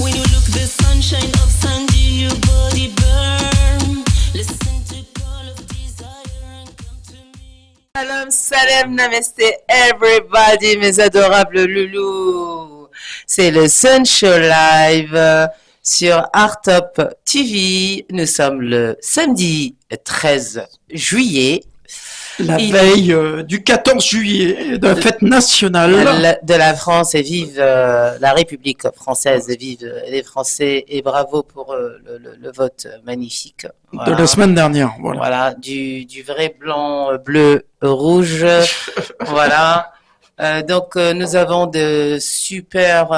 When you look the sunshine of Sandy, your body burn. Listen to call of desire and come to me. Salam, salam, namaste everybody, mes adorables loulous. C'est le Sun Show Live sur Artop TV. Nous sommes le samedi 13 juillet. La veille du 14 juillet, de la fête nationale de la France, et vive la République française, et vive les Français, et bravo pour le vote magnifique. Voilà. de la semaine dernière. Voilà. Voilà, du vrai blanc, bleu, rouge. Voilà. Donc, nous avons de super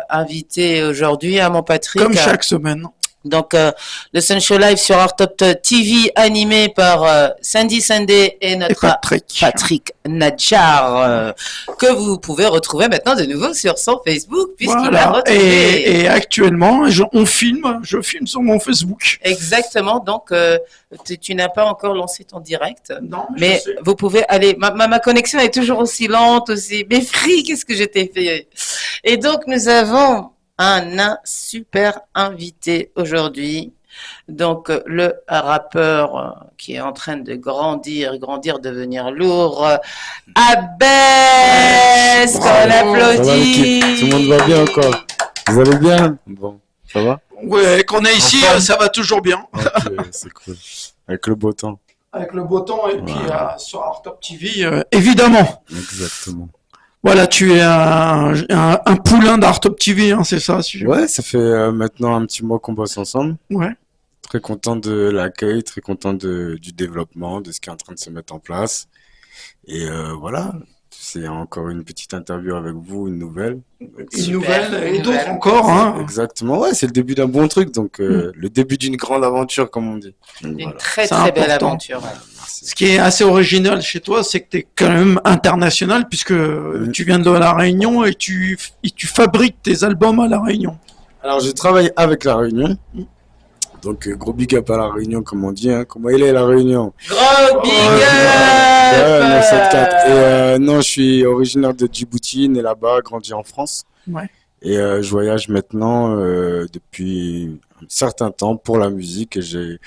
invités aujourd'hui, hein, mon Patrick. Comme chaque semaine. Donc, le Sun Show Live sur Artop TV, animé par Sandy Sandé et notre Patrick Nadjar, que vous pouvez retrouver maintenant de nouveau sur son Facebook, puisqu'il a retrouvé. Et actuellement, je filme sur mon Facebook. Exactement, donc tu n'as pas encore lancé ton direct, Non, mais vous pouvez aller. Ma connexion est toujours aussi lente, aussi. Mais Free, qu'est-ce que je t'ai fait? Et donc, nous avons un super invité aujourd'hui. Donc, le rappeur qui est en train de grandir, devenir lourd, Abès, qu'on applaudit. Tout le monde va bien encore? Vous allez bien? Bon, ça va? Ouais, qu'on est ici, ça va toujours bien. Ok, c'est cool. Avec le beau temps. Avec le beau temps et puis sur Artop TV, évidemment. Exactement. Voilà, tu es un poulain d'Artop TV, hein, c'est ça? Ouais, ça fait maintenant un petit mois qu'on bosse ensemble. Ouais. Très content de l'accueil, très content du développement, de ce qui est en train de se mettre en place. Et voilà, c'est encore une petite interview avec vous, une nouvelle. Une nouvelle et d'autres encore. Hein. Exactement, ouais, c'est le début d'un bon truc, donc le début d'une grande aventure, comme on dit. Donc, Une voilà. très C'est très belle important. aventure. Ouais. Ce qui est assez original chez toi, c'est que tu es quand même international, puisque tu viens de La Réunion et tu fabriques tes albums à La Réunion. Alors, je travaille avec La Réunion. Donc, gros big up à La Réunion, comme on dit. Hein. Comment il est, La Réunion? Gros big Ouais, up 974. Et non, je suis originaire de Djibouti, né là-bas, grandi en France. Ouais. Et je voyage maintenant depuis un certain temps pour la musique. Et j'ai,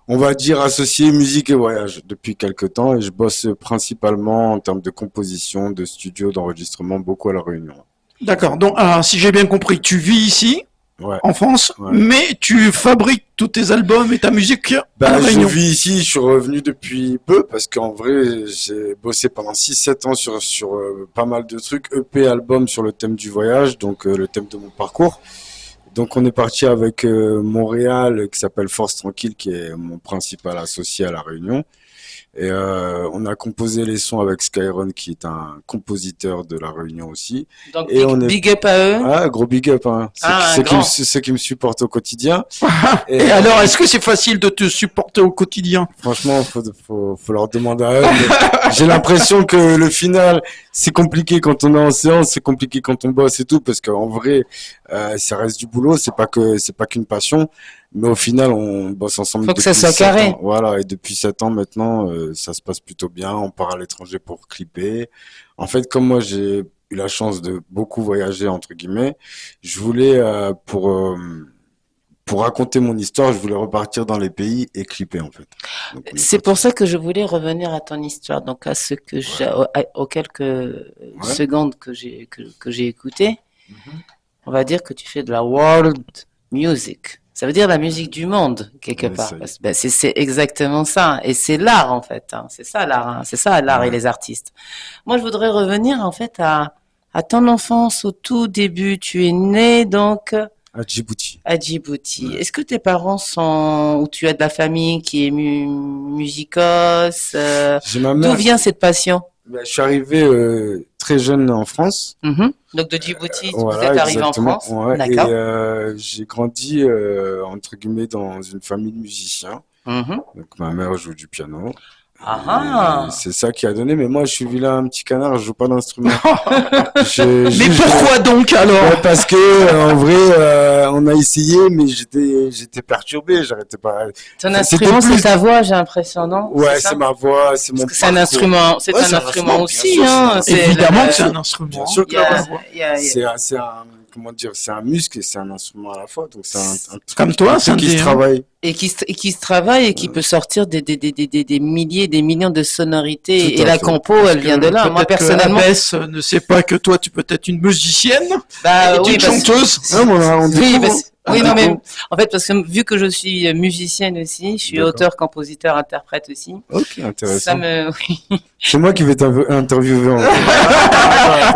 on va dire, associé musique et voyage depuis quelques temps. Et je bosse principalement en termes de composition, de studio, d'enregistrement, beaucoup à La Réunion. D'accord. Donc, alors, si j'ai bien compris, tu vis ici, Ouais. en France, Ouais. mais tu fabriques tous tes albums et ta musique à La Je Réunion. vis ici, je suis revenu depuis peu parce qu'en vrai, j'ai bossé pendant 6-7 ans sur pas mal de trucs, EP, album sur le thème du voyage, donc le thème de mon parcours. Donc on est parti avec Montréal qui s'appelle Force Tranquille, qui est mon principal associé à La Réunion. Et on a composé les sons avec Skyron, qui est un compositeur de La Réunion aussi. Donc, Et on est- big up à eux. Ah, gros big up, hein. Ceux qui me supportent au quotidien. Et alors, est-ce que c'est facile de te supporter au quotidien? Franchement, faut leur demander à eux. Mais j'ai l'impression que le final, c'est compliqué quand on est en séance, c'est compliqué quand on bosse et tout, parce qu'en vrai, ça reste du boulot, c'est pas qu'une passion. Mais au final, on bosse ensemble. Faut que depuis ça soit 7 carré. ans. Voilà, et depuis 7 ans maintenant, ça se passe plutôt bien. On part à l'étranger pour clipper. En fait, comme moi, j'ai eu la chance de beaucoup voyager, entre guillemets, je voulais, pour raconter mon histoire, je voulais repartir dans les pays et clipper, en fait. Donc, on est C'est parti. pour ça que je voulais revenir à ton histoire, donc à ce que aux quelques secondes que j'ai écouté. On va dire que tu fais de la world music. Ça veut dire la musique du monde, quelque Ouais, part. ça y est. Parce que, c'est exactement ça. Et c'est l'art, en fait. Hein. C'est ça, l'art. Hein. C'est ça, l'art et les artistes. Moi, je voudrais revenir, en fait, à ton enfance, au tout début. Tu es né, donc, À Djibouti. à Djibouti. Ouais. Est-ce que tes parents sont, ou tu as de la famille qui est musicos? J'ai ma D'où mère. vient cette passion? Je suis arrivé très jeune en France. Donc, de Djibouti, vous Voilà, êtes arrivé en exactement. France? Ouais. D'accord. Et j'ai grandi, entre guillemets, dans une famille de musiciens. Mhm. Donc ma mère joue du piano. Ah. C'est ça qui a donné, mais moi je suis vilain, un petit canard, je joue pas d'instrument. Mais pourquoi donc alors? Ouais, parce que en vrai, on a essayé, mais j'étais perturbé, j'arrêtais pas. Ton C'était instrument, plus- c'est ta voix, j'ai l'impression, non? Ouais, ça c'est ma voix, c'est mon Parce que c'est un parcours. instrument, c'est Ouais, un c'est un instrument instrument, aussi, bien sûr, hein. c'est Évidemment que c'est un instrument. Bien sûr que Il y a- la il y a- c'est un, comment dire, c'est un muscle et c'est un instrument à la fois, donc c'est un truc Comme toi, qui Sandy, se hein. travaille. et qui se travaille et qui peut sortir des milliers, des millions de sonorités. Tout Et à la fait. compo, Parce elle vient que de là. Moi, peut-être que personnellement, Abbesse ne sait pas que toi, tu peux être une musicienne, bah, une chanteuse. Non, mais on Oui, découvre, parce- hein. oui, On non, mais découvre. en fait, parce que vu que je suis musicienne aussi, je suis D'accord. auteur, compositeur, interprète aussi. Ok, Ça intéressant. me, C'est moi qui vais t'interviewer. En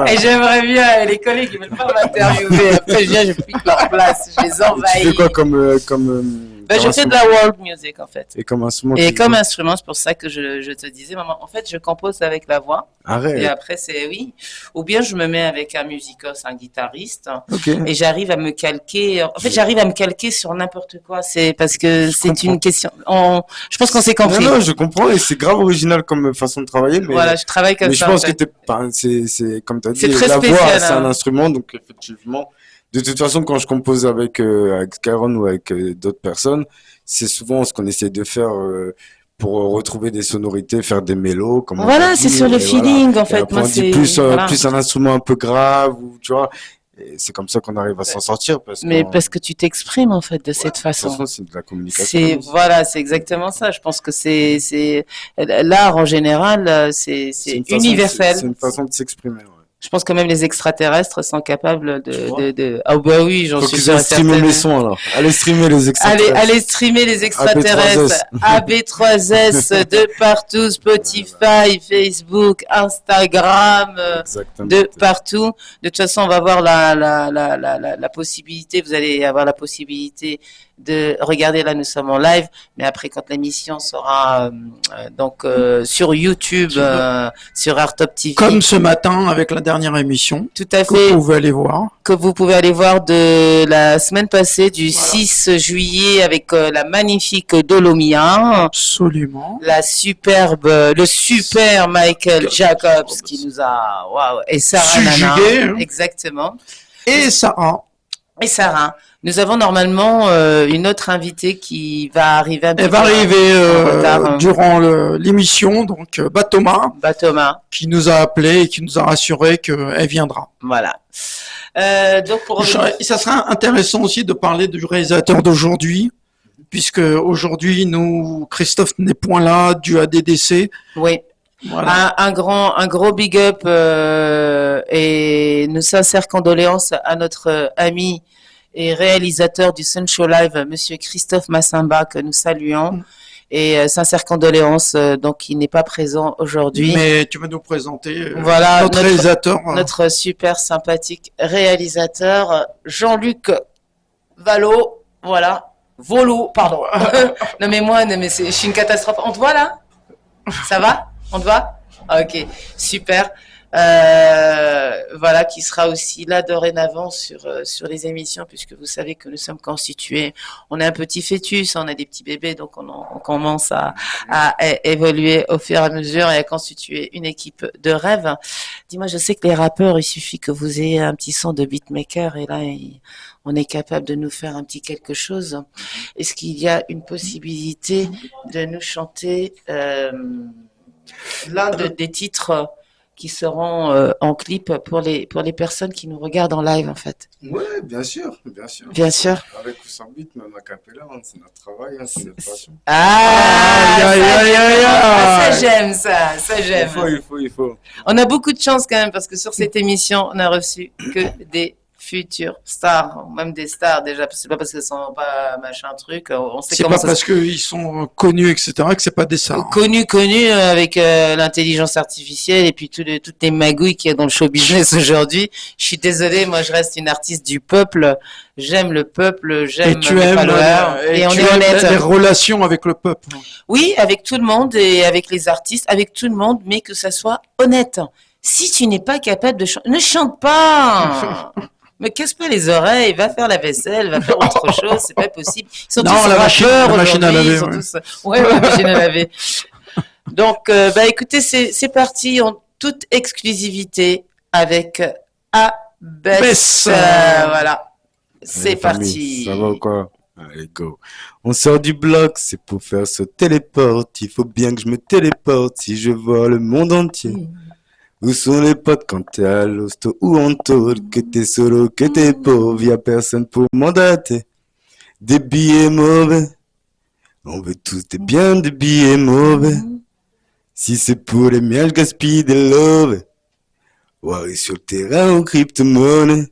fait. et j'aimerais bien, les collègues, ils veulent pas m'interviewer. Après, je viens, je pique leur place, je les Tu fais envahis. quoi comme Bah, je fais de la world music, en fait. Et comme instrument. Et tu comme joues. instrument, c'est pour ça que je te disais, maman, en fait, je compose avec la voix. Et Arrête. après, c'est oui. Ou bien je me mets avec un musicos, un guitariste. Ok. Et j'arrive à me calquer. En fait, j'arrive à me calquer sur n'importe quoi. C'est parce que c'est comprends. une question. Je pense qu'on s'est compris. Non, non, je comprends et c'est grave original comme façon de travailler, mais, Voilà, je travaille comme mais ça. je pense en que fait. c'est comme tu as dit, C'est très la spécial, voix, c'est hein. un instrument, donc effectivement. De toute façon, quand je compose avec Skyron ou avec d'autres personnes, c'est souvent ce qu'on essaie de faire pour retrouver des sonorités, faire des mélos, comme on Voilà, a c'est dit, sur le et feeling, en Et fait. après, Moi, on dit c'est plus, voilà. plus un instrument un peu grave, ou tu vois. Et c'est comme ça qu'on arrive à s'en sortir parce Mais que parce que tu t'exprimes en fait de cette de toute façon. façon, c'est de la communication. C'est voilà, c'est exactement ça. Je pense que c'est l'art en général, c'est une façon de- universel. C'est une façon de s'exprimer. Ouais. Je pense que même les extraterrestres sont capables Tu vois Ah bah oui, j'en Faut suis qu'ils sûre aillent et streamer certaine. mes sons alors. Allez streamer les Allez, extraterrestres. allez streamer les extraterrestres. AB3S de partout, Spotify, Facebook, Instagram, Exactement. de partout. De toute façon, on va avoir la possibilité, vous allez avoir la possibilité de regarder, là nous sommes en live, mais après quand l'émission sera sur YouTube, sur Artop TV, Comme ce matin avec la dernière émission, tout à que fait, vous pouvez aller voir. que vous pouvez aller voir de la semaine passée, du Voilà. 6 juillet, avec la magnifique Dolomia, Absolument. le super Michael Jacobs qui nous a, waouh, et Sarah Subjugué, Nana, hein. exactement, Et Sarah, et Sarah. Nous avons normalement une autre invitée qui va arriver un petit elle va peu arriver en retard, hein. durant l'émission, donc Thomas, Bah, Thomas, qui nous a appelé et qui nous a rassuré qu'elle viendra. voilà. Donc pour Ça sera intéressant aussi de parler du réalisateur d'aujourd'hui, puisque aujourd'hui, Christophe n'est point là, dû à des décès. oui. Voilà. Un gros big up et nos sincères condoléances à notre ami et réalisateur du Sun Show Live, Monsieur Christophe Massimba, que nous saluons. Et sincères condoléances, donc il n'est pas présent aujourd'hui. Mais tu vas nous présenter Voilà, notre réalisateur. Notre super sympathique réalisateur, Jean-Luc Valo, voilà. Volo, pardon. Non mais moi, non mais je suis une catastrophe. On te voit là? Ça va? On te voit? Ok, super. Voilà, qui sera aussi là dorénavant sur les émissions, puisque vous savez que nous sommes constitués. On est un petit fœtus, on a des petits bébés, donc on commence à évoluer au fur et à mesure et à constituer une équipe de rêve. Dis-moi, je sais que les rappeurs, il suffit que vous ayez un petit son de beatmaker et là, on est capable de nous faire un petit quelque chose. Est-ce qu'il y a une possibilité de nous chanter l'un des titres qui seront en clip pour les personnes qui nous regardent en live, en fait? Ouais, bien sûr, bien sûr. Bien sûr. Avec ou sans beat, même a cappella, hein, c'est notre travail, hein, c'est notre passion. Aïe, aïe, aïe, ça aïe. j'aime, ça j'aime. Il faut. On a beaucoup de chance quand même, parce que sur cette émission, on a reçu que des futures stars, ou même des stars déjà, c'est pas parce qu'elles sont pas machin truc, on sait C'est comment pas ça parce qu'ils sont connus, etc., que c'est pas des stars. connu avec l'intelligence artificielle et puis toutes les magouilles qu'il y a dans le show business aujourd'hui. Je suis désolée, moi je reste une artiste du peuple. J'aime le peuple, j'aime Et tu mes aimes, followers, et on tu est aimes honnête. les relations avec le peuple. Oui, avec tout le monde et avec les artistes, avec tout le monde, mais que ça soit honnête. Si tu n'es pas capable de chanter, ne chante pas. Me casse pas les oreilles, va faire la vaisselle, va faire autre chose, c'est pas possible. Ils sont Non, tous la machine- rappeurs la machine à aujourd'hui, laver, ils sont ouais. tous... Ouais, la machine à laver. Donc, bah écoutez, c'est parti en toute exclusivité avec Abès. Bess. Voilà, c'est Allez, famille, parti. ça va ou quoi? Allez, go. On sort du bloc, c'est pour faire sauter les portes. Il faut bien que je me téléporte si je vois le monde entier. Où sont les potes quand t'es à l'hosto ou en taule? Que t'es solo, que t'es pauvre, y'a personne pour mandater. Des billets mauvais, on veut tous des biens de billets mauvais. Si c'est pour les miens, je gaspille des loves. Warrer sur le terrain en crypto-monnaie.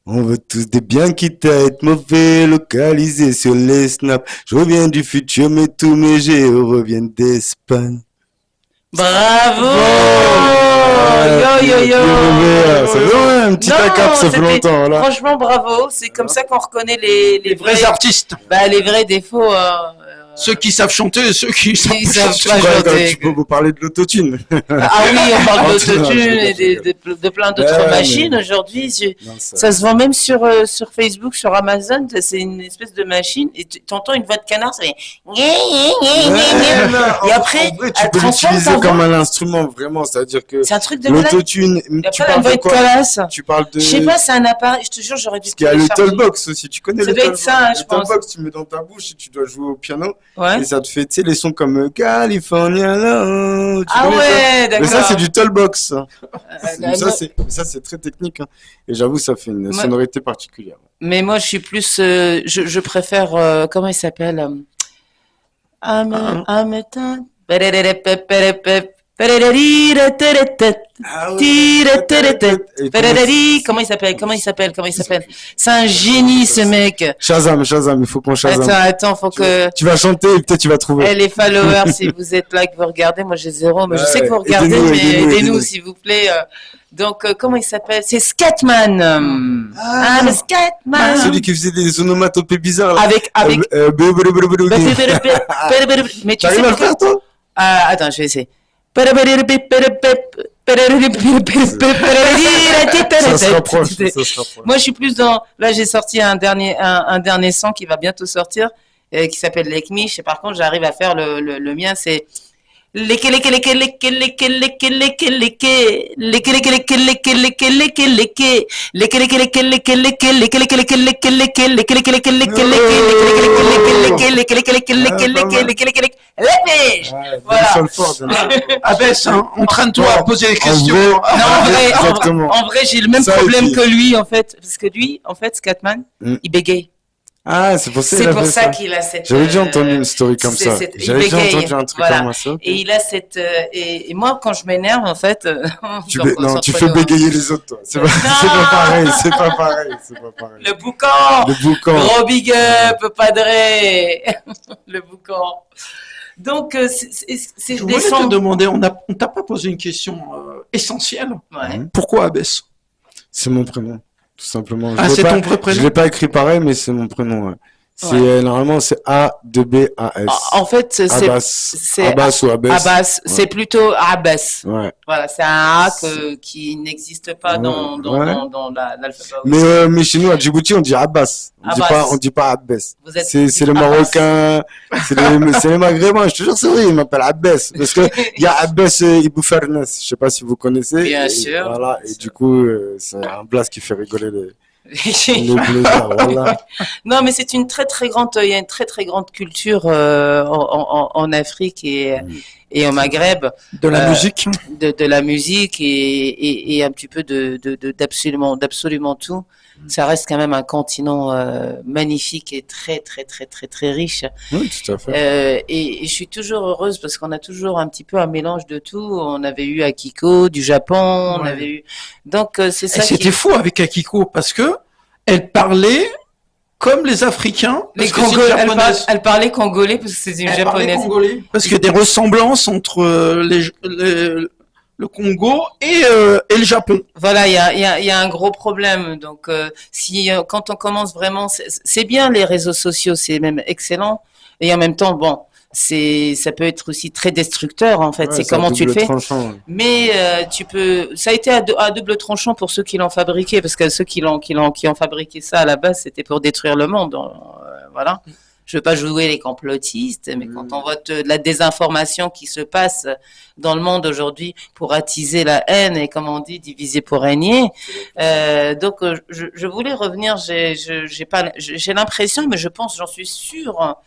On veut tous des biens quitte à être mauvais, localisés sur les snaps. Je reviens du futur, mais tous mes géos reviennent d'Espagne. Bravo! Ouais, Yo, yo, yo! Ça fait ouais, un petit Non, accap, ça fait c'était- longtemps, là. Franchement, bravo. C'est comme ça qu'on reconnaît les Vrais artistes. bah, les vrais défauts. Ceux qui savent chanter et ceux qui savent Ils pas savent chanter. pas Ouais, chanter. tu peux vous parler de l'autotune. Ah oui, on parle Non, d'autotune je et rigole. de plein d'autres Ouais, machines mais- aujourd'hui. Non, Ça se vend même sur Facebook, sur Amazon. C'est une espèce de machine et tu entends une voix de canard. Ça fait... Et après, en vrai, tu elle peux transforme l'utiliser ta comme voix. un instrument, vraiment. C'est-à-dire que C'est un truc de malade. l'autotune, Et tu après, la parles voix de de quoi? calasse. Tu parles de... Je sais pas, c'est un appareil. Je te jure, j'aurais dû Parce qu'il y a le télécharger. Tollbox aussi. Tu connais Ça le doit être Tollbox? ça, hein, je Le pense. Tollbox, tu mets dans ta bouche et tu dois jouer au piano. Ouais. Et ça te fait, tu sais, les sons comme California Love. Tu Ah connais ça? ouais, d'accord. Mais ça, c'est du Tollbox. Ça. Euh, Ça, c'est très technique. Hein. Et j'avoue, ça fait une Moi- sonorité particulière. Mais moi, je suis plus. Je préfère. Comment il s'appelle Ametan. Ah Comment il s'appelle? C'est un génie, ce mec. Shazam, il faut qu'on Shazam. Attends, faut que. Tu vas chanter et peut-être tu vas trouver. Eh, les followers, si vous êtes là, que vous regardez, moi j'ai zéro, mais je sais que vous Ouais, regardez, aidez-nous, mais aidez-nous, aidez-nous, aidez-nous. s'il vous plaît. Donc, comment il s'appelle? C'est Scatman. Ah, le Scatman. Celui qui faisait des onomatopées bizarres. Là. Avec. Mais tu sais T'arrives à le pourquoi? faire, toi? Ah, attends, je vais essayer. Ça se rapproche, ça se rapproche. Moi, je suis plus dans. Là, j'ai sorti un dernier son qui va bientôt sortir, qui s'appelle Like Me. Par contre, j'arrive à faire le mien, c'est. Voilà. Abès, hein, entraîne-toi à poser des En questions. vrai, Non, exactement. en vrai, j'ai le même Ça, problème et puis- que lui, en fait. Parce que lui, en fait, Scatman, Mm. il bégaye. Ah, c'est pour ça qu'il C'est a pour fait ça ça. qu'il a cette. J'avais déjà entendu une story comme c'est- ça. c'est- il J'avais déjà bégaye, entendu un truc voilà. comme ça. ok. Et il a cette. Et moi, quand je m'énerve, en fait. Non, tu fais bégayer les autres, toi. C'est pas, c'est pas pareil, c'est pas pareil, c'est pas pareil. Le boucan. Le boucan. Gros big up, padré. Le boucan. Donc, c'est Je des voulais te sons. demander, on t'a pas posé une question essentielle. Ouais. Pourquoi Abès? C'est mon prénom, tout simplement. Ah, l'ai c'est pas- ton vrai Je prénom? l'ai pas écrit pareil, mais c'est mon prénom. Ouais. C'est Ouais. normalement c'est A-2-B-A-S. En fait, c'est. Abbas. Abbas ou Abbas. Abbas, c'est plutôt Abbas. Ouais. Voilà, c'est un A qui n'existe pas dans Ouais. l'alphabet. Mais chez nous à Djibouti on dit Abbas. Abbas. On dit pas Abbas. Vous êtes- C'est les Abbas. Marocains, c'est les Maghrébins. Je te jure c'est vrai, ils m'appellent Abbas parce que il y a Abbas Ibou Farnes. Je sais pas si vous connaissez. Bien Et sûr. Voilà. Bien Et sûr. du coup c'est un blast qui fait rigoler les blédards. Voilà. Non, mais c'est une très très grande, il y a une très très grande culture en Afrique et au Maghreb De la Euh, musique? de la musique et un petit peu d'absolument tout. Ça reste quand même un continent magnifique et très très très très très riche. Oui, tout à fait. Et je suis toujours heureuse parce qu'on a toujours un petit peu un mélange de tout. On avait eu Akiko du Japon, on Ouais. avait eu. Donc c'est Et ça qui. c'était fou avec Akiko parce que elle parlait comme les Africains. Les Parce que c'est une Congolais, japonaise. elle parlait congolais parce que c'est une Elle parlait japonaise. congolais. Parce qu'il y a des ressemblances entre le Congo et le Japon. Voilà, il y a un gros problème. Donc, quand on commence vraiment, c'est bien les réseaux sociaux, c'est même excellent. Et en même temps, bon, ça peut être aussi très destructeur en fait. Ouais, c'est à comment tu le double fais. tranchant, ouais. Mais ça a été à double tranchant pour ceux qui l'ont fabriqué, parce que ceux qui ont fabriqué ça à la base, c'était pour détruire le monde. Voilà. je veux pas jouer les complotistes, mais quand on voit de la désinformation qui se passe dans le monde aujourd'hui pour attiser la haine et, comme on dit, diviser pour régner. Donc, je voulais revenir. J'ai l'impression, mais je pense, j'en suis sûre,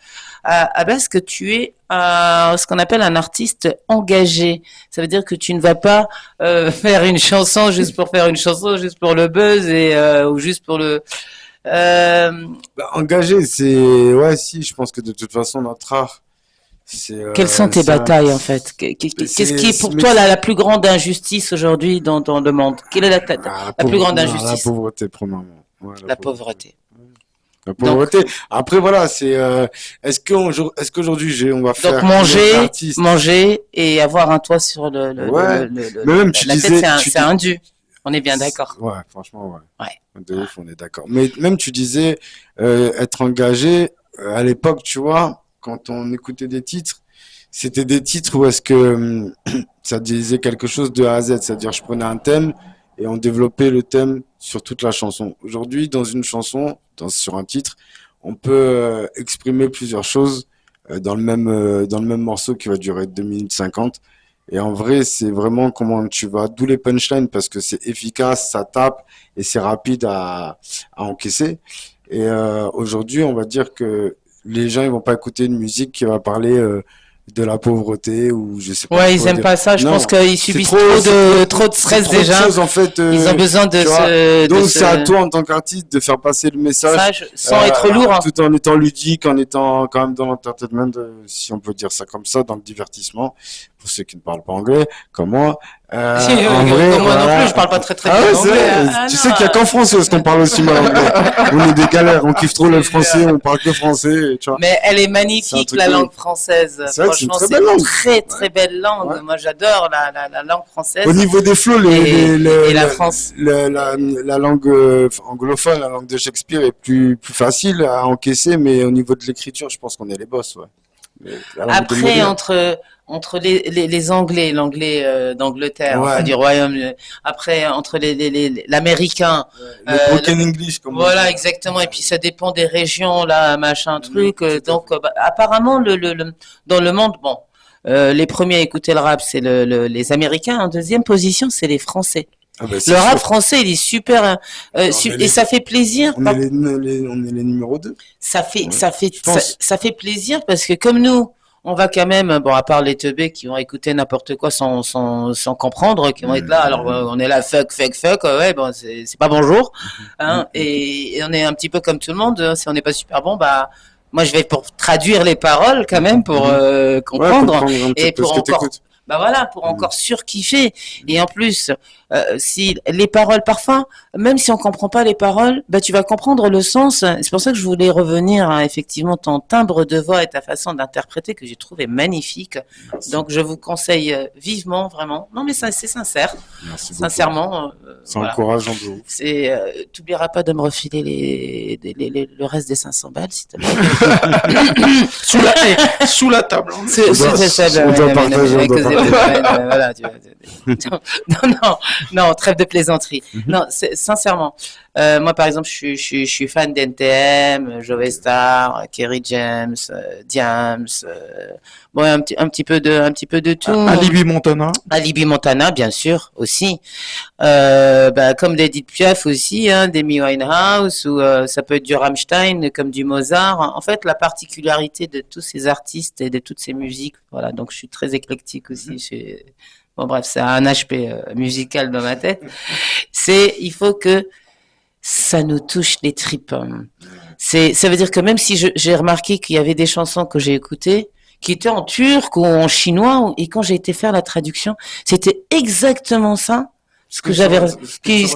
à base que tu es ce qu'on appelle un artiste engagé. Ça veut dire que tu ne vas pas faire une chanson juste pour faire une chanson, juste pour le buzz ou juste pour le. Engagé, ouais, si, je pense que de toute façon, notre art, quelles sont tes batailles en fait? Qu'est-ce qui est pour toi la plus grande injustice aujourd'hui dans le monde? Quelle est la plus grande injustice? La pauvreté, premièrement. Ouais, la pauvreté. La pauvreté. Donc, après, voilà, est-ce qu'aujourd'hui, on va faire. Donc, manger et avoir un toit sur mais même, la tête, c'est un dû. On est bien d'accord. Ouais, franchement, ouais. De ouf, on est d'accord. Mais même, tu disais, être engagé, à l'époque, tu vois, quand on écoutait des titres, c'était des titres où est-ce que ça disait quelque chose de A à Z. C'est-à-dire, je prenais un thème et on développait le thème sur toute la chanson. Aujourd'hui, dans une chanson, sur un titre, on peut exprimer plusieurs choses dans le même morceau qui va durer 2 minutes 50. Et en vrai, c'est vraiment comment tu vas, d'où les punchlines, parce que c'est efficace, ça tape et c'est rapide à encaisser. Et aujourd'hui, on va dire que les gens, ils vont pas écouter une musique qui va parler de la pauvreté ou je sais pas. Ouais, ils aiment pas ça. Je pense qu'ils subissent trop de stress déjà. Chose, en fait, ils ont besoin de donc c'est à toi en tant qu'artiste de faire passer le message sans être lourd, hein. tout en étant ludique, en étant quand même dans l'entertainment, si on peut dire ça comme ça, dans le divertissement. Pour ceux qui ne parlent pas anglais, comme moi. En vrai, comme moi non plus, je parle pas très bien anglais. Tu sais qu'il y a qu'en français où qu'on parle aussi mal anglais. On est des galères, on kiffe trop le français, on parle que français, tu vois. Mais elle est magnifique, la langue française. Franchement, c'est une très belle langue. Ouais. Moi, j'adore la langue française. Au niveau des flots, et la France. La langue anglophone, la langue de Shakespeare est plus facile à encaisser, mais au niveau de l'écriture, je pense qu'on est les boss, ouais. Après, entre les Anglais, l'anglais d'Angleterre, enfin, du Royaume, après entre l'américain, le broken English, comme voilà, exactement. Et puis ça dépend des régions, là, machin, truc. Donc, apparemment, dans le monde, bon, les premiers à écouter le rap, c'est les Américains. En deuxième position, c'est les Français. Ah bah, le rap français, il est super, et ça fait plaisir. On est les numéros 2. Ça fait plaisir parce que comme nous, on va quand même, bon, à part les teubés qui vont écouter n'importe quoi sans comprendre, qui vont être là, alors on est là, fuck, ouais, bon, c'est pas bonjour, hein, et on est un petit peu comme tout le monde, hein, si on n'est pas super bon, bah, moi je vais pour traduire les paroles quand même, pour comprendre, et pour encore... Bah voilà, pour encore surkiffer. Et en plus, si les paroles, parfois, même si on comprend pas les paroles, bah tu vas comprendre le sens. C'est pour ça que je voulais revenir à effectivement ton timbre de voix et ta façon d'interpréter que j'ai trouvé magnifique. Merci. Donc je vous conseille vivement, vraiment. Non mais ça, c'est sincère. Merci sincèrement. C'est encourageant de ouf. T'oublieras pas de me refiler le reste des 500 balles, s'il te plaît. Sous la table. On doit partager. Voilà, non, trêve de plaisanterie. Non, sincèrement, moi par exemple, je suis fan d'NTM, Joe Star, Kerry James, Diams, bon, un petit peu de tout. Alibi Montana. Alibi Montana, bien sûr, aussi. Comme d'Edith Piaf aussi, hein, d'Amy Winehouse, ou ça peut être du Rammstein, comme du Mozart. En fait, la particularité de tous ces artistes et de toutes ces musiques, voilà. Donc, je suis très éclectique aussi. Bon, bref, c'est un HP musical dans ma tête. Il faut que ça nous touche les tripes. Ça veut dire que même si j'ai remarqué qu'il y avait des chansons que j'ai écoutées, qui étaient en turc ou en chinois, et quand j'ai été faire la traduction, c'était exactement ça. Ce que j'avais, qu'est-ce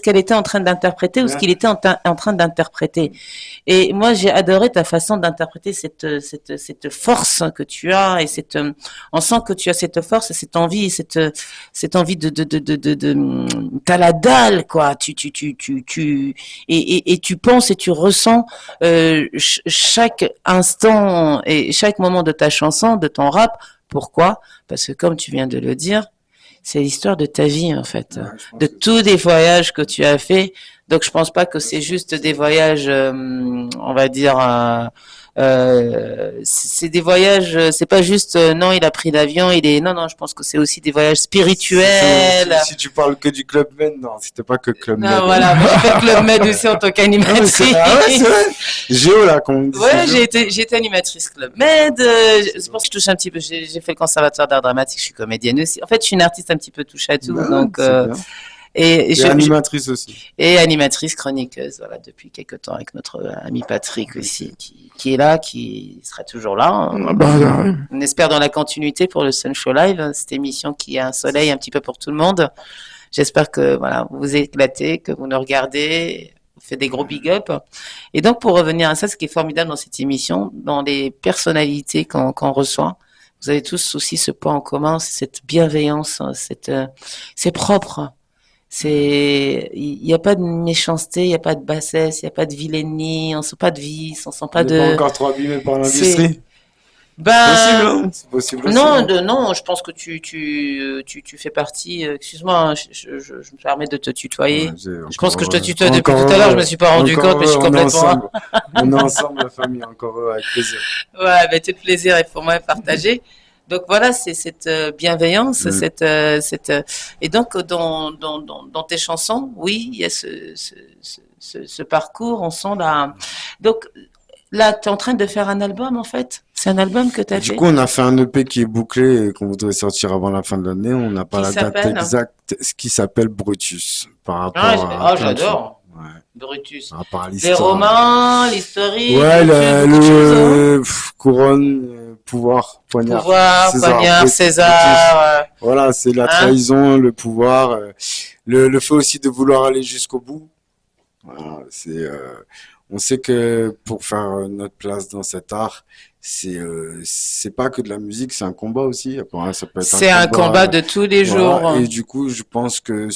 qu'elle était en train d'interpréter ou ce qu'il était en train d'interpréter. Et moi, j'ai adoré ta façon d'interpréter cette force que tu as et on sent que tu as cette force et cette envie, cette envie t'as la dalle, quoi. Et tu penses et tu ressens, chaque instant et chaque moment de ta chanson, de ton rap. Pourquoi? Parce que comme tu viens de le dire, c'est l'histoire de ta vie, en fait. De tous les voyages que tu as fait, Donc je pense pas que c'est juste des voyages, on va dire, c'est des voyages, c'est pas juste, non, il a pris l'avion, non, je pense que c'est aussi des voyages spirituels. Si tu parles que du Club Med, non, c'était pas que Club Med. Non, voilà, moi, j'ai fait Club Med aussi en tant qu'animatrice. Ah ouais, c'est vrai. Géo, là, comme on dit. Ouais, j'ai été animatrice Club Med. Je pense que je touche un petit peu. J'ai fait le conservatoire d'art dramatique. Je suis comédienne aussi. En fait, je suis une artiste un petit peu touche à tout. Bah, Donc, c'est bien. Et animatrice aussi. et animatrice chroniqueuse. Voilà, depuis quelques temps avec notre ami Patrick aussi, qui est là, qui sera toujours là. Ah bah, ouais. On espère dans la continuité pour le Sun Show Live, cette émission qui a un soleil un petit peu pour tout le monde. J'espère que voilà, vous vous éclatez, que vous nous regardez. Fait des gros big up. Et donc, pour revenir à ça, ce qui est formidable dans cette émission, dans les personnalités qu'on reçoit, vous avez tous aussi ce point en commun, c'est cette bienveillance, c'est propre. Il n'y a pas de méchanceté, il n'y a pas de bassesse, il n'y a pas de vilainie, on ne sent pas de vice, on sent pas On n'est pas de... encore trop abîmé par l'industrie. Ben, Possible, hein. C'est possible aussi. non, je pense que tu fais partie, excuse-moi, hein, je me permets de te tutoyer. Ouais, Je pense que je te tutoie depuis tout à l'heure, je me suis pas rendu compte, mais je suis complètement... On est ensemble, la famille, encore eux, avec plaisir. Ouais, ben, tout le plaisir est pour moi partagé. Donc voilà, c'est cette bienveillance, et donc dans tes chansons, oui, il y a ce parcours, on sent la. Donc là, tu es en train de faire un album en fait. C'est un album que tu as fait. Du coup, on a fait un EP qui est bouclé et qu'on voudrait sortir avant la fin de l'année. On n'a pas Qui la date s'appelle exacte, ce qui s'appelle Brutus, par rapport Ah, à plein de j'adore. choses. Ouais. Brutus. Par rapport à Les l'histoire. romans, l'historique, Ouais, beaucoup de choses, hein. couronne, pouvoir, poignard. Pouvoir, poignard, Brutus. César. Voilà, c'est la trahison, le pouvoir, le fait aussi de vouloir aller jusqu'au bout. Voilà, on sait que pour faire notre place dans cet art, c'est pas que de la musique, c'est un combat aussi. Après, ça peut être C'est un combat de tous les jours. voilà. Et du coup, je pense que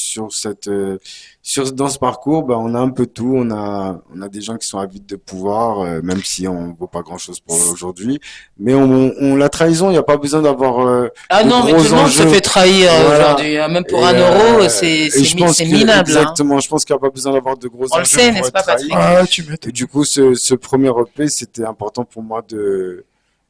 dans ce parcours, bah, on a un peu tout. On a des gens qui sont avides de pouvoir, même si on vaut pas grand chose pour eux aujourd'hui. Mais la trahison, il n'y a pas besoin d'avoir, Ah de non, mais gros tout le monde se enjeux. fait trahir Voilà. aujourd'hui, hein. Même pour Et, un euro, c'est et je pense que- minable, hein. Exactement. Je pense qu'il n'y a pas besoin d'avoir de gros On le enjeux sait, pour n'est-ce être pas, trahi. Patrick? Ah, tu Et m'étonnes. du coup, ce premier EP, c'était important pour moi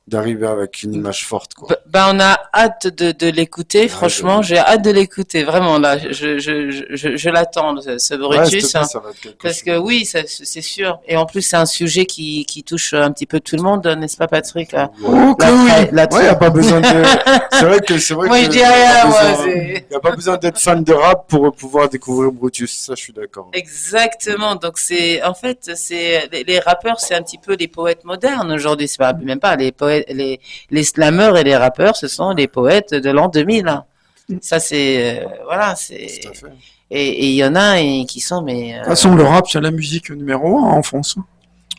d'arriver avec une image forte, quoi. On a hâte de l'écouter, franchement, je- j'ai hâte de l'écouter, vraiment, là, je l'attends, ce Ouais, s'il Brutus, te plaît, hein. ça va être quelque Parce chose. que oui, c'est sûr. Et en plus, c'est un sujet qui touche un petit peu tout le monde, n'est-ce pas, Patrick? Oh, que oui. Ouais, y a pas besoin de. C'est vrai Moi, que je dis y a rien, pas moi, besoin- c'est... y a pas besoin d'être fan de rap pour pouvoir découvrir Brutus. Ça, je suis d'accord. Exactement. Donc en fait, les rappeurs, c'est un petit peu les poètes modernes aujourd'hui. C'est pas, même pas les poètes, les slameurs et les rappeurs, ce sont les poètes de l'an 2000. Ça, voilà, c'est, Tout à fait. et il y en a qui sont, mais, De toute façon, le rap, c'est la musique numéro 1 en France.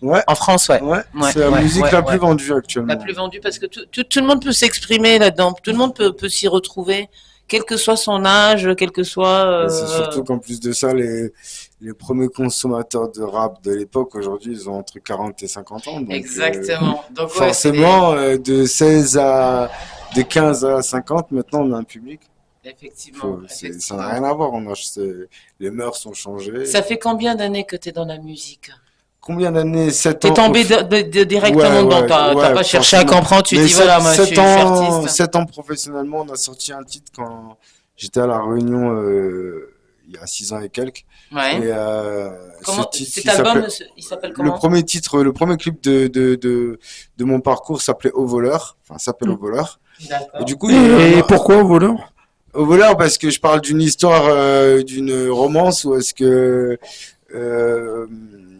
Ouais. en France, ouais. Ouais. Ouais, C'est la ouais, musique ouais, la plus ouais. vendue actuellement. La plus vendue parce que tout le monde peut s'exprimer là-dedans. Tout le monde peut s'y retrouver, quel que soit son âge, quel que soit, Et c'est surtout qu'en plus de ça, les premiers consommateurs de rap de l'époque, aujourd'hui, ils ont entre 40 et 50 ans. Donc, exactement. Donc, ouais, forcément, de 15 à 50, maintenant, on a un public. effectivement. Ça n'a rien à voir en âge. Les mœurs sont changées. Ça fait combien d'années que tu es dans la musique? Combien d'années? 7 ans. T'es tombé directement dedans, t'as pas cherché à comprendre, tu Mais dis voilà, moi je suis artiste. 7 ans professionnellement, on a sorti un titre quand j'étais à La Réunion il y a 6 ans et quelques. Ouais. Et Comment, ce titre, cet il album, s'appelle- il s'appelle le comment? premier titre, le premier clip de mon parcours s'appelait Au voleur. Enfin, s'appelle Au voleur. D'accord. Et du coup, Et pourquoi au voleur? Au voleur, parce que je parle d'une histoire, d'une romance, ou est-ce que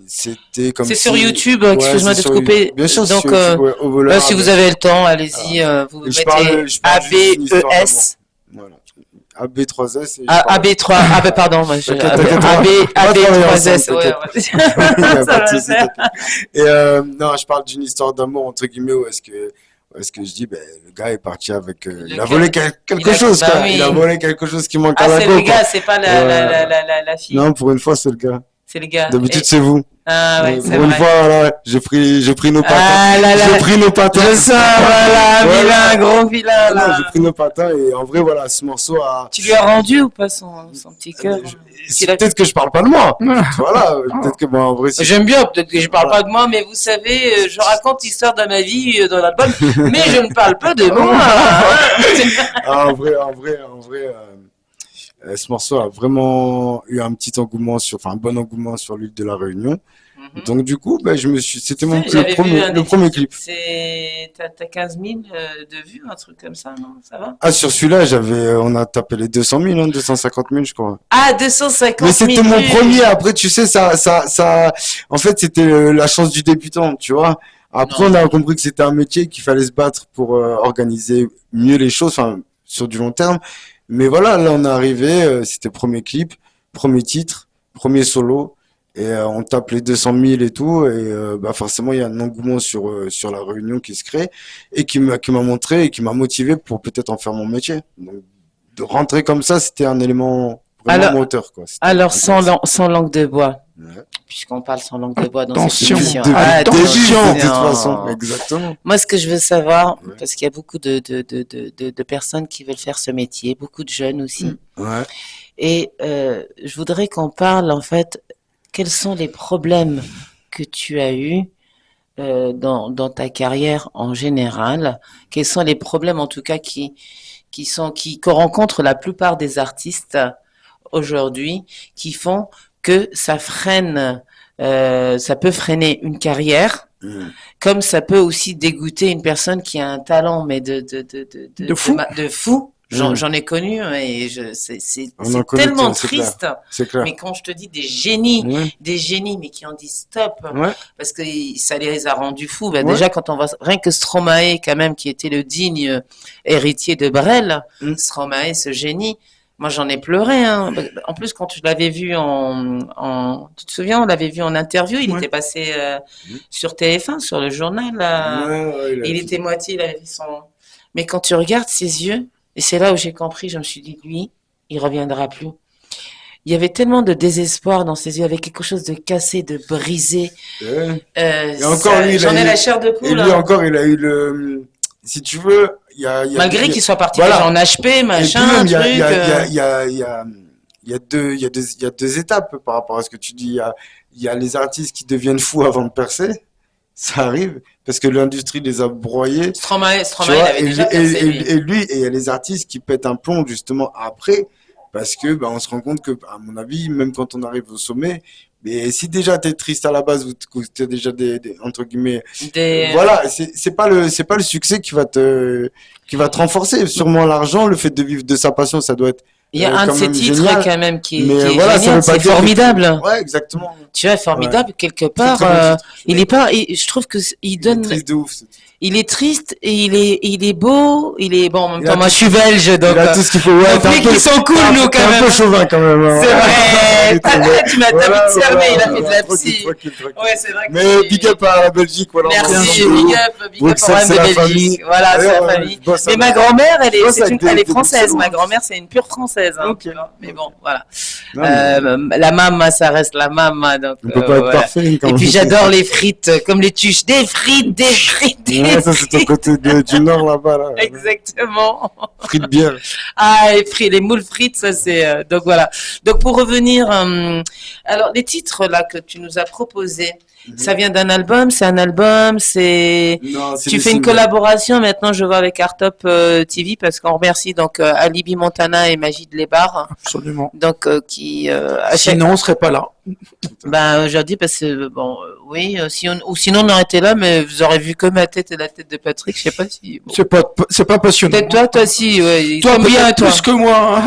c'était comme C'est si... sur YouTube, Ouais, excuse-moi de c'est te sur couper. YouTube. Bien sûr, c'est Donc, sur YouTube, ouais, Au voleur. si vous avez le temps, allez-y, vous Et je mettez parle juste d'une histoire ABES. Voilà. AB3S. Et je Ah, parle- AB3, ah ben pardon, moi, T'inquiète, t'inquiète, AB3S, on va ouais, travailler Il y a pas de ça va le souci, faire. t'inquiète. Et non, je parle d'une histoire d'amour, entre guillemets, où est-ce que je dis, ben, le gars est parti avec, il a gars, volé quelque chose, bah quoi. oui. Il a volé quelque chose qui manque à Ah, la c'est go, le quoi. gars, c'est pas la fille. Non, pour une fois, c'est le gars. C'est le gars. D'habitude, Et- c'est vous. Ah ouais, Pour c'est une vrai. fois, voilà, j'ai pris nos patins. Ah là là, J'ai pris nos patins. je sens, voilà, Voilà. vilain, gros vilain, Ah non, là. j'ai pris nos patins et en vrai, voilà, ce morceau a. Tu lui as rendu ou pas son petit cœur? C'est peut-être que je parle pas de moi. Voilà, peut-être que moi, en vrai, si. J'aime bien, peut-être que je parle pas de moi, mais vous savez, je raconte l'histoire de ma vie dans l'album, mais je ne parle pas de moi. Ah, en vrai, ce morceau a vraiment eu un petit engouement un bon engouement sur l'île de la Réunion. Mhm. Donc, du coup, ben, c'était J'avais vu un le des premier clips. clip. T'as 15 000 de vues, un truc comme ça, non? Ça va? Ah, sur celui-là, on a tapé les 200 000, hein, 250 000, je crois. Ah, 250 Mais 000 c'était mon vues. premier. Après, tu sais, en fait, c'était la chance du débutant, tu vois. Après, Non. on a compris que c'était un métier, qu'il fallait se battre pour organiser mieux les choses, enfin, sur du long terme. Mais voilà, là, on est arrivé, c'était premier clip, premier titre, premier solo, et on tape les 200 000 et tout, et bah forcément, il y a un engouement sur la Réunion qui se crée, et qui m'a montré et qui m'a motivé pour peut-être en faire mon métier. Donc, de rentrer comme ça, c'était un élément vraiment Alors- moteur, quoi. C'était Alors, intéressant. sans langue de bois, Ouais. puisqu'on parle sans langue de bois dans cette Attention. émission. Depuis le début, Attention. de toute façon. Exactement. Moi, ce que je veux savoir, Ouais. parce qu'il y a beaucoup de personnes qui veulent faire ce métier, beaucoup de jeunes aussi, Ouais. et je voudrais qu'on parle, en fait, quels sont les problèmes que tu as eus dans ta carrière en général, quels sont les problèmes, en tout cas, qu'on rencontre la plupart des artistes aujourd'hui, qui font que ça freine, ça peut freiner une carrière, comme ça peut aussi dégoûter une personne qui a un talent, mais De fou. de fou. Mm. J'en ai connu, hein, et c'est On en connaît, tellement c'est clair. triste. C'est clair. Mais quand je te dis des Ouais. génies, mais qui ont dit stop, Ouais. parce que ça les a rendus fous. Ben, Ouais. déjà, quand on voit rien que Stromae, quand même, qui était le digne héritier de Brel, Mm. Stromae, ce génie. Moi, j'en ai pleuré. Hein. En plus, quand je l'avais vu tu te souviens, on l'avait vu en interview. Il Ouais. était passé sur TF1, sur le journal. Il était moitié, il avait fait son. Mais quand tu regardes ses yeux, et c'est là où j'ai compris, je me suis dit, lui, il reviendra plus. Il y avait tellement de désespoir dans ses yeux, avec quelque chose de cassé, de brisé. Ouais. Et encore, lui, il j'en a ai eu- la chair de Et poule. lui hein. encore, il a eu si tu veux, Malgré qu'il soit parti voilà. déjà en HP, machin, et puis même, truc. il y a deux étapes par rapport à ce que tu dis. Il y a les artistes qui deviennent fous avant de percer. Ça arrive parce que l'industrie les a broyés. Stromae, Tu il vois, avait déjà percé, lui. et il y a les artistes qui pètent un plomb justement après, parce que bah, on se rend compte que, à mon avis, même quand on arrive au sommet, mais si déjà t'es triste à la base ou t'es déjà entre guillemets, voilà, c'est pas le succès qui va te renforcer. Sûrement l'argent, le fait de vivre de sa passion, ça doit être Il y a un de quand ces même titres génial. quand même qui Mais est voilà, ça génial, veut pas c'est dire que- formidable. Ouais, exactement. Tu vois, formidable quelque C'est part. très bon titre. Il est pas, je trouve que il Il est donne, triste de ouf. il est triste et il est beau, il est bon. En même Il a temps, moi, tout- je suis belge, donc. Il a tout ce qu'il faut. Ouais, donc, les qui sont cool, nous, t'es quand un même. peu chauvin quand même. hein. C'est vrai. Voilà, Tu m'as voilà, vite cerné, il a fait de voilà, la tranquille, psy. tranquille. Ouais, c'est vrai que Mais big up à la Belgique, voilà. Merci, on big est up Bruxelles, pour c'est de la Belgique. famille. Voilà, c'est la D'ailleurs, famille. je bosse Mais avec- ma grand-mère, elle je bosse est, avec elle des est française. Bruxellois. Ma grand-mère, c'est une pure française. Hein, Ok. tu vois. Mais bon, voilà. Non, mais La mama, ça reste la mama. Donc, on peut pas être voilà. parfait quand Et même. puis j'adore les frites, comme les tuches. Des frites, des frites, des Ouais, ça c'est ton frites. côté du nord là-bas là. Exactement. Frites bière. Ah, les frites, les moules frites, ça c'est. Donc voilà. Donc pour revenir, alors les titres là que tu nous as proposés, ça vient d'un album, c'est un album, c'est. Non, c'est Tu des fais une singles. collaboration maintenant, je vois avec Artop TV parce qu'on remercie donc Alibi Montana et Magid Lebar, Absolument. donc qui à chaque Sinon, on serait pas là. ben aujourd'hui parce que bon oui si on, ou sinon on aurait été là mais vous aurez vu que ma tête et la tête de Patrick, je sais pas si bon. C'est pas passionnant. Peut-être toi si ouais, ils Toi, sont bien peut-être toi. plus que moi.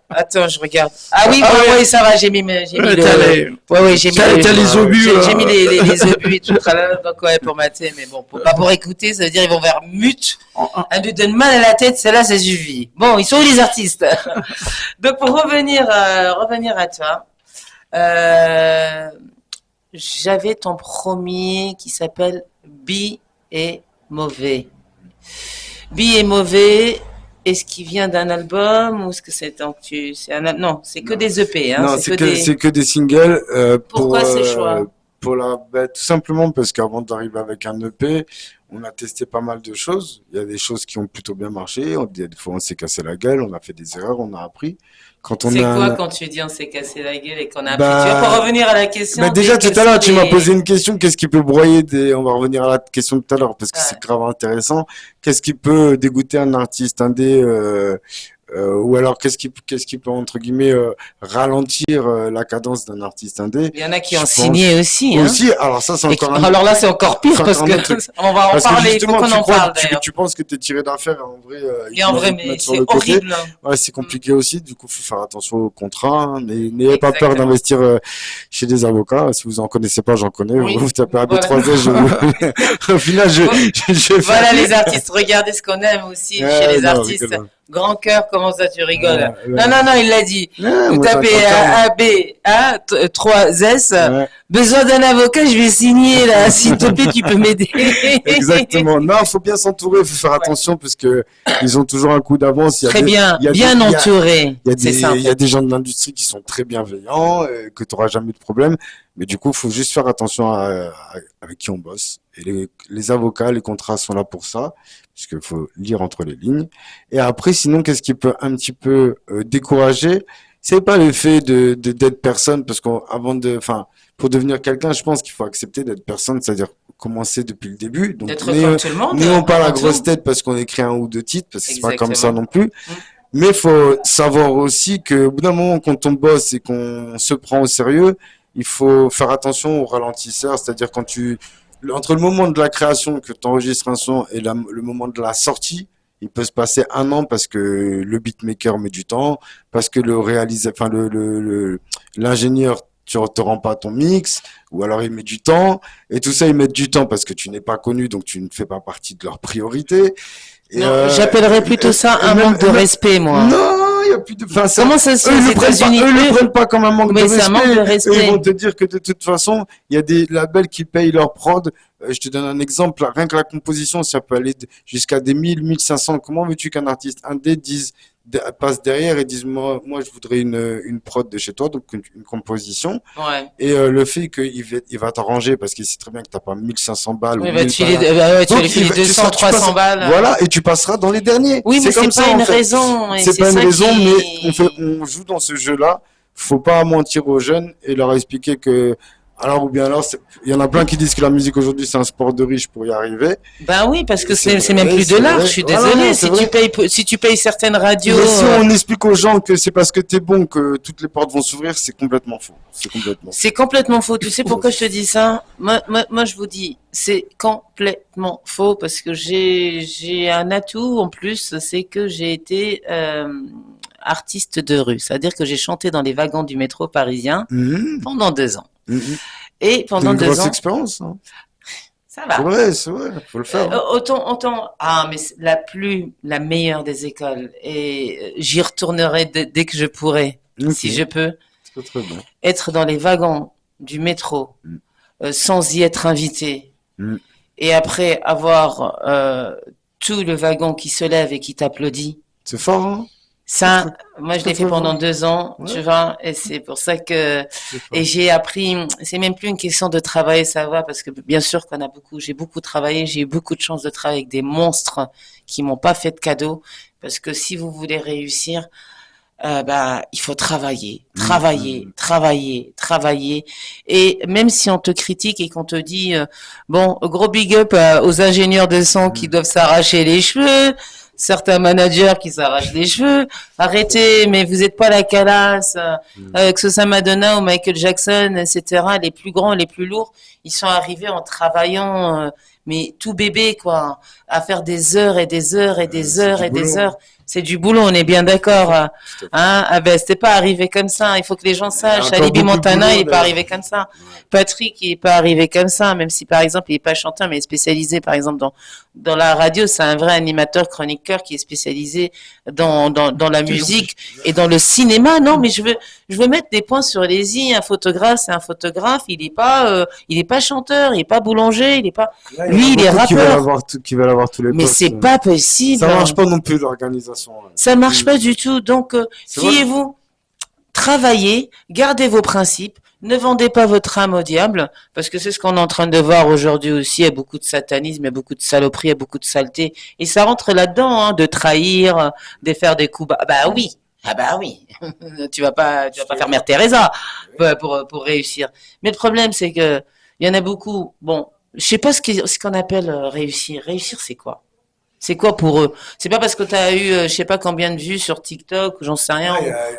Attends, je regarde. Ah oui, Ah ouais, ouais. ouais, ça va, j'ai mis le. T'as les- Ouais, j'ai mis t'as les obus. J'ai mis les obus et tout là, donc ouais, pour mater, mais bon, pas pour écouter, ça veut dire ils vont vers mute. Un lui donne mal à la tête, celle-là, ça suffit. Bon, ils sont où les artistes? Donc pour revenir à toi, j'avais ton premier qui s'appelle Bi est mauvais. Bi est mauvais. Est-ce qu'il vient d'un album ou est-ce que c'est donc c'est un non, c'est que Non. des EP hein, Non, c'est que des singles. Pourquoi pour, ce choix tout simplement parce qu'avant d'arriver avec un EP, on a testé pas mal de choses. Il y a des choses qui ont plutôt bien marché. Des fois, on s'est cassé la gueule, on a fait des erreurs, on a appris. Quand on C'est a quoi un- quand tu dis on s'est cassé la gueule et qu'on a appris? Bah, Tu vois, pour revenir à la question. Bah déjà, tout quels à l'heure, sont tu m'as les- posé une question. Qu'est-ce qui peut broyer des... On va revenir à la question de tout à l'heure parce que Ouais. c'est grave intéressant. Qu'est-ce qui peut dégoûter un artiste indé ou alors qu'est-ce qui peut, entre guillemets, ralentir la cadence d'un artiste indé? Il y en a qui Je ont pense signé aussi, hein. Aussi, alors ça, c'est Et encore alors là, c'est encore pire c'est parce encore un autre que truc. on va en Parce que parler. Il faut justement, qu'on en parle tu, d'ailleurs. tu penses que t'es tiré d'affaire, en vrai, ils Et en te vrai, mettent mais sur c'est le côté. horrible, hein. Ouais, c'est compliqué aussi. Du coup, faut faire attention au contrat, hein. N'ayez pas peur Exactement. d'investir chez des avocats. Si vous en connaissez pas, j'en connais. Oui. Vous tapez Voilà. AB3S. Au final, je vais Voilà faire... les artistes. Regardez ce qu'on aime aussi Ouais, chez les non, artistes. rigole. Grand cœur, comment ça tu rigoles? Ouais, Non, non, non, il l'a dit. Ouais, Vous moi, j'ai un tapez grand cœur, AB, 3S. ouais. Besoin d'un avocat, je vais signer là. S'il te plaît, tu peux m'aider. Exactement. Non, faut bien s'entourer, faut faire attention parce que ils ont toujours un coup d'avance. Il y a Très des- bien, il y a bien des- il y a- entouré. Il y a C'est des, ça. en il y a fait. des gens de l'industrie qui sont très bienveillants, que tu n'auras jamais de problème. Mais du coup, il faut juste faire attention avec qui on bosse. Et les avocats, les contrats sont là pour ça, puisqu'il faut lire entre les lignes. Et après, sinon, qu'est-ce qui peut un petit peu décourager? C'est pas le fait d'être personne, parce enfin, pour devenir quelqu'un, je pense qu'il faut accepter d'être personne, c'est-à-dire commencer depuis le début. Donc, D'être comme tout le monde. n'ayons pas la avant grosse tout. tête parce qu'on écrit un ou deux titres, parce que c'est pas comme ça Exactement. non plus. Mais il faut savoir aussi que, au bout d'un moment, quand on bosse et qu'on se prend au sérieux, il faut faire attention aux ralentisseurs, c'est-à-dire entre le moment de la création que tu enregistres un son et le moment de la sortie, il peut se passer 1 an parce que le beatmaker met du temps, parce que enfin l'ingénieur te rend pas ton mix, ou alors il met du temps, et tout ça, ils mettent du temps parce que tu n'es pas connu, donc tu ne fais pas partie de leur priorité. Et, Non, j'appellerais plutôt ça un même- manque de même- respect, moi. Non, il n'y a plus de... Enfin, Comment ça se eux, fait ils aux le prennent pas, États-Unis? eux, ils le prennent pas comme un manque Mais de c'est un respect. manque de Eux, respect. ils vont te dire que de toute façon, il y a des labels qui payent leur prod. Je te donne un exemple. Rien que la composition, ça peut aller jusqu'à des 1500. Comment veux-tu qu'un artiste indé passe derrière et dise, moi, je voudrais une prod de chez toi, donc une composition. Ouais. Et le fait il va t'arranger parce qu'il sait très bien que t'as pas 1500 balles Oui, ou bah, 1000 tu filer, balles. ouais, tu Donc, les files tu 200, seras- tu 300 passes- balles. Voilà, et tu passeras dans les derniers. Oui, mais comme c'est ça, pas en une fait. raison. et C'est pas une ça raison, qui- mais on joue dans ce jeu-là. Faut pas mentir aux jeunes et leur expliquer que, alors, ou bien alors, il y en a plein qui disent que la musique aujourd'hui, c'est un sport de riche pour y arriver. Ben oui, parce que C'est c'est même vrai, plus de c'est l'art. vrai. Je suis Voilà, désolée. non, Si c'est tu vrai. payes, si tu payes certaines radios, Mais si on explique aux gens que c'est parce que t'es bon que toutes les portes vont s'ouvrir, c'est complètement faux. C'est complètement faux. c'est complètement faux. Tu sais pourquoi je te dis ça? Moi, je vous dis, c'est complètement faux parce que j'ai un atout en plus, c'est que j'ai été artiste de rue. C'est-à-dire que j'ai chanté dans les wagons du métro parisien pendant 2 ans. Mhm. Et C'est pendant une 2 grosse ans, expérience. Hein. ça va. C'est vrai, faut le faire. hein. Autant, mais c'est la meilleure des écoles. Et j'y retournerai dès que je pourrai, Ok. si je peux. Très, très bien. Être dans les wagons du métro, sans y être invité, Mm. et après avoir tout le wagon qui se lève et qui t'applaudit. C'est fort, hein? Ça, moi, je l'ai fait très pendant fort. 2 ans, Ouais. tu vois, et c'est pour ça que, C'est fort. et j'ai appris, c'est même plus une question de travailler, ça va, parce que bien sûr j'ai beaucoup travaillé, j'ai eu beaucoup de chance de travailler avec des monstres qui m'ont pas fait de cadeaux, parce que si vous voulez réussir, il faut travailler, travailler. Et même si on te critique et qu'on te dit, bon, gros big up aux ingénieurs de son qui doivent s'arracher les cheveux, certains managers qui s'arrachent les cheveux, arrêtez, mais vous n'êtes pas la calasse, que ce soit Madonna ou Michael Jackson, etc., les plus grands, les plus lourds, ils sont arrivés en travaillant, mais tout bébé, quoi, à faire des heures et des heures et des c'est heures du et des boulot. heures. C'est du boulot, on est bien d'accord. Tout à fait. Hein? Ah ben, c'était pas arrivé comme ça. Il faut que les gens sachent. encore Alibi beaucoup de Montana, boulot, il est pas d'ailleurs. arrivé comme ça. Patrick, il est pas arrivé comme ça. Même si, par exemple, il est pas chanteur, mais il est spécialisé, par exemple, dans la radio. C'est un vrai animateur, chroniqueur qui est spécialisé dans la musique et dans le cinéma. Non, mais je veux mettre des points sur les i. Un photographe, c'est un photographe. Il est pas chanteur, il est pas boulanger, il est pas. Là, Lui, il est beaucoup qui veulent rappeur. qui veulent avoir tous les Mais postes. c'est pas possible. Ça marche pas non plus, l'organisation. Ouais. Ça marche pas du tout. Donc, C'est fiez-vous, travaillez, gardez vos principes, Ne vendez pas votre âme au diable, parce que c'est ce qu'on est en train de voir aujourd'hui aussi. Il y a beaucoup de satanisme, il y a beaucoup de saloperie, il y a beaucoup de saleté. Et ça rentre là-dedans, hein, de trahir, de faire des coups bas. Bah oui, ah bah oui. Tu vas pas faire Mère Teresa pour réussir. Mais le problème, c'est que il y en a beaucoup. Bon, je sais pas ce qu'on appelle réussir. Réussir, c'est quoi? C'est quoi pour eux? C'est pas parce que tu as eu, je sais pas combien de vues sur TikTok, ou j'en sais rien,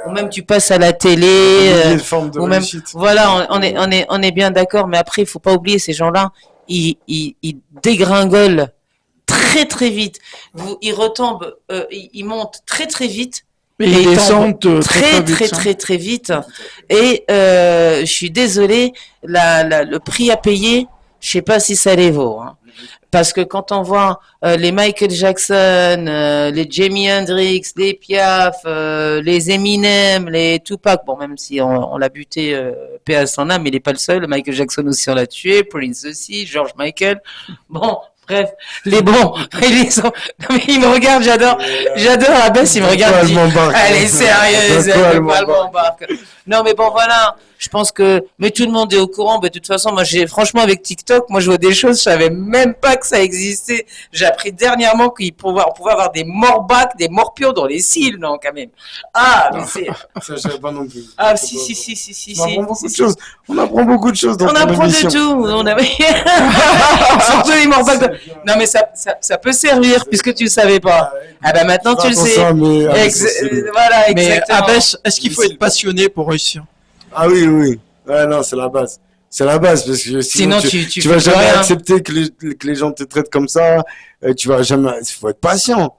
ou même tu passes à la télé, Une forme de ou même, réussite. voilà, on est bien d'accord, mais après, il faut pas oublier ces gens-là, ils dégringolent très très vite. Ils retombent, ils montent très très vite. Mais Et ils ils descendent tombent très très vite. très très vite. Et je suis désolée, le prix à payer, je sais pas si ça les vaut. Hein. Parce que quand on voit les Michael Jackson, les Jimi Hendrix, les Piaf, les Eminem, les Tupac, bon même si on l'a buté, paix à son âme, il n'est pas le seul. Michael Jackson aussi on l'a tué, Prince aussi, George Michael. Bon, bref, les bons, ils sont... Non, mais il me regarde, j'adore Abbas, il me regarde, il dit, elle est sérieuse, elle veut pas m'embarque. Non mais bon voilà, je pense que, mais tout le monde est au courant, mais de toute façon, moi franchement avec TikTok, moi je vois des choses, je savais même pas que ça existait. J'ai appris dernièrement on pouvait avoir des morbacs, des morpions dans les cils, non quand même. Ah, mais c'est... Ça, je savais pas non plus. Ah si. On apprend beaucoup de choses. On apprend beaucoup de choses dans On ton apprend émission. de tout. Surtout les morbacs. Non mais ça peut servir puisque tu le savais pas. Ah ben maintenant tu le sais. Voilà, Mais exactement. Abbas, est-ce qu'il faut être passionné pour réussir? Ah oui, oui. Ouais, non, c'est la base. C'est la base parce que Sinon, tu fais vas plus jamais rien. accepter que les gens te traitent comme ça. Tu vas jamais. Il faut être patient.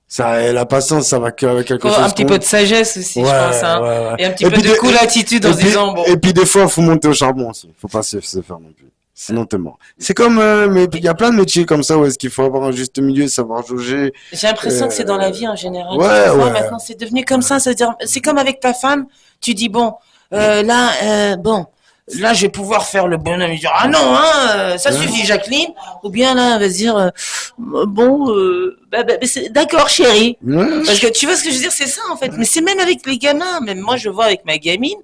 Ça, la patience, ça va qu'avec quelque chose. Un petit peu de sagesse aussi, je pense. Hein. ouais. Et un petit peu de cool attitude en se disant bon. Et puis des fois, faut monter au charbon aussi. Faut pas se faire non plus. Sinon, t'es mort. C'est comme, mais il y a plein de métiers comme ça où est-ce qu'il faut avoir un juste milieu, savoir jauger. J'ai l'impression que c'est dans la vie en général. Ouais, Tu vois, ouais. maintenant, c'est devenu comme ça. C'est-à-dire, c'est comme avec ta femme. Tu dis bon, là, je vais pouvoir faire le bonhomme. Il dit ah non, hein, ça suffit, Jacqueline. Ou bien là, elle va se dire d'accord, chérie. Ouais. Parce que tu vois ce que je veux dire, c'est ça en fait. Mais c'est même avec les gamins. Même moi, je vois avec ma gamine.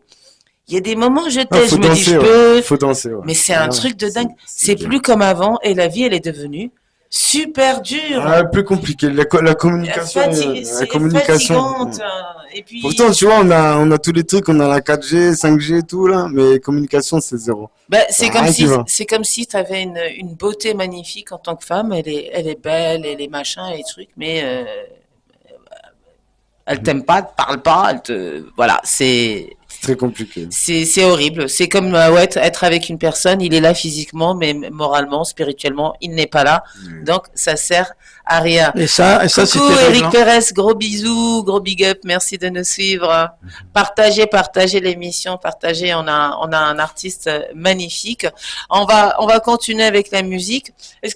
Il y a des moments où je Ah, teste, je me dis je ouais. peux. Faut danser, ouais. Mais c'est un Ouais, truc de dingue. C'est bien. plus comme avant et la vie, elle est devenue super dure. Ah, plus compliqué. La communication. La C'est communication. fatigante. Et puis, Pourtant, tu vois, on a tous les trucs, on a la 4G, 5G et tout, là, mais communication, c'est zéro. c'est Ah, comme tu si, vois. c'est comme si tu avais une beauté magnifique en tant que femme. Elle est belle, elle est machin, elle est trucs, mais elle t'aime pas, elle te parle pas, voilà, C'est très compliqué. c'est horrible. C'est comme être avec une personne, il est là physiquement, mais moralement, spirituellement, il n'est pas là. Donc, ça sert à rien. Et ça c'est Coucou terrible. Eric Hein. Pérez, gros bisous, gros big up, merci de nous suivre. Partagez l'émission, partagez. On a un artiste magnifique. On va continuer avec la musique. Ce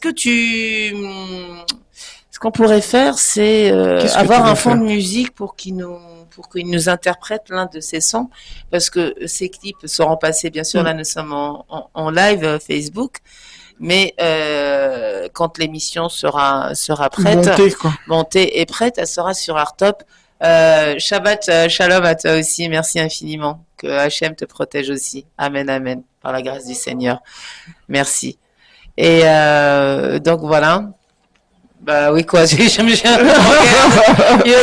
qu'on pourrait faire, c'est Qu'est-ce que avoir tu un veux fond faire de musique pour qu'il nous interprète l'un de ses sons, parce que ces clips seront passés, bien sûr, là nous sommes en live Facebook, mais quand l'émission sera prête, montée et prête, elle sera sur Artop. Shabbat Shalom à toi aussi, merci infiniment, que Hachem te protège aussi, amen amen, par la grâce du Seigneur, merci. Et donc voilà. Bah oui quoi, il va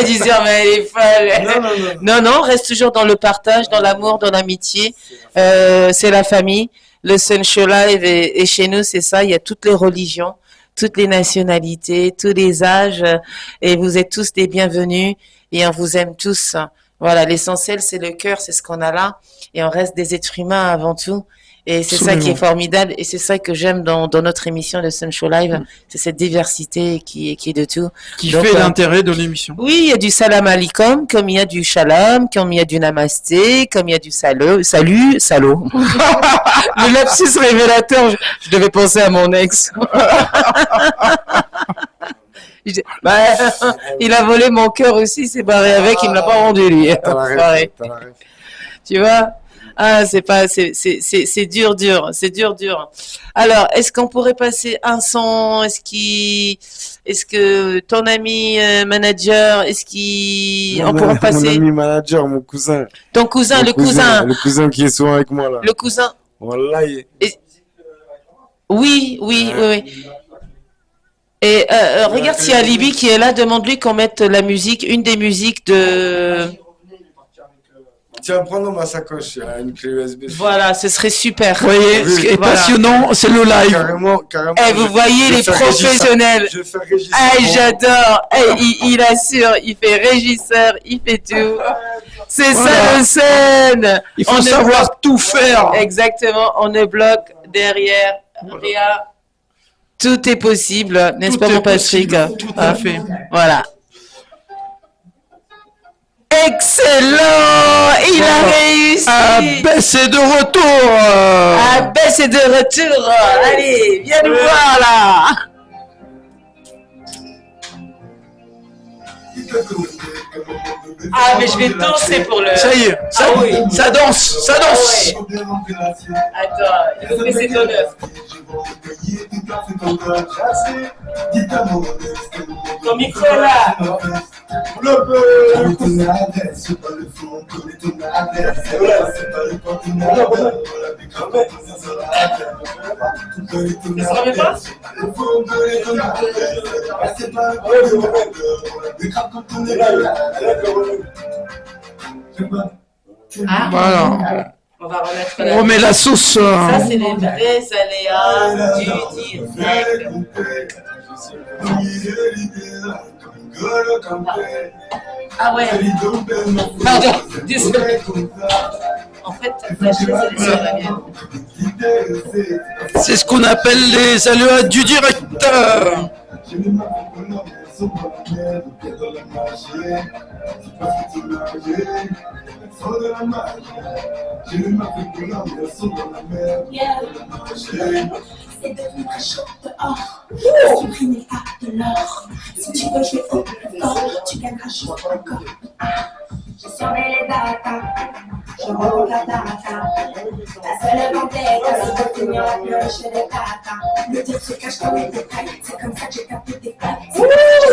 dire mais elle est folle. Non, reste toujours dans le partage, dans l'amour, dans l'amitié. C'est la famille. Le Sun Show Live et chez nous c'est ça. Il y a toutes les religions, toutes les nationalités, tous les âges, et vous êtes tous des bienvenus et on vous aime tous. Voilà, l'essentiel c'est le cœur, c'est ce qu'on a là, et on reste des êtres humains avant tout. Et c'est ça qui est formidable, et c'est ça que j'aime dans notre émission de Sun Show Live, c'est cette diversité qui est de tout. Qui fait l'intérêt de l'émission. Oui, il y a du salam alaikum, comme il y a du shalom, comme il y a du namasté, comme il y a du salut, salaud. Le lapsus révélateur, je devais penser à mon ex. Il a volé mon cœur aussi, il s'est barré avec, il me l'a pas rendu lui. Tu vois? Ah, c'est dur. C'est dur. Alors, est-ce qu'on pourrait passer un son? Est-ce que ton ami manager, est-ce qu'il... On Mon pourra mon passer... ami manager, mon cousin. Ton cousin, Mon le cousin, Le cousin qui est souvent avec moi là. le cousin. Voilà, Oui, oui, oui, oui. Et regarde s'il y a Libby qui est là, demande-lui qu'on mette la musique, une des musiques de... Tiens, prends dans ma sacoche, il y a une clé USB. Voilà, ce serait super. Vous voyez, ce qui est Voilà. passionnant, c'est le live. Carrément, carrément. Eh, vous voyez je vais les faire professionnels. Je vais faire régisseur. Ah, j'adore. Eh, il assure, il fait régisseur, il fait tout. C'est Voilà. ça le scène. Il faut On ne savoir bloque- tout faire. Exactement, on ne bloque derrière rien. Tout est possible, n'est-ce Tout pas est mon Patrick? possible, tout à Hein? fait. Voilà. Excellent. Il a réussi. Ah, ben, c'est de retour. Ah ben c'est de retour. Allez, viens nous voir là. Ah mais je vais danser pour le... Ça y est, ça, Ah oui. ça danse, ça danse. Ah ouais. Attends, il faut baisser ton œuf. Ton micro est là. Ça se remet pas? Ah, Voilà. on va remettre On la... remet la sauce. Ça, c'est les vrais aléas du direct. Ah ouais. Pardon, désolé. En fait, la chaise, elle est sur la mienne. C'est ce qu'on appelle les aléas du direct. C'est devenu très chaud dehors. Supprimer à de l'or. Si tu veux jouer au plus fort, tu gagneras juste encore. Je surveille les datas, je rencontre la data. La seule vendetta, c'est de tenir la pioche chez les tatas. Le dire se cache dans les détails, c'est comme ça que j'ai capté tes failles.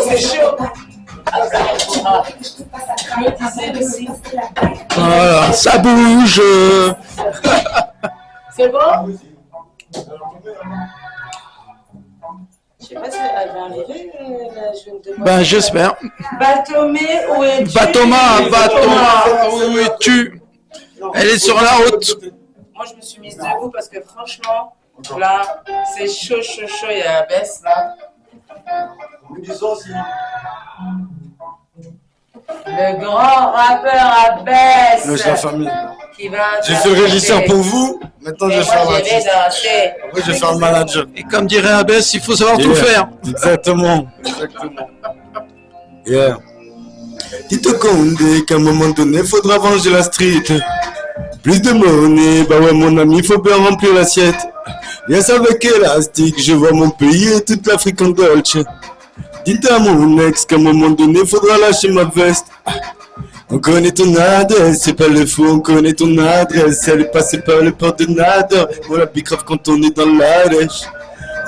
C'est chaud. Que je te passe à travailler, avant de me passer la bague. Voilà, ça bouge. C'est bon? Je sais pas si elle va arriver, la jeune demoiselle. Ben, j'espère. Batomé, où es-tu? Batoma, où es-tu? Elle est sur la route. Moi, je me suis mise debout parce que franchement, là, c'est chaud, chaud, chaud. Il y a la baisse, là. Le grand rappeur Abbess Lâche la famille. qui va... J'ai fait le régisseur pour vous. Maintenant, je vais faire moi, je vais l'artiste. danser. Après, je vais faire le manager. Et comme dirait Abbess, il faut savoir tout Yeah. faire. Exactement. Exactement. Yeah. Tito Condé, qu'à un moment donné, faudra venger la street. Plus de monnaie, bah ouais, mon ami, faut bien remplir l'assiette. Yes, avec élastique, je vois mon pays et toute l'Afrique en dolce. Dites à mon ex qu'à un moment donné, faudra lâcher ma veste. On connaît ton adresse, c'est pas le fou, on connaît ton adresse. Elle est passée par le port de Nador, on la bicrave quand on est dans la dèche.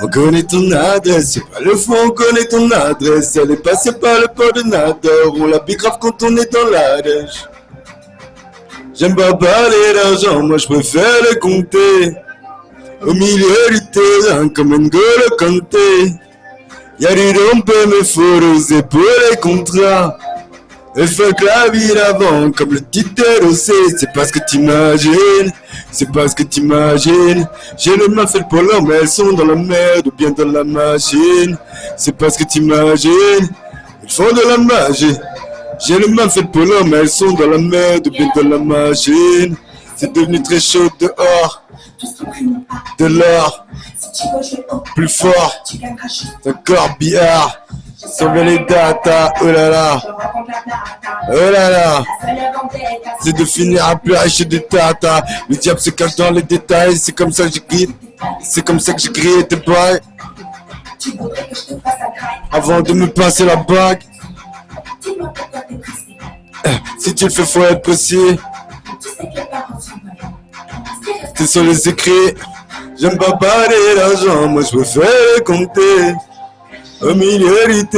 On connaît ton adresse, c'est pas le fou, on connaît ton adresse. Elle est passée par le port de Nador, on la bicrave quand on est dans la dèche. J'aime pas parler d'argent, moi je préfère le compter. Au milieu du terrain comme N'Golo Kanté. Y'a du dompé mais faut oser pour les contrats. Et fuck la vie d'avant comme le titre aussi. C'est pas ce que t'imagines, c'est pas ce que t'imagines. J'ai les mains faites pour l'homme, elles sont dans la merde ou bien dans la machine. C'est pas ce que t'imagines, ils font de la magie. J'ai les mains faites pour l'homme, elles sont dans la merde ou bien dans la machine. C'est devenu très chaud dehors, Tout ce qui prime pas de l'or, si tu veux jouer au plus fort, tu gagneras juste encore billard. Sauver les datas, oh là là, je rencontre la data. oh là là. La seule vendetta, C'est de finir à pleurer chez des tatas. Le diable se cache dans les détails. C'est comme ça que j'écris. C'est comme ça que j'écris tes bails. tu voudrais que je te fasse un crack. Avant de me passer la bague. Dis-moi pourquoi t'es triste. Si tu le fais, faut être précis. Tu sais que les parents sont malins. C'est sur les écrits. J'aime pas parler d'argent. Moi, je préfère compter. Omigliorite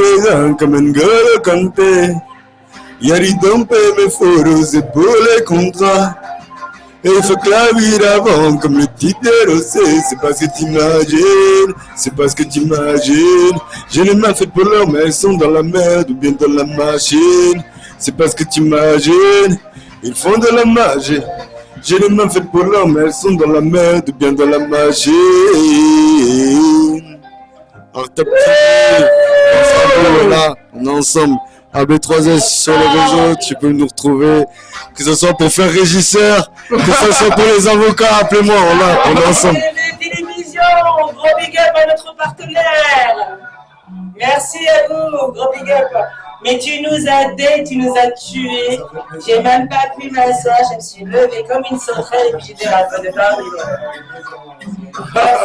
come N'Golo Kanté. Yari dompe mes foros et pour les contrats. Et il faut que la vie d'avant comme le titre de Rosé. C'est parce que t'imagines, c'est parce que t'imagines. J'ai les mains faites pour l'heure mais elles sont dans la merde ou bien dans la machine. C'est parce que t'imagines, ils font de la magie. J'ai les mains faites pour l'heure mais elles sont dans la merde ou bien dans la machine. Alors t'as là, on est ensemble. AB3S sur les réseaux, tu peux nous retrouver, que ce soit pour faire régisseur, que ce soit pour les avocats, appelez-moi, on est ensemble. Télévision, gros big up à notre partenaire. Merci à vous, gros big up. Mais tu nous as tu nous as tués. J'ai même pas pu m'asseoir, je me suis levée comme une sauterelle et puis j'étais à de parler.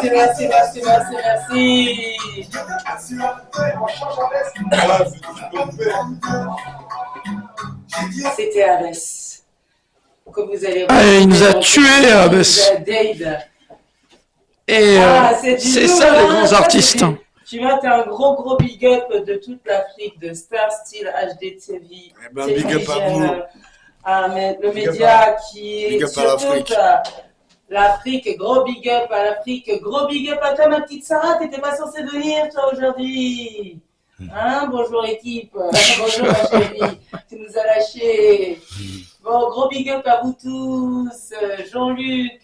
Merci. C'était Arès. Que vous allez voir. Ah, il nous a tués, Abbas. Et c'est ça les grands artistes. Tu vois, t'as un gros big up de toute l'Afrique, de Star Style, HD TV. Eh ben, big up à vous. Mais le média qui big est up à sur toute l'Afrique, gros big up à l'Afrique, gros big up à toi, ma petite Sarah, t'étais pas censée venir, toi, aujourd'hui. Hein, bonjour équipe, bonjour ma chérie, tu nous as lâchés. Bon, gros big up à vous tous, Jean-Luc,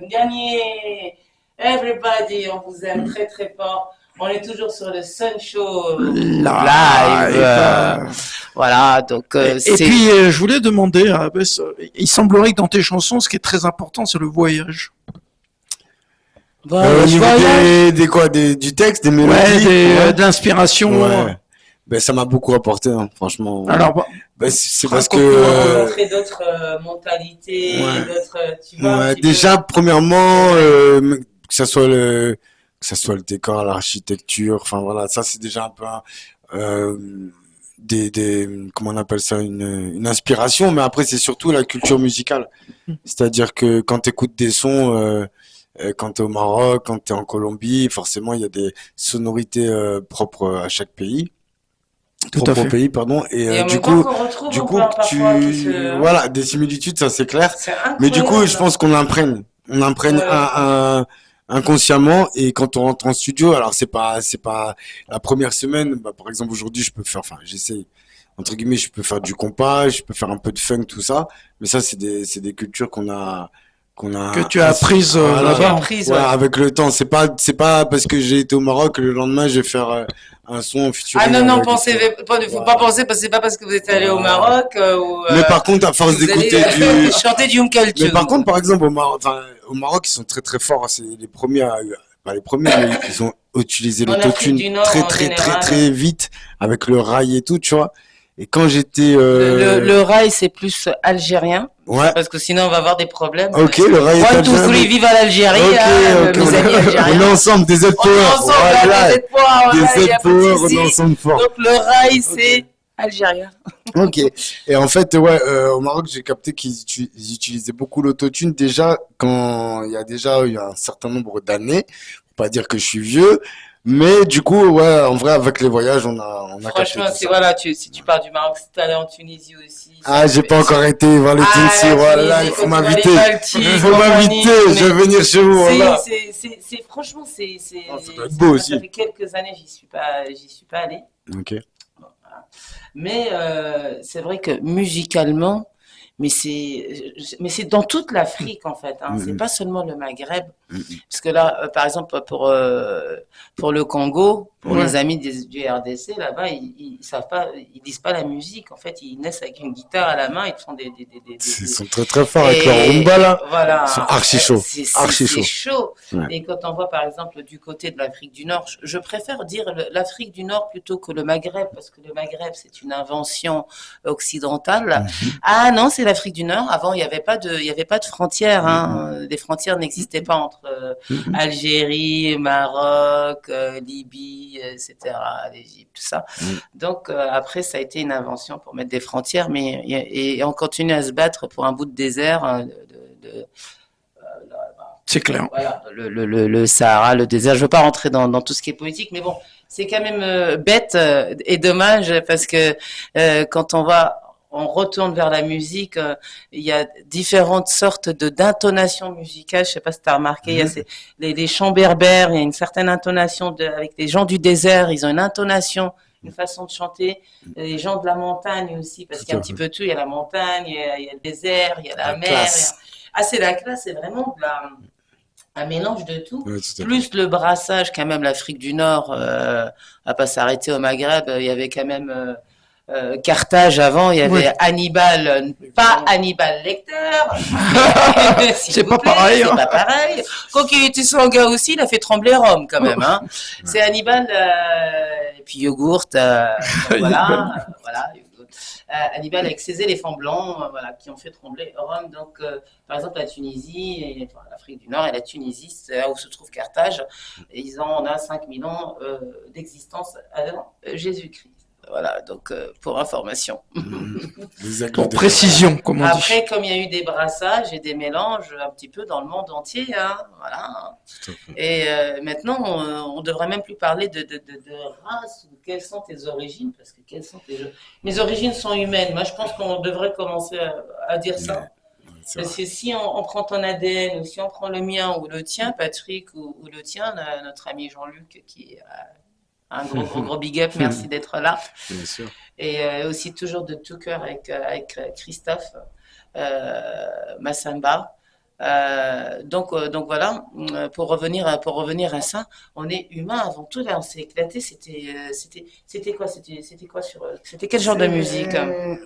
Gagné, everybody, on vous aime très très fort. On est toujours sur le Sun Show Live. Voilà, donc Et c'est... puis, je voulais demander à Abbas, il semblerait que dans tes chansons, ce qui est très important, c'est le voyage. Au niveau du texte, des mélodies, De l'inspiration. ouais. Ben, ça m'a beaucoup apporté, hein, franchement. Alors, ben, c'est parce pour que montrer d'autres mentalités, ouais. d'autres, tu vois. ouais, déjà, premièrement, que ça soit le décor, l'architecture, enfin voilà, ça c'est déjà un peu comment on appelle ça, une inspiration, mais après c'est surtout la culture musicale. C'est-à-dire que quand tu écoutes des sons, quand tu es au Maroc, quand tu es en Colombie, forcément il y a des sonorités propres à chaque pays. Tout à Propres au fait. pays, pardon. Et en du même coup, temps qu'on retrouve du un coup, peu parfois qui se- voilà, des similitudes, ça c'est clair. C'est incroyable. Mais du coup, je pense qu'on imprègne. On imprègne inconsciemment, et quand on rentre en studio, alors c'est pas la première semaine, bah, par exemple aujourd'hui je peux faire, enfin j'essaye, entre guillemets, je peux faire du compas, je peux faire un peu de funk, tout ça, mais ça c'est des cultures qu'on a que tu as apprises voilà, là-bas. Apprise, ouais, ouais. avec le temps. C'est pas parce que j'ai été au Maroc que le lendemain je vais faire un son featuring. Ah non, avec- faut pas penser parce que c'est pas parce que vous êtes allé au Maroc ou Mais par contre, à force vous d'écouter allez du chanter du Umkaltu. Mais par contre, par exemple, au Maroc, ils sont très très forts. C'est les premiers, pas les premiers, mais ils ont utilisé En Afrique du l'autotune Nord, très en très très général. très vite avec le rail et tout, tu vois. Et quand j'étais, Le rail, c'est plus algérien, ouais, parce que sinon on va avoir des problèmes. ok, le rail est 1, 2, 3, algérien. vive à l'Algérie, Ok, hein, ok, mes amis on est algériens. ensemble, des Z On Power. est ensemble, Voilà, là, des poids, des voilà, y Z a pas de Power, on souci. est ensemble fort. Donc le rail, c'est algérien. Ok. Et en fait, ouais, au Maroc, j'ai capté ils utilisaient beaucoup l'autotune déjà quand il y a eu un certain nombre d'années. Faut pas dire que je suis vieux, mais du coup, ouais, en vrai, avec les voyages, on a capté Franchement, tout c'est ça. voilà, si tu pars du Maroc, si tu allé en Tunisie aussi. Ah, j'ai pas encore été voir les Tunisiens, la voilà, Tunisie, il faut quand tu vas m'inviter. les Baltiques, Il faut compagnie, m'inviter, je mais vais venir chez vous, voilà. Franchement, Ah, ça doit être beau aussi. Ça fait quelques années, j'y suis pas allé. Ok. Mais c'est vrai que musicalement, mais c'est dans toute l'Afrique en fait. Hein. C'est pas seulement le Maghreb. Parce que là, par exemple, pour le Congo, pour Ouais. les amis du RDC, là-bas, ils savent pas, ils disent pas la musique. En fait, ils naissent avec une guitare à la main, ils te font Ils sont très très forts avec leur rumba là. Voilà. Ils sont archi chauds. Archi C'est chauds. chaud. Ouais. Et quand on voit par exemple du côté de l'Afrique du Nord, je préfère dire l'Afrique du Nord plutôt que le Maghreb, parce que le Maghreb, c'est une invention occidentale. Ah non, c'est l'Afrique du Nord. Avant, il n'y avait pas de frontières. Hein. Les frontières n'existaient pas entre Algérie, Maroc, Libye, etc., l'Égypte, tout ça. Donc après, ça a été une invention pour mettre des frontières, mais et on continue à se battre pour un bout de désert. C'est clair. Voilà, le Sahara, le désert. Je veux pas rentrer dans tout ce qui est politique, mais bon, c'est quand même bête et dommage parce que quand on retourne vers la musique, il y a différentes sortes d'intonations musicales. Je sais pas si tu as remarqué, il y a les chants berbères, il y a une certaine intonation avec les gens du désert, ils ont une intonation, une façon de chanter. Les gens de la montagne aussi, parce qu'il y a un petit peu tout. Il y a la montagne, il y a le désert, il y a la mer. Ah, c'est la classe, c'est vraiment un mélange de tout. Ouais, tout à fait. Plus le brassage, quand même, l'Afrique du Nord, à pas s'arrêter au Maghreb, il y avait quand même Carthage avant, il y avait Hannibal, pas Hannibal Lecter. S'il C'est vous pas plaît, pareil, hein. C'est pas pareil. Quand il était sanguin aussi, il a fait trembler Rome quand même. Hein. C'est Hannibal, et puis Yogourt, voilà. Hannibal avec ses éléphants blancs, voilà, qui ont fait trembler Rome. Donc, par exemple, la Tunisie, l'Afrique du Nord et la Tunisie, c'est là où se trouve Carthage. Et on a 5000 ans d'existence avant Jésus-Christ. Voilà, donc pour information. Pour précision, comme on dit. Après, comme il y a eu des brassages et des mélanges un petit peu dans le monde entier, hein, voilà. Et maintenant, on devrait même plus parler de race ou quelles sont tes origines, parce que mes origines sont humaines. Moi, je pense qu'on devrait commencer à dire ça. Parce que si on prend ton ADN, ou si on prend le mien ou le tien, Patrick, ou le tien, notre ami Jean-Luc, qui est un gros big up, merci d'être là. Bien sûr. Et aussi toujours de tout cœur avec Christophe Massamba. Donc voilà, pour revenir à ça, on est humain avant tout. Là, on s'est éclaté. C'était quoi C'était quel genre de musique?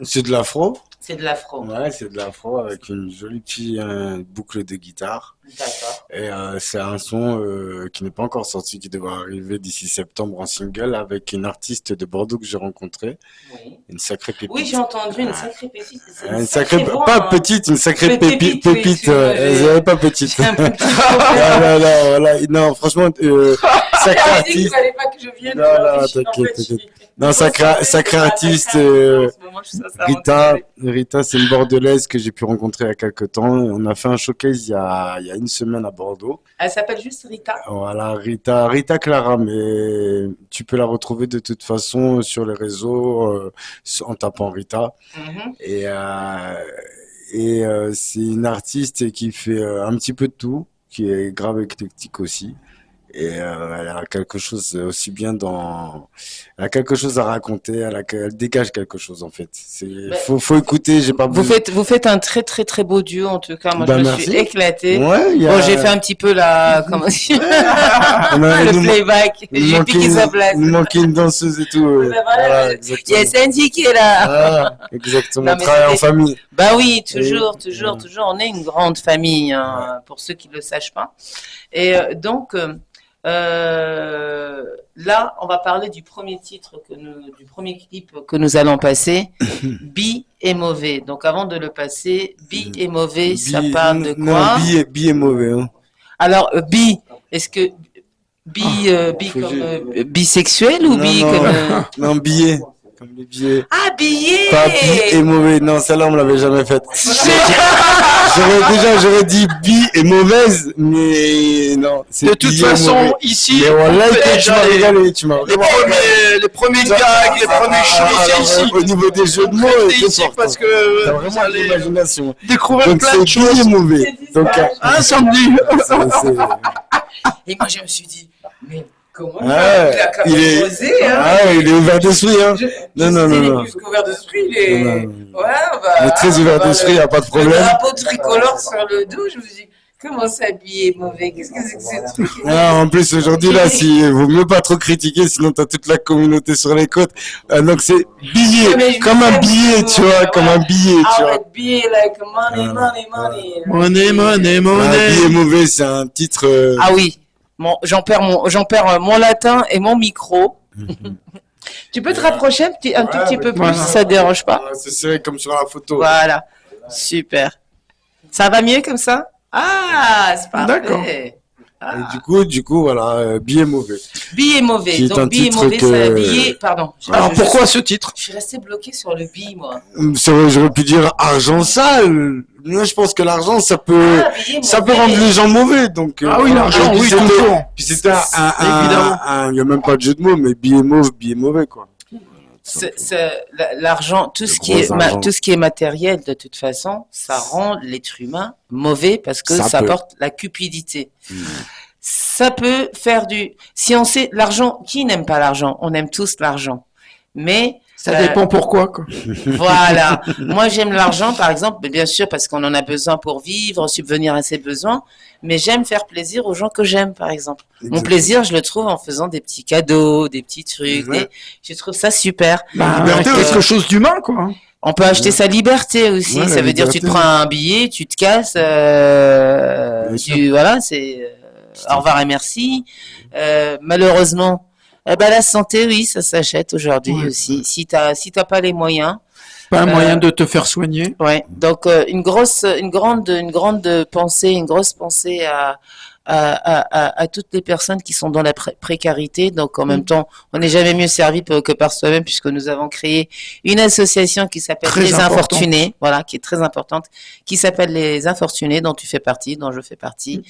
C'est de l'afro. C'est de l'afro. Ouais, c'est de l'afro avec une jolie petite boucle de guitare. D'accord. Et c'est un son qui n'est pas encore sorti, qui devrait arriver d'ici septembre en single avec une artiste de Bordeaux que j'ai rencontrée. Oui. Une sacrée pépite. Oui, j'ai entendu une sacrée pépite. C'est Une sacrée, voix, pas hein. petite, une sacrée Pépite, pépite. oui, excuse-moi, Elle n'est pas petite. J'ai un peu petit Voilà. Non, franchement, sacré j'avais dit qu'il artiste. fallait pas que je vienne. Non, t'inquiète. Non, sacré artiste, Rita, c'est une Bordelaise que j'ai pu rencontrer il y a quelques temps. On a fait un showcase il y a une semaine à Bordeaux. Elle s'appelle juste Rita. Voilà, Rita Clara, mais tu peux la retrouver de toute façon sur les réseaux en tapant Rita. Et c'est une artiste qui fait un petit peu de tout, qui est grave éclectique aussi. Et elle a quelque chose aussi bien elle a quelque chose à raconter, elle dégage quelque chose en fait. Faut écouter, j'ai pas Vous faites un très très très beau duo en tout cas. Moi je me merci. suis éclatée. Ouais, Bon, j'ai fait un petit peu comment dire, il le playback. J'ai piqué sa place. Il nous manquait une danseuse et tout. Voilà, il y a Sandy qui est là. Exactement, Non, on mais travaille en famille. Bah oui, toujours. On est une grande famille, hein, pour ceux qui ne le sachent pas. Et donc, là, on va parler du premier titre du premier clip que nous allons passer. Bi est mauvais. Donc, avant de le passer, Bi est mauvais, ça parle de quoi? Non, Bi est mauvais. Hein. Alors, Bi, est-ce que Bi comme bisexuel ou Bi comme non, billet. Comme les billets. Ah, billet. Pas Bi est mauvais. Non, celle-là, on me l'avait jamais faite. J'aurais dit Bi est mauvaise, mais non. De toute façon, ici, mais voilà, tu m'as régalé, tu m'as les premiers gags, les premières choses ici. Au niveau des jeux de mots, c'est ici parce que t'as vous vraiment allez l'imagination. découvrir Donc plein de c'est Bi choses. est mauvais. Donc, Un samedi. Et moi, je me suis dit, mais comment Ouais, il a quand même osé, hein? il est ouvert d'esprit, hein. Non. Il est plus qu'ouvert d'esprit, il est... Non. Ouais, Il est très ouvert d'esprit, il n'y a pas de Le problème. drapeau tricolore sur le dos, je me suis dit, comment s'habiller mauvais? Qu'est-ce que c'est que ce truc? En plus, aujourd'hui, là, vaut mieux pas trop critiquer, sinon t'as toute la communauté sur les côtes. Donc c'est billet, comme un billet, tu vois, comme un billet, tu vois. Billet, like money. Billet mauvais, c'est un titre... Ah oui, j'en perds mon latin et mon micro. Tu peux te rapprocher un tout petit peu plus, si ça te dérange pas? C'est serré comme sur la photo. Voilà, super. Ça va mieux comme ça? Ah, c'est parfait. D'accord. Et du coup, voilà, billet mauvais. Billet mauvais. Qui est un Donc, billet titre mauvais, que- ça billet. Pardon. Alors pourquoi ce titre? Je suis resté bloqué sur le billet, moi. C'est vrai, j'aurais pu dire argent sale. Moi, je pense que l'argent, ça peut, Billet ça peut mauvais. rendre les gens mauvais. Donc, Ah oui, l'argent, et puis oui, c'était- toujours. Puis c'était Évidemment. il y a même pas de jeu de mots, mais billet mauve, billet mauvais, quoi. L'argent, tout Le ce qui gros est argent. tout ce qui est matériel, de toute façon, ça rend l'être humain mauvais parce que Ça ça peut. porte la cupidité. Ça peut faire si on sait, l'argent, qui n'aime pas l'argent? On aime tous l'argent. Mais, Ça dépend pourquoi, quoi. voilà. Moi, j'aime l'argent, par exemple, mais bien sûr, parce qu'on en a besoin pour vivre, subvenir à ses besoins. Mais j'aime faire plaisir aux gens que j'aime, par exemple. Mon Exactement. plaisir, je le trouve en faisant des petits cadeaux, des petits trucs. Ouais. Je trouve ça super. Liberté, Donc, quelque chose d'humain, quoi. On peut acheter sa liberté aussi. Ouais, Ça la veut dire, tu te liberté. prends un billet, tu te casses. Bien sûr. Voilà, c'est au revoir et merci. Malheureusement, la santé, oui, ça s'achète aujourd'hui Ouais. aussi. Si t'as pas les moyens. Pas un moyen de te faire soigner. Ouais. Donc une grande pensée, une grosse pensée à toutes les personnes qui sont dans la précarité. Donc en même temps, on n'est jamais mieux servi que par soi-même, puisque nous avons créé une association qui s'appelle Très Les importante. Infortunés, voilà, qui est très importante, qui s'appelle Les Infortunés, dont tu fais partie, dont je fais partie,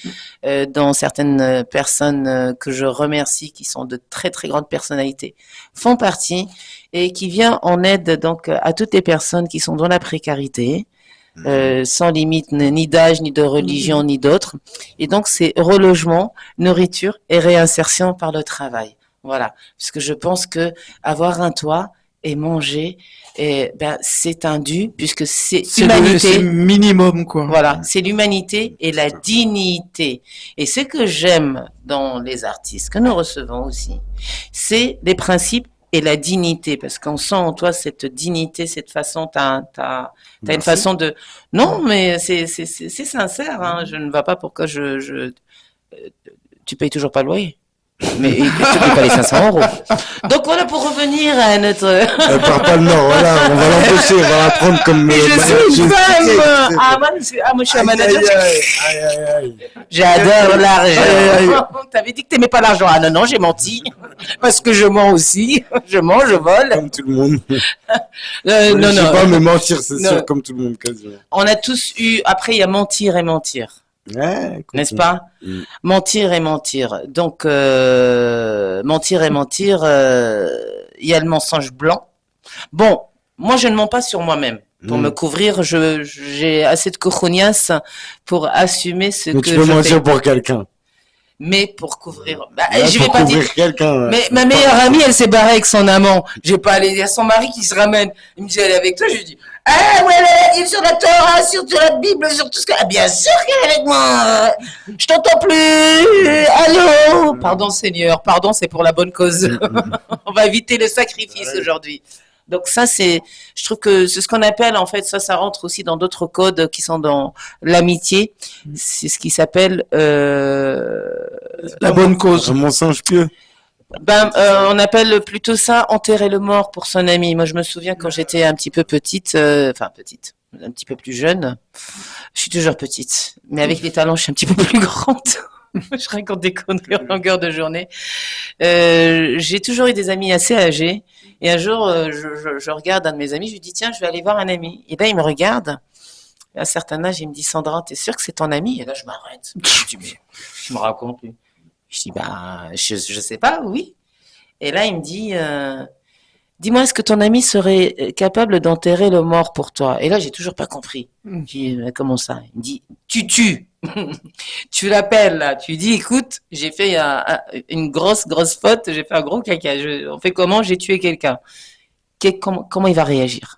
dont certaines personnes que je remercie, qui sont de très très grandes personnalités, font partie, et qui vient en aide donc à toutes les personnes qui sont dans la précarité. Sans limite ni d'âge, ni de religion, ni d'autres. Et donc, c'est relogement, nourriture et réinsertion par le travail. Voilà. Parce que je pense que avoir un toit et manger, c'est un dû, puisque c'est C'est humanité. minimum, quoi. Voilà, c'est l'humanité et la dignité. Et ce que j'aime dans les artistes que nous recevons aussi, c'est les principes et la dignité, parce qu'on sent en toi cette dignité, cette façon, t'as une Merci. façon de... Non, mais c'est sincère, hein. Je ne vois pas pourquoi tu payes toujours pas le loyer. Mais tu payes pas les 500 €. Donc voilà, pour revenir à notre... Elle part pas le nord, voilà, on va l'embaucher, on va la prendre comme... Mais je suis une femme. Moi, je suis un manager. Aïe. J'adore l'argent. T'avais dit que t'aimais pas l'argent. Ah non, j'ai menti. Parce que je mens aussi. Je mens, je vole. Comme tout le monde. Non, Je sais non. pas, mais mentir, c'est Non. sûr, comme tout le monde, quasiment. On a tous eu... Après, il y a mentir et mentir. Ouais, écoute, N'est-ce pas? Mm. Mentir et mentir. Donc, mentir et mentir, il y a le mensonge blanc. Bon, moi, je ne mens pas sur moi-même. Pour Mm. me couvrir, j'ai assez de cochonias pour assumer ce Mais que tu peux je mentir fais. pour quelqu'un. Mais pour couvrir... Ouais, je vais pour pas dire... couvrir quelqu'un. Mais ma meilleure amie, elle s'est barrée avec son amant. J'ai pas allé, il y a son mari qui se ramène. Il me dit, elle est avec toi. Je lui dis, ah ouais, elle est sur la Torah, sur la Bible, sur tout ce que... Ah, bien sûr qu'elle est avec moi. Je t'entends plus. Allô. Pardon, Seigneur. Pardon, c'est pour la bonne cause. On va éviter le sacrifice aujourd'hui. Donc ça, je trouve que c'est ce qu'on appelle, en fait, ça rentre aussi dans d'autres codes qui sont dans l'amitié. C'est ce qui s'appelle, La bonne cause. Un mensonge pieux. on appelle plutôt ça enterrer le mort pour son ami. Moi, je me souviens quand j'étais un petit peu petite, un petit peu plus jeune. Je suis toujours petite, mais avec les talents, je suis un petit peu plus grande. Je raconte des conneries en longueur de journée. J'ai toujours eu des amis assez âgés. Et un jour, je regarde un de mes amis, je lui dis, tiens, je vais aller voir un ami. Et là, il me regarde. À un certain âge, il me dit, Sandra, t'es sûre que c'est ton ami? Et là, je m'arrête. Je dis, mais je me raconte. Je dis, je sais pas, oui. Et là, il me dit, dis-moi, est-ce que ton ami serait capable d'enterrer le mort pour toi? Et là, j'ai toujours pas compris. Je dis, comment ça? Il me dit, tu tues. Tu l'appelles, là. Tu dis, écoute, j'ai fait une grosse faute. J'ai fait un gros caca. On fait comment? J'ai tué quelqu'un. Comment il va réagir?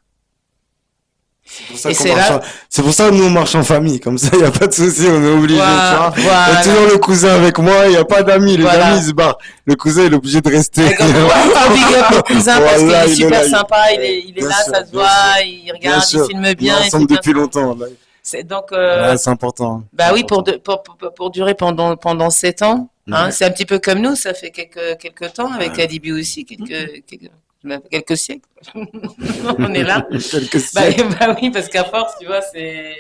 C'est pour ça que nous on marche en famille, comme ça il n'y a pas de souci, on est obligé. Voilà, Il y a toujours le cousin avec moi, il n'y a pas d'amis, les Voilà. amis ils se barrent. Le cousin il est obligé de rester. Big up le cousin parce qu'il Voilà, est il est super là, sympa, il est Bien là, sûr, ça se bien voit, sûr. il regarde, il filme On est bien. ensemble c'est depuis bien. longtemps. Là. Donc, Ouais, c'est important. bah oui, pour durer pendant 7 ans, hein, Ouais. c'est un petit peu comme nous, ça fait quelques temps avec Adibi aussi, même quelques siècles. On est là. Quelques Bah, siècles, bah oui, parce qu'à force, tu vois, c'est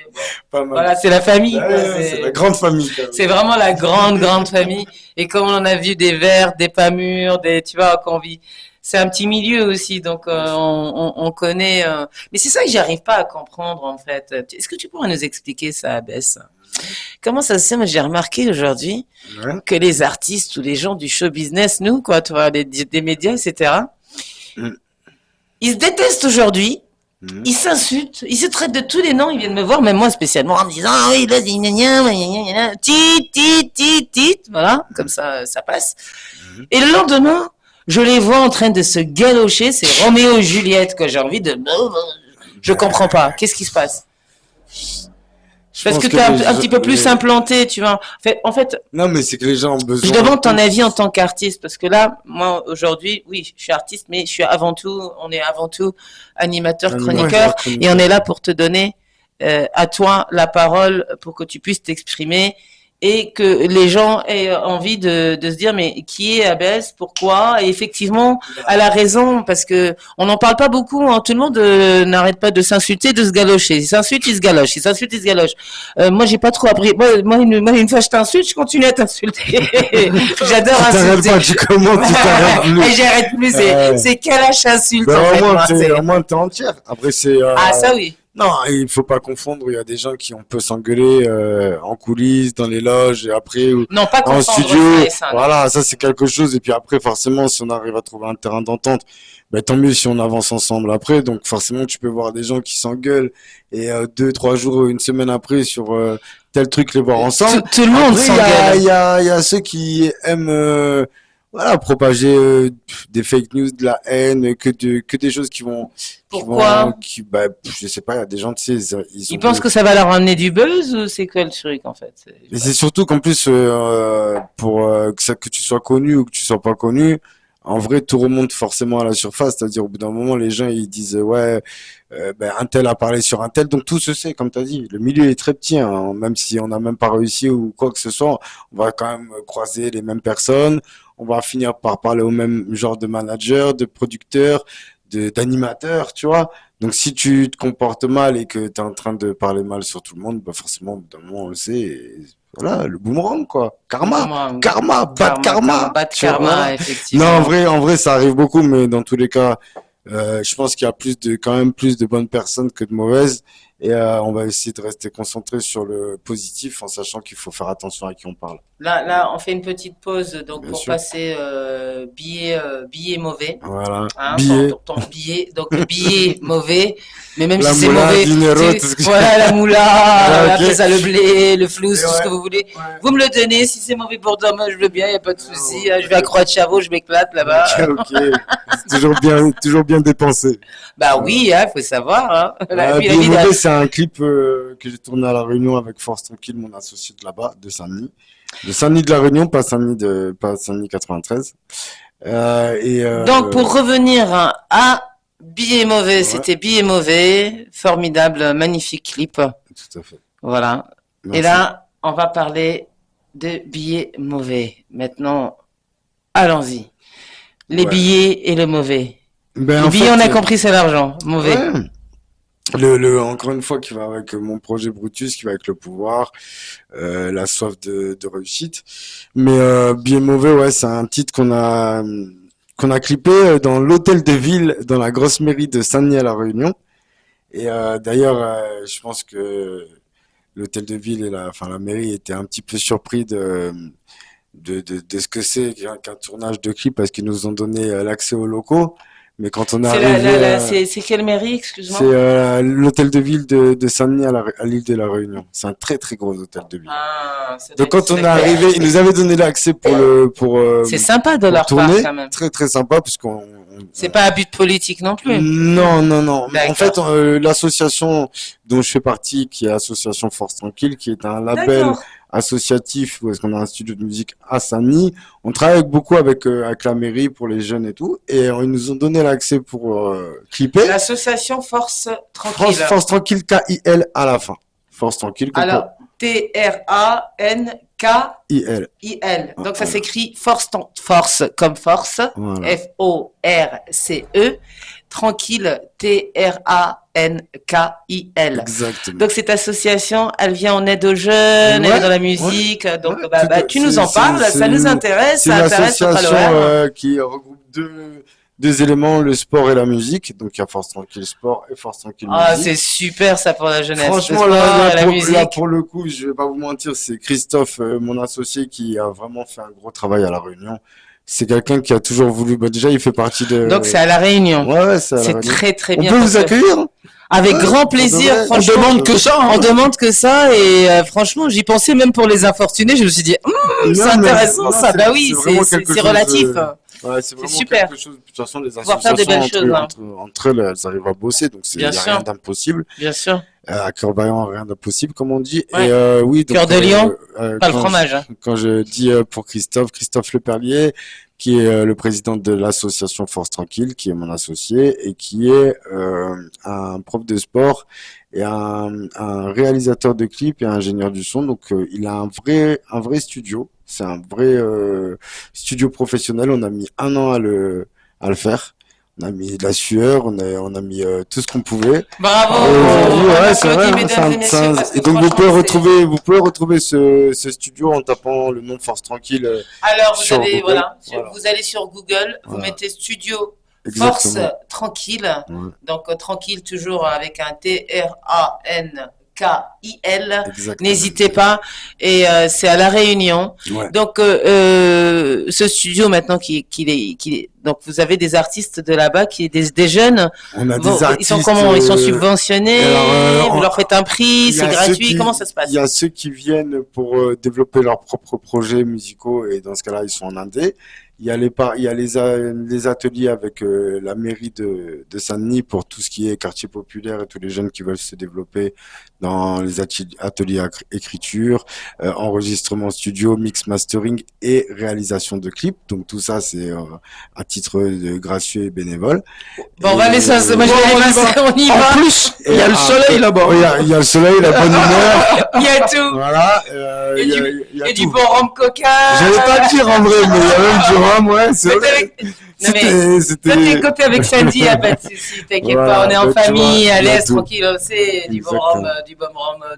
pas mal. voilà, c'est la famille. Ouais, quoi. c'est la grande famille. Quand même. C'est vraiment la grande famille. Et comme on a vu des verts, des pas mûrs, tu vois, qu'on vit. C'est un petit milieu aussi, donc on connaît. Mais c'est ça que j'arrive pas à comprendre en fait. Est-ce que tu pourrais nous expliquer ça, Bess? Comment ça se fait? Moi, j'ai remarqué aujourd'hui Ouais. que les artistes ou les gens du show business, nous, quoi, tu vois, des médias, etc. Mm. Ils se détestent aujourd'hui. Mhm. Ils s'insultent, ils se traitent de tous les noms, ils viennent me voir, même moi spécialement, en me disant, ah oui, là, gna gna, gna gna gna, tit, voilà, comme ça passe. Et le lendemain, je les vois en train de se galocher, c'est Roméo et Juliette, que j'ai envie de, je comprends pas, qu'est-ce qui se passe? Je Parce pense que t'es un les- petit peu plus les- implanté, tu vois. En fait, Non, mais c'est que les gens ont besoin. je demande ton avis en tant qu'artiste, parce que là, moi, aujourd'hui, oui, je suis artiste, mais on est avant tout animateur, chroniqueur, et on est là pour te donner à toi la parole pour que tu puisses t'exprimer et que les gens aient envie de se dire mais qui est Abès, pourquoi? Et effectivement, elle a raison parce que on n'en parle pas beaucoup. Hein. Tout le monde n'arrête pas de s'insulter, de se galocher. Ils s'insultent, ils se galochent. Ils s'insultent, ils se galochent. Moi, j'ai pas trop appris. Moi, une fois je t'insulte, je continue à t'insulter. J'adore Tu t'arrêtes insulter. pas, tu commences, tu t'arrêtes plus. Et j'arrête plus. Ouais. C'est quel lâche insulte Ben, en fait. au moins, moi, c'est- au moins, t'es entière. Après, c'est. Ah ça oui. Non, il faut pas confondre. Il y a des gens qui on peut s'engueuler en coulisses, dans les loges, et après ou Non, pas en confondre studio. ça et ça. Voilà, ça c'est quelque chose. Et puis après, forcément, si on arrive à trouver un terrain d'entente, ben tant mieux si on avance ensemble après. Donc forcément, tu peux voir des gens qui s'engueulent et 2, 3 jours, une semaine après sur tel truc les voir ensemble. Tout le monde Après, s'engueule. il y a ceux qui aiment voilà, propager des fake news, de la haine, que des choses qui vont, Pourquoi? bah, je sais pas, il y a des gens, tu sais, Ils pensent que ça va leur ramener du buzz ou c'est quoi le truc en fait? Et c'est surtout qu'en plus, pour que tu sois connu ou que tu sois pas connu, en vrai, tout remonte forcément à la surface. C'est-à-dire, au bout d'un moment, les gens, ils disent, ouais, ben, un tel a parlé sur un tel. Donc, tout se sait, comme tu as dit. Le milieu est très petit, hein. Même si on n'a même pas réussi ou quoi que ce soit, on va quand même croiser les mêmes personnes. On va finir par parler au même genre de manager, de producteur, d'animateur, tu vois. Donc, si tu te comportes mal et que tu es en train de parler mal sur tout le monde, bah forcément, au bout d'un moment, on le sait. Et voilà, le boomerang, quoi. Karma, bad karma. Bad Tu vois, karma, voilà. effectivement. Non, en vrai, ça arrive beaucoup, mais dans tous les cas, je pense qu'il y a quand même plus de bonnes personnes que de mauvaises. Et on va essayer de rester concentré sur le positif en sachant qu'il faut faire attention à qui on parle. Là, on fait une petite pause donc Bien pour sûr. passer billet mauvais. Voilà. Hein, Billet. ton billet, donc le billet mauvais, mais même La si c'est moula, mauvais, dinero, tu- tout ce que- voilà la moula, Ah, ok. après ça le blé, le flou, Et tout ce ouais. que vous voulez. Vous me le donnez, si c'est mauvais pour demain, je veux bien, y a pas de souci. Je vais à Croix-de-Chavaux, je m'éclate là-bas. Ok. C'est toujours bien dépensé. Bah oui, hein, faut savoir. Hein. Puis la Billet vie mauvais, c'est un clip que j'ai tourné à La Réunion avec Force Tranquille, mon associé de là-bas, de Saint-Denis. De Saint-Denis de La Réunion, pas Saint-Denis 93. Donc, pour revenir hein, à Billet mauvais, Ouais. c'était Billet mauvais, formidable, magnifique clip. Tout à fait. Voilà. Merci. Et là, on va parler de billets mauvais. Maintenant, allons-y. Les Ouais. billets et le mauvais. Ben, Les en billets, fait, on a compris, c'est l'argent. Mauvais. ouais. Encore une fois, qui va avec mon projet Brutus, qui va avec le pouvoir, la soif de réussite. Mais Bien mauvais, ouais, c'est un titre qu'on a clippé dans l'hôtel de ville, dans la grosse mairie de Saint-Denis à La Réunion. Et d'ailleurs, je pense que l'hôtel de ville et la mairie étaient un petit peu surpris de ce que c'est qu'un tournage de clip parce qu'ils nous ont donné l'accès aux locaux. Mais quand on est C'est arrivé, c'est quelle mairie, excuse-moi? c'est l'hôtel de ville de Saint-Denis à l'île de la Réunion. C'est un très très gros hôtel de ville. Ah, ça doit Donc être- quand ça on est doit être- arrivé, ils nous avaient donné l'accès pour C'est sympa de pour leur part, tourner. quand même. Très très sympa parce qu'on C'est pas à but politique non plus. non. En D'accord. fait, l'association dont je fais partie, qui est l'association Force Tranquille, qui est un label D'accord. associatif, parce qu'on a un studio de musique à Saint-Denis. On travaille beaucoup avec la mairie pour les jeunes et tout. Et ils nous ont donné l'accès pour clipper. L'association Force Tranquille. Force Tranquille, KIL à la fin. Force Tranquille. Alors, Tranquil. IL. Donc ça Voilà. s'écrit force comme force, Voilà. FORCE, tranquille, TRANKIL. Exactement. Donc cette association, elle vient en aide aux jeunes, elle Ouais, est dans la musique. Donc ouais, bah, tout à- tu nous en c'est- parles, c'est ça nous une- intéresse, C'est ça une intéresse notre association Aloha. qui regroupe deux éléments, le sport et la musique. Donc il y a Force Tranquille Sport et Force Tranquille Ah, Musique. c'est super ça pour la jeunesse. Franchement, le sport et la là, musique. pour le coup, je vais pas vous mentir, c'est Christophe, mon associé, qui a vraiment fait un gros travail à La Réunion. C'est quelqu'un qui a toujours voulu, bah, déjà, il fait partie de... Donc c'est à La Réunion. Ouais, c'est à La C'est Réunion. très très On bien. peut parce vous que- accueillir? Avec Ouais, grand on plaisir, devrait. On franchement. demande que ça. On hein. demande que ça et franchement, j'y pensais même pour les infortunés. Je me suis dit, Non, c'est mais- intéressant non, ça. c'est- Bah oui, vraiment c'est quelque c'est chose, relatif. Ouais, c'est vraiment super. quelque chose. De toute façon, les Pouvoir faire des associations belles choses, hein. entre elles, elles arrivent à bosser, donc il Bien n'y a sûr. rien d'impossible. Bien sûr. À cœur vaillant, rien d'impossible, comme on dit. Ouais. Et oui, donc, Cœur de lion, pas le quand fromage. Hein. quand je dis pour Christophe Leperlier, qui est le président de l'association Force Tranquille, qui est mon associé et qui est un prof de sport et un réalisateur de clips et ingénieur du son. Donc il a un vrai studio. C'est un vrai studio professionnel. On a mis 1 an à le faire. On a mis de la sueur, on a mis tout ce qu'on pouvait. Bravo. Aujourd'hui, On ouais, c'est applaudit, vrai. mesdames et messieurs, parce que Et donc franchement, vous pouvez retrouver ce studio en tapant le nom Force Tranquille. Alors sur vous allez Google. voilà, vous allez sur Google, vous Voilà. mettez studio Force Exactement. Tranquille. Ouais, Donc tranquille toujours avec un TRANKIL. exactement. N'hésitez pas. Et c'est à La Réunion. Ouais. Donc ce studio maintenant donc vous avez des artistes de là-bas des jeunes. On a Bon, des artistes. ils sont comment? Ils sont subventionnés. alors, Vous leur faites un prix, il y c'est a ceux gratuit. qui- Comment ça se passe? Il y a ceux qui viennent pour développer leurs propres projets musicaux et dans ce cas-là, ils sont en indé. Il y a les ateliers avec la mairie de Saint-Denis pour tout ce qui est quartier populaire et tous les jeunes qui veulent se développer dans les ateliers écriture, enregistrement studio, mix mastering et réalisation de clips. Donc tout ça, c'est à titre gracieux et bénévole. Bon, on va laisser ça. Moi, je Bon, vais on y aller passer, on y En va. plus, il y a le soleil là-bas. Il y a le soleil, la bonne humeur. Il y a tout. Voilà. Et Il y a Et du tout. bon rhum coca. J'allais pas le dire en vrai, mais il y a même du rhum, ouais, c'est Mais vrai. t'avais- Non, mais toi, t'es côté avec Sandy, y a pas de souci, t'inquiète Voilà, pas, on est en bah, tu famille, vois, à il y a l'aise, tout. tranquille, c'est du bon rhum,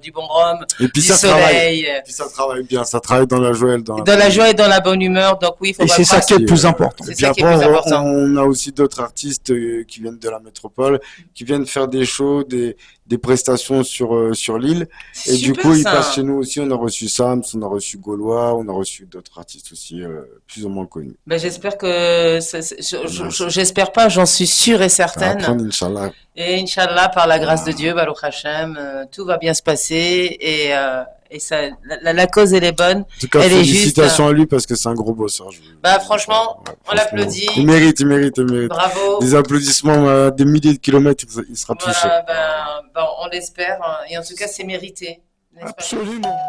du bon rhum, Et puis du ça travaille. soleil, Puis ça travaille bien, ça travaille dans la joie et dans dans la joie et dans la bonne humeur, donc oui, il faut Et pas c'est ça croire- qui est le plus important. C'est Et ça puis qui est après, plus important. on a aussi d'autres artistes qui viennent de la métropole, qui viennent faire des shows, des prestations sur l'île. C'est Et du super, coup, ils ça. passent chez nous aussi. On a reçu Sams, on a reçu Gaulois, on a reçu d'autres artistes aussi plus ou moins connus. Ben, j'espère que, j'espère pas, j'en suis sûre et À certaine. apprendre, Inch'Allah. Et Inch'Allah, par la grâce de Dieu, Baruch Hashem, tout va bien se passer et ça, la cause, elle est bonne. En tout cas, Elle est félicitations à lui parce que c'est un gros bosseur. Bah, franchement, on franchement, l'applaudit. Il mérite. Bravo. Des applaudissements à des milliers de kilomètres, il sera touché. Voilà, ben, on l'espère. Hein. Et en tout cas, c'est mérité. N'est-ce pas? Absolument.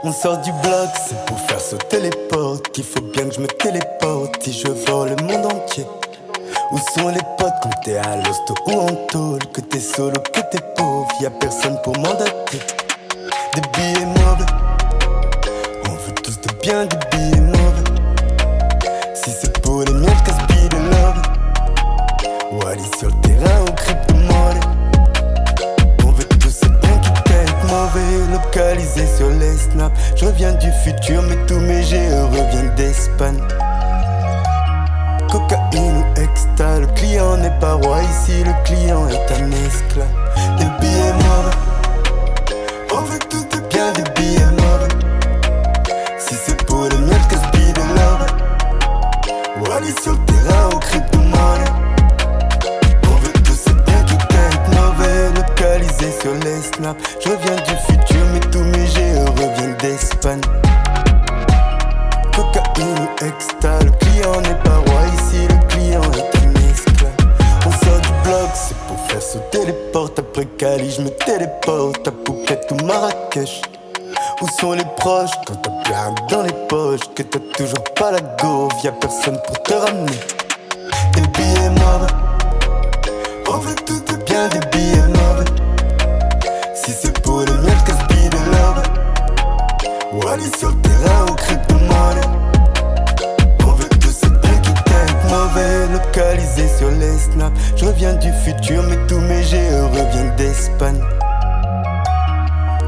On sort du bloc, c'est pour faire sauter les portes qu'il faut bien que je me téléporte si je vole le monde entier. Où sont les potes quand t'es à l'hosto ou en tôle? Que t'es solo, que t'es pauvre, y'a personne pour mandater. Des billets mauvais, on veut tous de bien des billets mauvais. Si c'est pour les miens, j'casse de love. Ou aller sur le terrain au crypto-monnaie. On veut tous être bien quitte à être mauvais. Localisé sur les snaps. Je reviens du futur mais tous mes GE reviennent d'Espagne. Cocaïne ou exta, le client n'est pas roi ici, le client est un esclave. Des billets mauvais, on veut tous de bien des billets mauvais. Si c'est pour les miens, je casse de love. Ou aller sur le terrain au crypto-monnaie. On veut tous être bien quitte à être mauvais. Localisé sur les snaps. Je reviens du futur mais tous mes GE reviennent d'Espagne. Cocaïne ou exta, le client n'est pas roi ici, le client est un esclave. On sort du bloc, c'est pour faire sauter les portes. Après Cali, je me téléporte à Phuket ou Marrakech. Où sont les proches quand t'as plus rien dans les poches, que t'as toujours pas la gaufre, y'a personne pour te ramener des billets mauvais. On veut tout de bien des billets mauvais. Si c'est pour le miel que speed de love, ou aller sur le terrain au crypto-monnaie. On veut tous ces trucs qui t'aident mauvais. Localisé sur les snaps, je reviens du futur mais tous mes GE reviennent d'Espagne.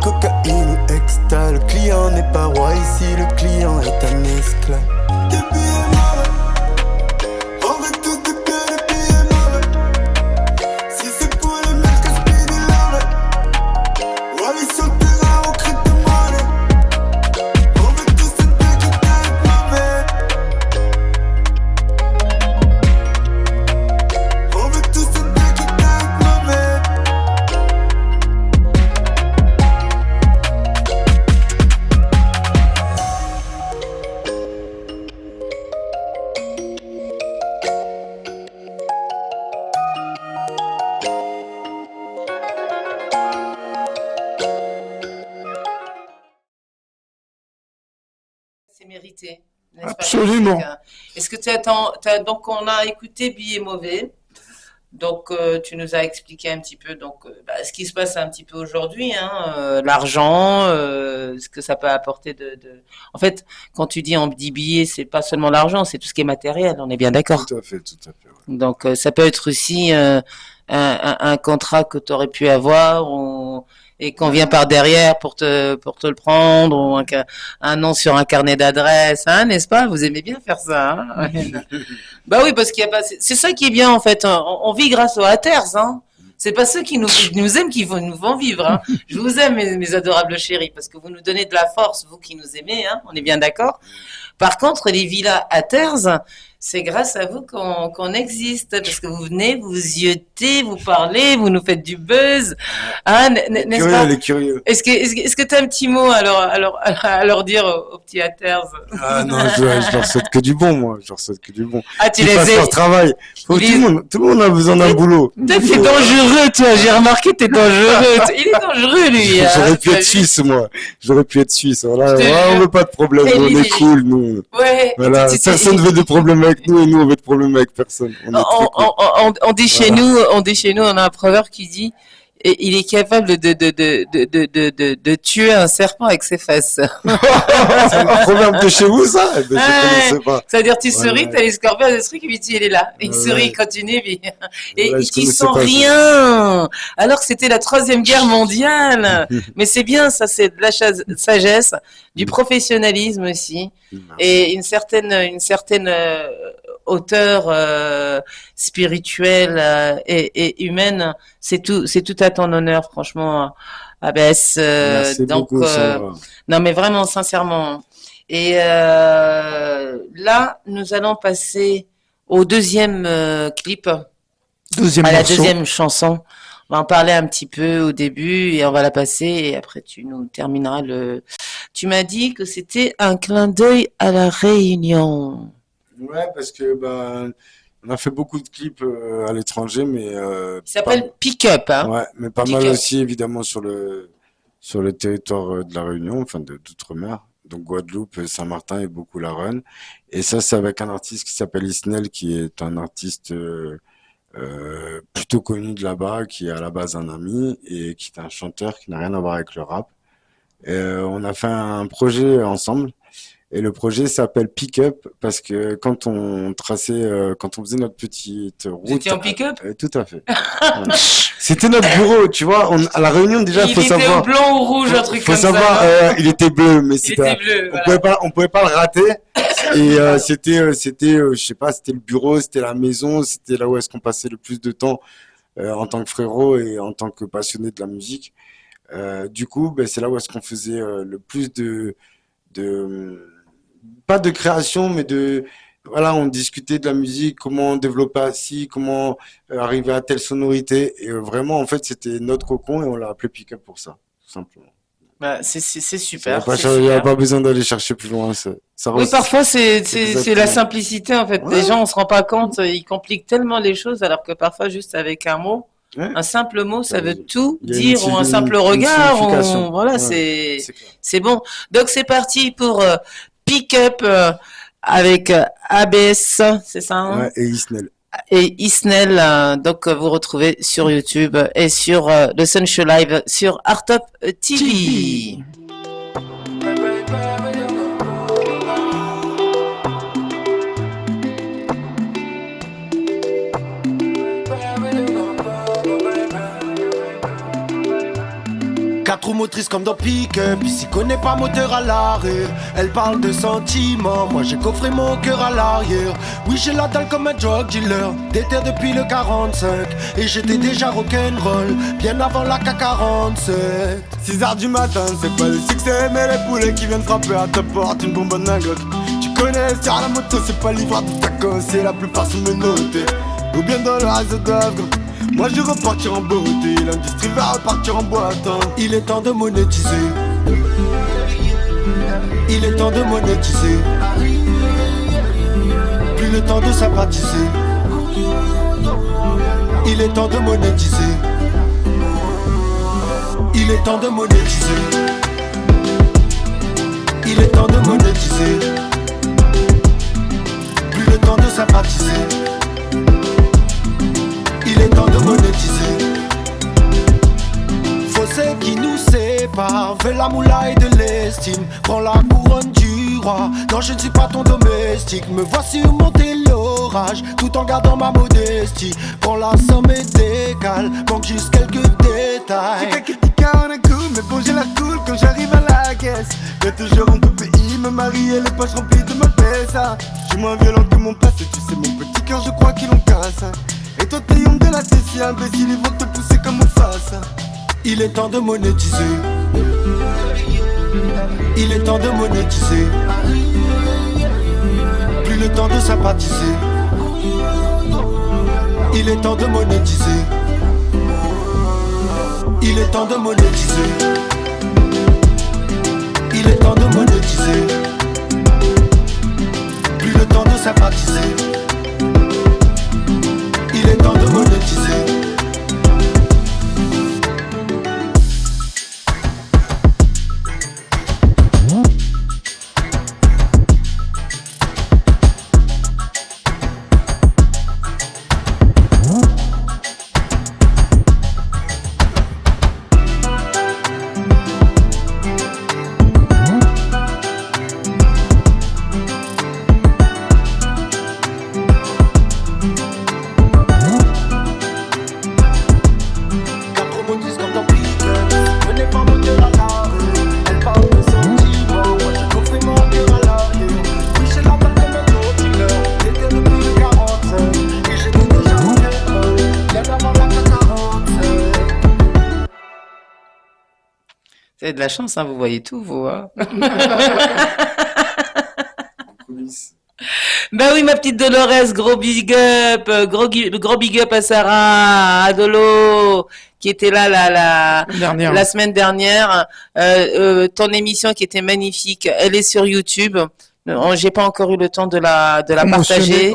Cocaïne ou exta, le client n'est pas roi ici, le client est un esclave. Des billets mauvais, on veut tout de bien des billets mauvais. Si c'est pour le mec que speed de love, ou aller sur le terrain au crypto-monnaie. On veut tous ces trucs qui t'aident mauvais. On veut tous ces trucs qui t'aident mauvais. C'est mérité, n'est-ce pas, Absolument. Jessica? Est-ce que donc on a écouté Billets mauvais. Donc tu nous as expliqué un petit peu ce qui se passe un petit peu aujourd'hui, hein, l'argent, ce que ça peut apporter En fait, quand tu dis on dit billets, c'est pas seulement l'argent, c'est tout ce qui est matériel. On est bien d'accord. Tout à fait, tout à fait. Ouais. Donc ça peut être aussi un contrat que tu aurais pu avoir et qu'on vient par derrière pour te le prendre, ou un nom sur un carnet d'adresse, hein, n'est-ce pas? Vous aimez bien faire ça, hein? Bah oui, parce qu'il y a pas, c'est ça qui est bien en fait. On vit grâce aux haters, hein. C'est pas ceux qui nous aiment qui nous font vivre, hein. Je vous aime, mes adorables chéris, parce que vous nous donnez de la force, vous qui nous aimez, hein. On est bien d'accord. Par contre, les villas haters, c'est grâce à vous qu'on existe, parce que vous venez, vous yotez, vous parlez, vous nous faites du buzz, hein, n'est-ce pas? Les curieux. Est-ce que tu as un petit mot à leur dire aux petits haters? Ah non, je leur souhaite que du bon, moi. Je leur souhaite que du bon. Ah, tu Qu'ils les fassent aides. leur travail. Tout le monde a besoin d'un boulot. T'es dangereux, toi. J'ai remarqué, t'es dangereux. Il est dangereux, lui. Hein. J'aurais pu être suisse, moi. J'aurais pu être suisse. Voilà. Je te Ouais, on jure. veut pas de problème. Et On lui, est cool, nous. Ouais. Voilà. Personne veut de problème avec nous et nous, on veut de problème avec personne. On est très cool. On dit chez nous, on a un proverbe qui dit, et il est capable de tuer un serpent avec ses fesses. C'est un proverbe de chez vous, ça? Eh ben, je connaissais pas. C'est-à-dire, tu souris, Ouais. t'as les scorpions, des trucs, et puis il est là. Il Ouais. sourit, il continue, et Ouais, je tu connaissais sens pas ça. rien. Alors que c'était la Troisième Guerre mondiale. Mais c'est bien, ça, c'est de la sagesse, du professionnalisme aussi, et une certaine hauteur spirituelle et humaine. C'est tout à ton honneur, franchement, Abbès. Merci Donc, beaucoup, Sandra. non, mais vraiment, sincèrement. Et là, nous allons passer au deuxième clip, Deuxième à la morceau. deuxième chanson. On va en parler un petit peu au début et on va la passer et après tu nous termineras le... Tu m'as dit que c'était un clin d'œil à la Réunion. Ouais, parce que on a fait beaucoup de clips à l'étranger, mais Il s'appelle Pick Up, hein. ouais, mais pas Pick mal Up. aussi évidemment sur le territoire de la Réunion, enfin d'outre-mer, donc Guadeloupe, Saint-Martin et beaucoup la Reine. Et ça, c'est avec un artiste qui s'appelle Isnel, qui est un artiste plutôt connu de là-bas, qui est à la base un ami et qui est un chanteur qui n'a rien à voir avec le rap. Et, on a fait un projet ensemble. Et le projet s'appelle Pick Up parce que quand on faisait notre petite route. Vous étiez en pick-up? Tout à fait. Voilà. C'était notre bureau, tu vois. À la Réunion, déjà, Il faut était savoir. au blanc ou rouge, un truc Faut comme savoir, ça. il était bleu, mais Il était bleu, on pouvait pas le rater. Et je sais pas, c'était le bureau, c'était la maison, c'était là où est-ce qu'on passait le plus de temps en tant que frérot et en tant que passionné de la musique. Du coup, c'est là où est-ce qu'on faisait le plus pas de création, mais voilà, on discutait de la musique, comment développer assis, comment arriver à telle sonorité. Et vraiment, en fait, c'était notre cocon et on l'a appelé Pick Up pour ça, tout simplement. C'est Il n'y super. a, c'est super. pas besoin d'aller chercher plus loin. Oui, parfois c'est Exactement. la simplicité en fait. Ouais. Les gens on se rend pas compte, ils compliquent tellement les choses alors que parfois juste avec un mot, Ouais. Un simple mot, ça Ouais, veut tout il y a dire, ou un une simple regard, signification. voilà, Ouais, c'est c'est clair. c'est bon. Donc c'est parti pour Pick Up avec ABS, c'est ça, hein? Ouais, et Isnel. Et Isnel, donc vous retrouvez sur YouTube et sur le Sun Show Live sur Artop TV. Quatre roues motrices comme dans Pick-up, ici connaît pas moteur à l'arrêt. Elle parle de sentiments, moi j'ai coffré mon cœur à l'arrière. Oui j'ai la dalle comme un drug dealer, déter depuis le 45. Et j'étais déjà rock'n'roll, bien avant la K47. 6h du matin, c'est pas le succès, mais les poulets qui viennent frapper à ta porte, une bonbonne d'un Glock. Tu connais, sur la moto, c'est pas livreur de tacos, c'est la plupart sont menottés. Ou bien dans le réseau d'œuvre. Moi je repartir en beauté, l'industrie va repartir en boitant. Il est temps de monétiser. Il est temps de monétiser. Plus le temps de sympathiser. Il est temps de monétiser. Il est temps de monétiser. Il est temps de monétiser. Plus le temps de sympathiser. Il est temps de monétiser. Fossé qui nous sépare, veut la moula et de l'estime. Prends la couronne du roi. Non, je ne suis pas ton domestique. Me vois surmonter l'orage, tout en gardant ma modestie. Prends la somme et décale, manque juste quelques détails. J'ai quelques petits cas en un coup, mais bon j'ai la cool quand j'arrive à la caisse. Quand toujours en tout pays, me marier les poches remplies de ma pesa. Je suis moins violent que mon passé, tu sais mon petit cœur je crois qu'il en casse. Et toi t'es homme de la si imbécile, ils vont te pousser comme une face. Il est temps de monétiser. Il est temps de monétiser. Plus le temps de sympathiser. Il est temps de monétiser. Il est temps de monétiser. Il est temps de monétiser. Plus le temps de sympathiser. Il est temps de monétiser. Vous avez de la chance, hein, vous voyez tout, vous. Hein. Ben oui, ma petite Dolores, gros big up, gros big up à Sarah, à Dolo, qui était là la semaine dernière. Ton émission qui était magnifique, elle est sur YouTube. J'ai pas encore eu le temps de la partager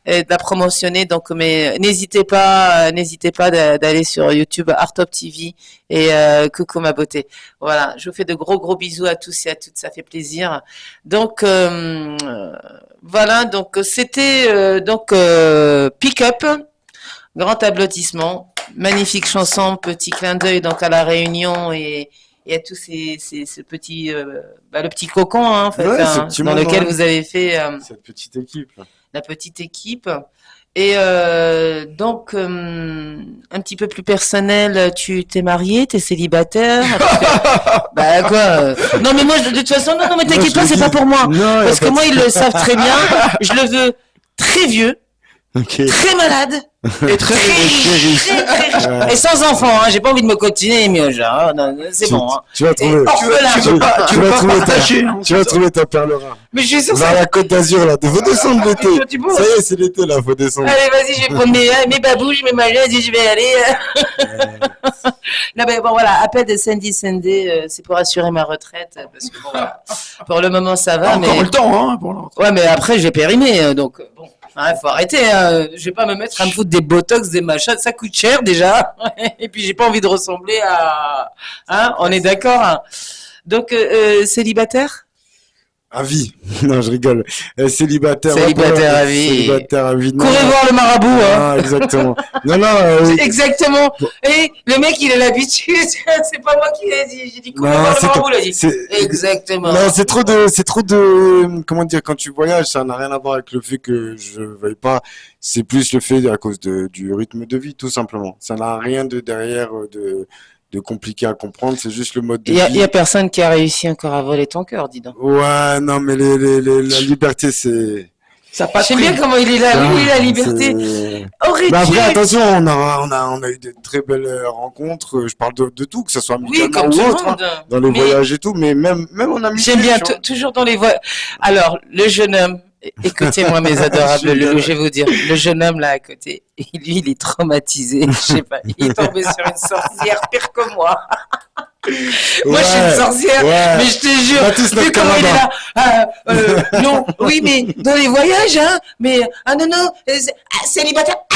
et de la promotionner, donc mais n'hésitez pas d'aller sur YouTube Artop TV et coucou ma beauté. Voilà, je vous fais de gros bisous à tous et à toutes, ça fait plaisir. Donc voilà, donc c'était Pick Up, grand applaudissement, magnifique chanson, petit clin d'œil donc à la Réunion et à tous ce petit, le petit cocon, hein, en fait, Ouais, dans lequel vous avez fait cette petite équipe. la petite équipe. Et donc, un petit peu plus personnel, tu t'es marié, t'es célibataire. Bah quoi non mais moi, de toute façon, non mais t'inquiète pas, c'est pas pour moi. Non, Parce que moi, ils le savent très bien. Je le veux très vieux, très malade. Et très riche. Et sans enfant, hein, j'ai pas envie de me continuer, mais genre, non, c'est bon. Hein. Tu vas trouver. Tu vas trouver partager. Hein, tu vas trouver ta perle rare. Mais je suis sûr Vers la Côte d'Azur là, faut descendre l'été. Tu bosses. Ça y est, c'est l'été là, faut descendre. Allez, vas-y, je vais prendre mes babouches, mes malaises et je vais aller. Non, mais bon, voilà, appel de Sandy Sunday, c'est pour assurer ma retraite, parce que bon, voilà, pour le moment, ça va. Encore mais... le temps, hein, pour l'autre. Ouais, mais après, j'ai périmé, donc bon. Ah, faut arrêter, hein. Je vais pas me mettre à me foutre des botox, des machins, ça coûte cher déjà. Et puis j'ai pas envie de ressembler à... Hein, on est d'accord, hein. Donc, célibataire? À vie. Non, je rigole. Célibataire. Célibataire à vie. Célibataire à vie. Non. Courez voir le marabout, hein. Ah, exactement. Non, non. Exactement. Et le mec, il a l'habitude. C'est pas moi qui l'ai dit. J'ai dit courez Non, voir le c'est marabout, il a dit. c'est- Exactement. Non, c'est trop de, comment dire, quand tu voyages, ça n'a rien à voir avec le fait que je veuille pas. C'est plus le fait à cause du rythme de vie, tout simplement. Ça n'a rien de derrière de compliqué à comprendre. C'est juste le mode de Il y vie. a personne qui a réussi encore à voler ton cœur, dis donc. Ouais, non, mais la liberté, c'est. Ça a pas de J'aime prix. bien comment il est là, lui, la liberté. Aurais-tu... Mais après, attention, on a eu des très belles rencontres. Je parle de tout, que ce soit Oui, amicalement comme ou tout le autre, hein, monde. dans les Mais voyages et tout, mais même en amitié. j'aime bien, tu vois. toujours dans les voies. Alors, le jeune homme, écoutez-moi mes adorables loulous, je vais vous dire, le jeune homme là à côté, lui, il est traumatisé, je sais pas, il est tombé sur une sorcière pire que moi. Moi, je suis une sorcière, ouais. mais je te jure, On a tous vu notre comment il est là. carabin. Non, oui, mais dans les voyages, hein, mais, ah non, non, célibataire, ah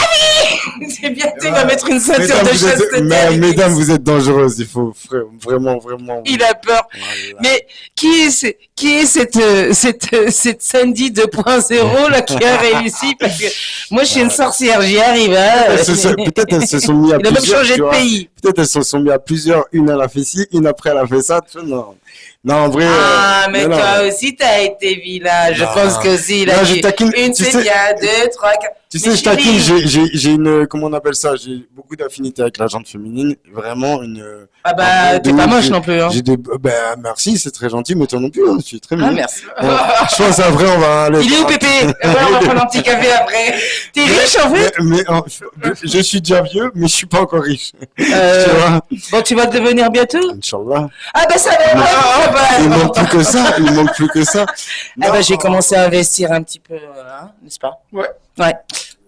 oui! C'est bien, tu vas mettre une ceinture Mesdames, de vous êtes, chasteté. mesdames, vous êtes dangereuses. Il faut vraiment, vraiment. Il a peur. Voilà. Mais qui est cette Sandy 2.0 là qui a réussi? Parce que moi, je suis une sorcière, j'y arrive. Hein. Peut-être elles se sont mis à Il a même plusieurs. changé tu de vois. pays. Peut-être elles se sont mis à plusieurs. Une, elle a fait ci, une après, elle a fait ça. Tu vois, non. Non, en vrai. Ah, mais non, toi non. aussi, t'as été vilain. Je Non. pense que si, il a Non, dit je taquine, une, tu c'est sais- bien, deux, trois, quatre. Tu Mais sais, je taquine, chérie. j'ai une, comment on appelle ça? J'ai beaucoup d'affinités avec la gente féminine. Vraiment une. Ah un bah, peu t'es de pas ouf. moche non plus. Hein. J'ai des, ben, merci, c'est très gentil, mais toi non plus, hein, tu es très Ah, mignon. merci. Bon, je pense après, on va aller. Il est où, Pépé? Ouais, on va prendre un petit café après. T'es riche, en fait? Je suis déjà vieux, mais je suis pas encore riche. Euh, Tu vois? Bon, tu vas le devenir bientôt? Inch'Allah. Ah bah, ça va. Ah, bah, Il manque plus que ça, il manque plus que ça. Ah bah, j'ai commencé à investir un petit peu, hein, n'est-ce pas? Ouais. Ouais.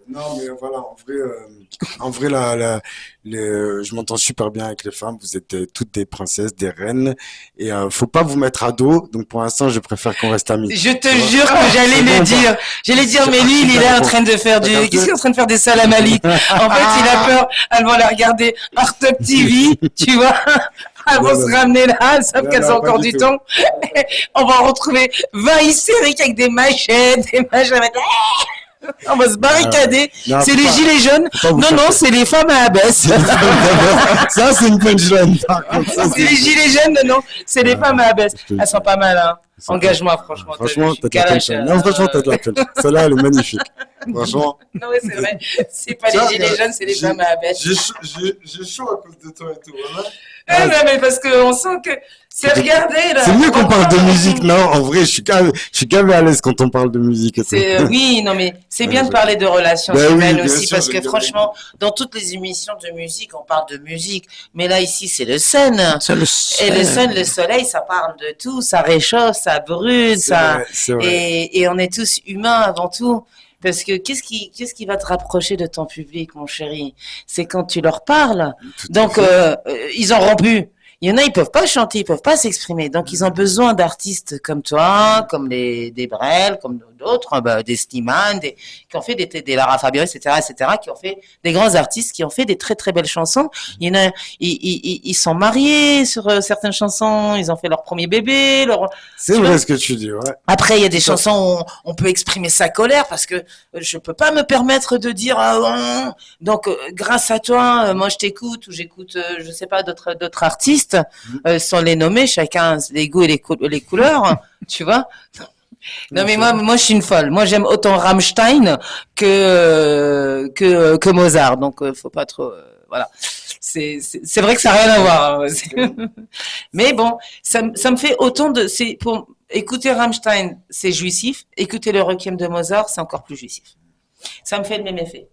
Non, mais voilà, en vrai, je m'entends super bien avec les femmes. Vous êtes toutes des princesses, des reines, et faut pas vous mettre à dos. Donc pour l'instant, je préfère qu'on reste amis. Je te Tu vois? jure que j'allais C'est le bon, dire. J'allais dire, mais lui, il est là en train de faire du... T'as capté? Qu'est-ce qu'il est en train de faire des salamaliques? En fait, il a peur. Elles vont la regarder Art Top TV, tu vois? Elles vont Non, se non. ramener là, elles savent Non, qu'elles non, ont pas encore du du tout. temps. On va en retrouver 20 hystériques avec des machettes, des machins. On va se barricader. Non, C'est faut les pas- gilets jaunes. faut pas vous Non, faire non, c'est les femmes à abaisse. Ça, c'est une punchline. Par contre, ça, C'est les gilets jaunes, non, c'est les femmes à abaisse. je te Elles sont pas mal, hein. C'est Engagement, franchement. Franchement, t'as t'as de la calache, punchline. Non, franchement, t'as de la punchline. Celle-là, elle est magnifique. Franchement. Non, ouais, c'est vrai. C'est pas Tiens, les gilets jaunes, c'est les j'ai- femmes à abaisse. J'ai chaud à cause de toi et tout. Voilà. Ah, non, mais parce qu'on sent que c'est regardé, là. C'est mieux qu'on parle de musique, non? En vrai, je suis gavé à l'aise quand on parle de musique et tout. Oui, non, mais c'est Ouais, bien de je- parler de relations Ben oui, humaines bien aussi, sûr, parce je que vais franchement, dans toutes les émissions de musique, on parle de musique. Mais là, ici, c'est le Sun. C'est le Et le Sun, le soleil, ça parle de tout. Ça réchauffe, ça brûle, ça. C'est vrai. Et on est tous humains avant tout. Parce que qu'est-ce qui va te rapprocher de ton public, mon chéri? C'est quand tu leur parles. Tout à Donc, fait. ils ont rompu. Il y en a, ils peuvent pas chanter, ils peuvent pas s'exprimer. Donc, ils ont besoin d'artistes comme toi, comme des Brel, comme d'autres, des Slimane, qui ont fait des Lara Fabian, etc., qui ont fait des grands artistes, qui ont fait des très, très belles chansons. Il y en a, ils sont mariés sur certaines chansons, ils ont fait leur premier bébé, C'est tu vrai vois. ce que tu dis, ouais. Après, il y a des Tout à chansons où on peut exprimer sa colère parce que je peux pas me permettre de dire donc grâce à toi, moi je t'écoute ou j'écoute je sais pas d'autres artistes sans les nommer, chacun les goûts et les couleurs, tu vois. Non mais moi je suis une folle. Moi j'aime autant Rammstein que Mozart. Donc faut pas trop voilà. C'est vrai que ça n'a rien à voir. Hein. Mais bon, ça me fait autant de c'est pour écouter Rammstein, c'est jouissif, écouter le Requiem de Mozart, c'est encore plus jouissif. Ça me fait le même effet.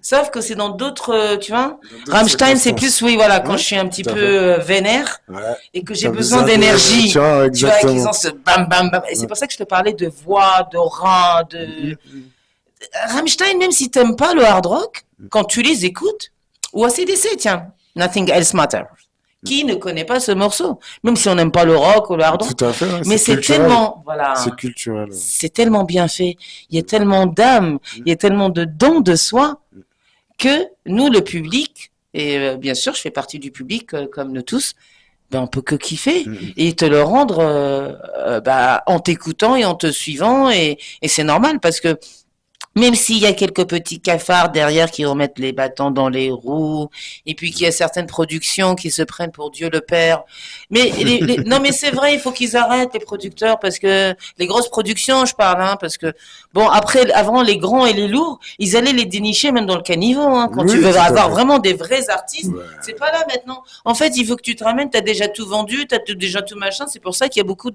Sauf que c'est dans d'autres, tu vois, Rammstein, c'est plus, oui, voilà, quand Ouais, je suis un petit tout à peu vénère Ouais. et que j'ai T'as besoin besoin de- d'énergie. tu vois, Tu vois, qu'ils exactement. ont ce bam bam bam. Et c'est pour ça que je te parlais de voix, de rein, de. Rammstein, même si t'aimes pas le hard rock, quand tu les écoutes, ou ACDC, tiens, Nothing Else Matters. Qui ne connaît pas ce morceau? Même si on n'aime pas le rock ou le hard rock. Tout à fait, ouais, Mais c'est culturel. tellement, voilà, C'est culturel. Ouais. c'est tellement bien fait. Il y a tellement d'âme, il y a tellement de dons de soi que nous, le public, et bien sûr, je fais partie du public comme nous tous, ben, on peut que kiffer et te le rendre bah, en t'écoutant et en te suivant et c'est normal parce que même s'il y a quelques petits cafards derrière qui remettent les bâtons dans les roues, et puis qu'il y a certaines productions qui se prennent pour Dieu le Père. Mais non, mais c'est vrai, il faut qu'ils arrêtent les producteurs parce que les grosses productions, je parle, hein, parce que bon, après, avant les grands et les lourds, ils allaient les dénicher même dans le caniveau, hein, quand Oui, tu veux tout à avoir fait. vraiment des vrais artistes. Ouais. C'est pas là maintenant. En fait, il faut que tu te ramènes, t'as déjà tout vendu, déjà tout machin. C'est pour ça qu'il y a beaucoup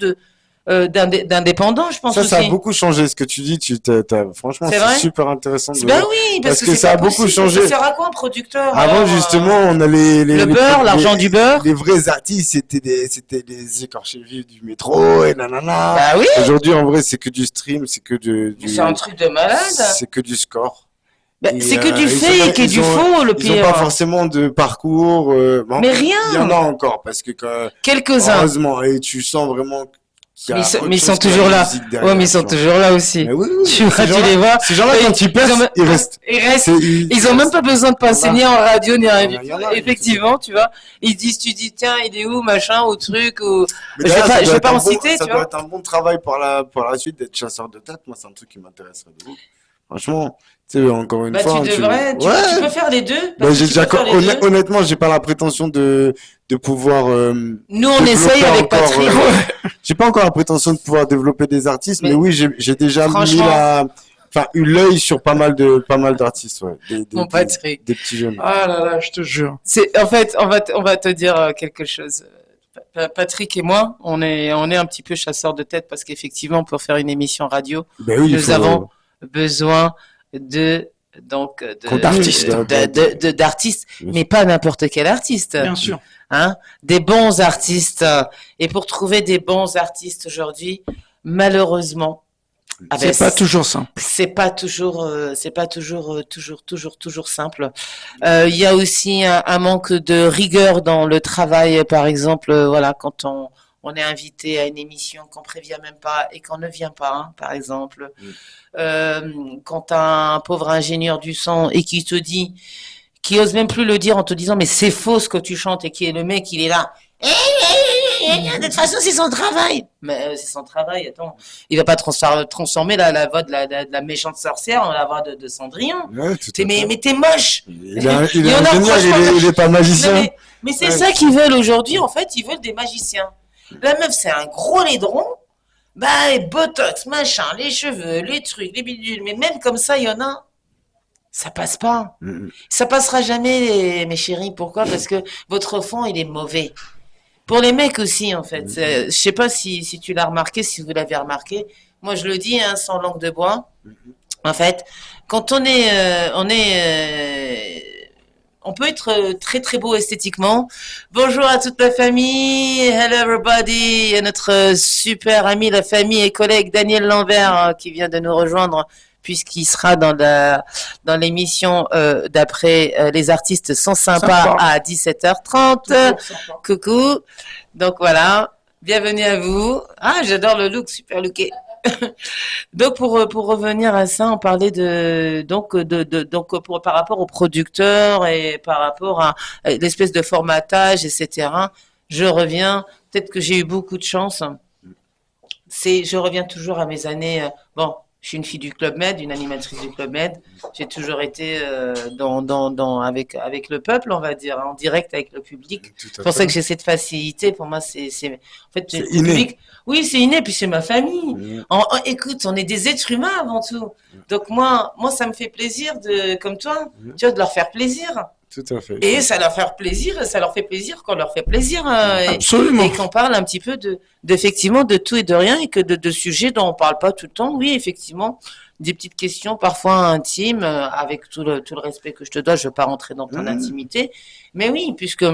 d'indépendants, je pense Ça a aussi. beaucoup changé ce que tu dis. Franchement, C'est vrai c'est super intéressant. De Ben voir. oui, parce Parce que que c'est ça pas a beaucoup possible. changé. Ça sert à quoi un producteur Avant, alors, justement, on a le beurre, l'argent du beurre. Les vrais artistes, c'était des écorchés vifs du métro et nanana. Bah oui, Aujourd'hui, en vrai, c'est que du stream, c'est que c'est un truc de malade. c'est que du score. Bah, Et, c'est que du ils fake et du faux, le Ils ont pire. pas forcément de parcours. Bon, Mais rien. Il y en a encore parce que Quelques-uns. heureusement, et tu sens vraiment qu'il y a Mais autre ils sont chose que toujours la là. musique derrière, Ouais, mais ils sont tu vois. toujours là aussi. Mais oui, oui, Tu vois, ces tu gens-là- les vois. Ces gens-là, Et quand ils percent, ils restent. Ils restent. C'est- Ils ont même pas besoin de passer ni en radio ni en Il y en radio. a, Effectivement, tu vois. Ils disent, tu dis, tiens, il est où, machin, ou truc, ou. Mais Je vais d'ailleurs, pas- ça je doit vais être pas un en bon- citer, ça tu doit vois. être un bon travail pour la suite d'être chasseur de tête. Moi, c'est un truc qui m'intéresserait de ouf. Franchement, tu sais, encore une Bah, fois. tu devrais, tu Ouais. peux faire les deux. Bah, parce que j'ai tu déjà, peux faire les deux. honnêtement, j'ai pas la prétention de pouvoir. Nous, on essaye avec Patrick. J'ai pas encore la prétention de pouvoir développer des artistes, mais Mais oui, j'ai déjà mis franchement- eu l'œil sur pas mal d'artistes, ouais. Mon Patrick. Des petits jeunes. Ah là là, je te jure. En fait, on va te dire quelque chose. Patrick et moi, on est un petit peu chasseurs de tête parce qu'effectivement, pour faire une émission radio, Ben oui, il nous faut- avons besoin D'artistes. d'artistes, mais pas n'importe quel artiste, Bien sûr. hein, des bons artistes. Et pour trouver des bons artistes aujourd'hui, malheureusement, C'est pas toujours simple. c'est pas toujours simple. Il y a aussi un manque de rigueur dans le travail, par exemple, voilà, quand on est invité à une émission qu'on prévient même pas et qu'on ne vient pas, hein, par exemple. Quand t'as un pauvre ingénieur du son et qui te dit, qui ose même plus le dire en te disant mais c'est faux ce que tu chantes et qui est le mec, il est là. De toute façon, c'est son travail. Mais c'est son travail, attends. Il va pas transformer la voix de la méchante sorcière en la voix de Cendrillon. Ouais, tout à Mais fait. t'es moche. Il est Il y en a, ingénieur, franchement, il est pas magicien. Mais c'est Ouais. ça qu'ils veulent aujourd'hui, en fait, ils veulent des magiciens. La meuf, c'est un gros laidron. Bah, et botox, machin, les cheveux, les trucs, les bidules. Mais même comme ça, il y en a. Ça passe pas. Ça passera jamais, mes chéris. Pourquoi? Parce que votre fond, il est mauvais. Pour les mecs aussi, en fait. Je sais pas si tu l'as remarqué, si vous l'avez remarqué. Moi, je le dis, hein, sans langue de bois. En fait, quand on peut être très très beau esthétiquement. Bonjour à toute la famille, hello everybody, et notre super ami, la famille et collègue Daniel Lambert qui vient de nous rejoindre puisqu'il sera dans l'émission d'après Les artistes sont sympas Sympa. à 17h30. Coucou. Donc voilà, bienvenue à vous. Ah, j'adore le look, super looké. Donc pour revenir à ça, on parlait par rapport aux producteurs et par rapport à l'espèce de formatage, etc. Je reviens, peut-être que j'ai eu beaucoup de chance. Je reviens toujours à mes années. Bon, je suis une fille du Club Med, une animatrice du Club Med. J'ai toujours été avec le peuple, on va dire, en direct avec le public. C'est pour ça que j'ai cette facilité. Pour moi, en fait, C'est le inné. public. Oui, c'est inné, puis c'est ma famille. Écoute, on est des êtres humains avant tout. Donc moi, ça me fait plaisir comme toi, tu vois, de leur faire plaisir. Tout à fait. Et ça leur fait plaisir qu'on leur fait plaisir. Absolument. Et qu'on parle un petit peu effectivement, de tout et de rien et que de sujets dont on parle pas tout le temps. Oui, effectivement, des petites questions parfois intimes, avec tout le respect que je te dois, je veux pas rentrer dans ton intimité. Mais oui, puisque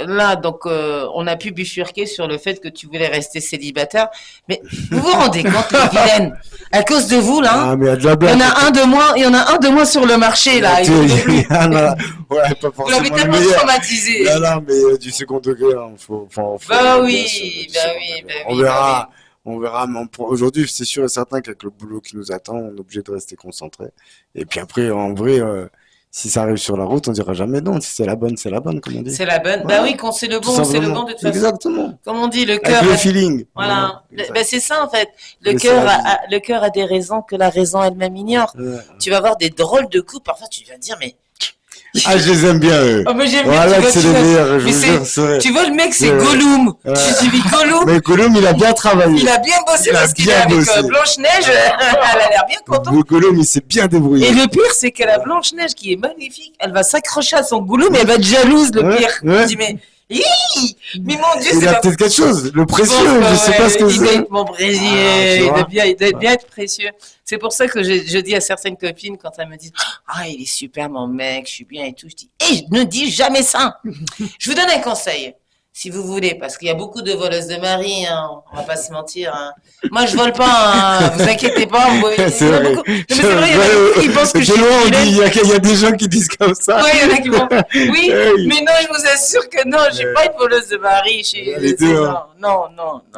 Là, donc, on a pu bifurquer sur le fait que tu voulais rester célibataire. Mais vous vous rendez compte, les vilaines, à cause de vous, là, Ah, mais il y a de la il y blague. en a un de moins, il y en a un de moins sur le marché, là. Tu- il y en a- Ouais, pas Vous l'avez forcément le tellement meilleur. traumatisé. Non, non, mais du second degré, hein, faut Bah bien oui, sûr, du bah second oui, degré. bah On oui, verra, on verra. Mais aujourd'hui, c'est sûr et certain qu'avec le boulot qui nous attend, on est obligé de rester concentré. Et puis après, en vrai, si ça arrive sur la route, on dira jamais non. Si c'est la bonne, comme on dit. C'est la bonne. Voilà. Bah oui, quand c'est le Tout bon, c'est le simplement. bon de toute façon. Exactement. Comme on dit, le Avec cœur. le feeling. Voilà. Exact. Ben, c'est ça en fait. Le Mais cœur c'est la vie. le cœur a des raisons que la raison elle-même ignore. Ouais. Tu vas voir des drôles de coups. Parfois, tu vas te dire, mais. Ah, je les aime bien, eux. Oh, mais j'aime bien. Voilà tu que vois, c'est tu les vois, meilleurs, je mais vous c'est- jure, c'est vrai. Tu vois, le mec, c'est Ouais. Gollum. Ouais. Tu dis Gollum. Mais Gollum, il a bien travaillé. Il a bien bossé Il a parce qu'il est bien avec bossé. Blanche-Neige. Elle a l'air bien contente. Gollum, il s'est bien débrouillé. Et le pire, c'est que la Blanche-Neige, qui est magnifique, elle va s'accrocher à son goulot, mais elle va être jalouse, le Ouais, pire. ouais. Je dis, mais mon Dieu, Il c'est a pas peut-être quelque chose. Le précieux, Bon, je sais pas ce que il doit c'est. être mon précieux, Ah, tu il vois. doit bien être précieux. C'est pour ça que je dis à certaines copines, quand elles me disent « Ah, il est super mon mec, je suis bien et tout », je dis « Hé, ne dis jamais ça !» Je vous donne un conseil, si vous voulez, parce qu'il y a beaucoup de voleuses de mari, hein, on va pas se mentir. Hein. Moi, je vole pas, hein, vous inquiétez pas. C'est vrai. Non, mais c'est vrai, il y en a beaucoup qui pensent que je suis De loin, on dit, vilaine. il y a des gens qui disent comme ça. Oui, il y en a qui vont. Oui, Hey. mais non, je vous assure que non, je suis pas une voleuse de mari. Je suis... Il y a les deux, hein. Non,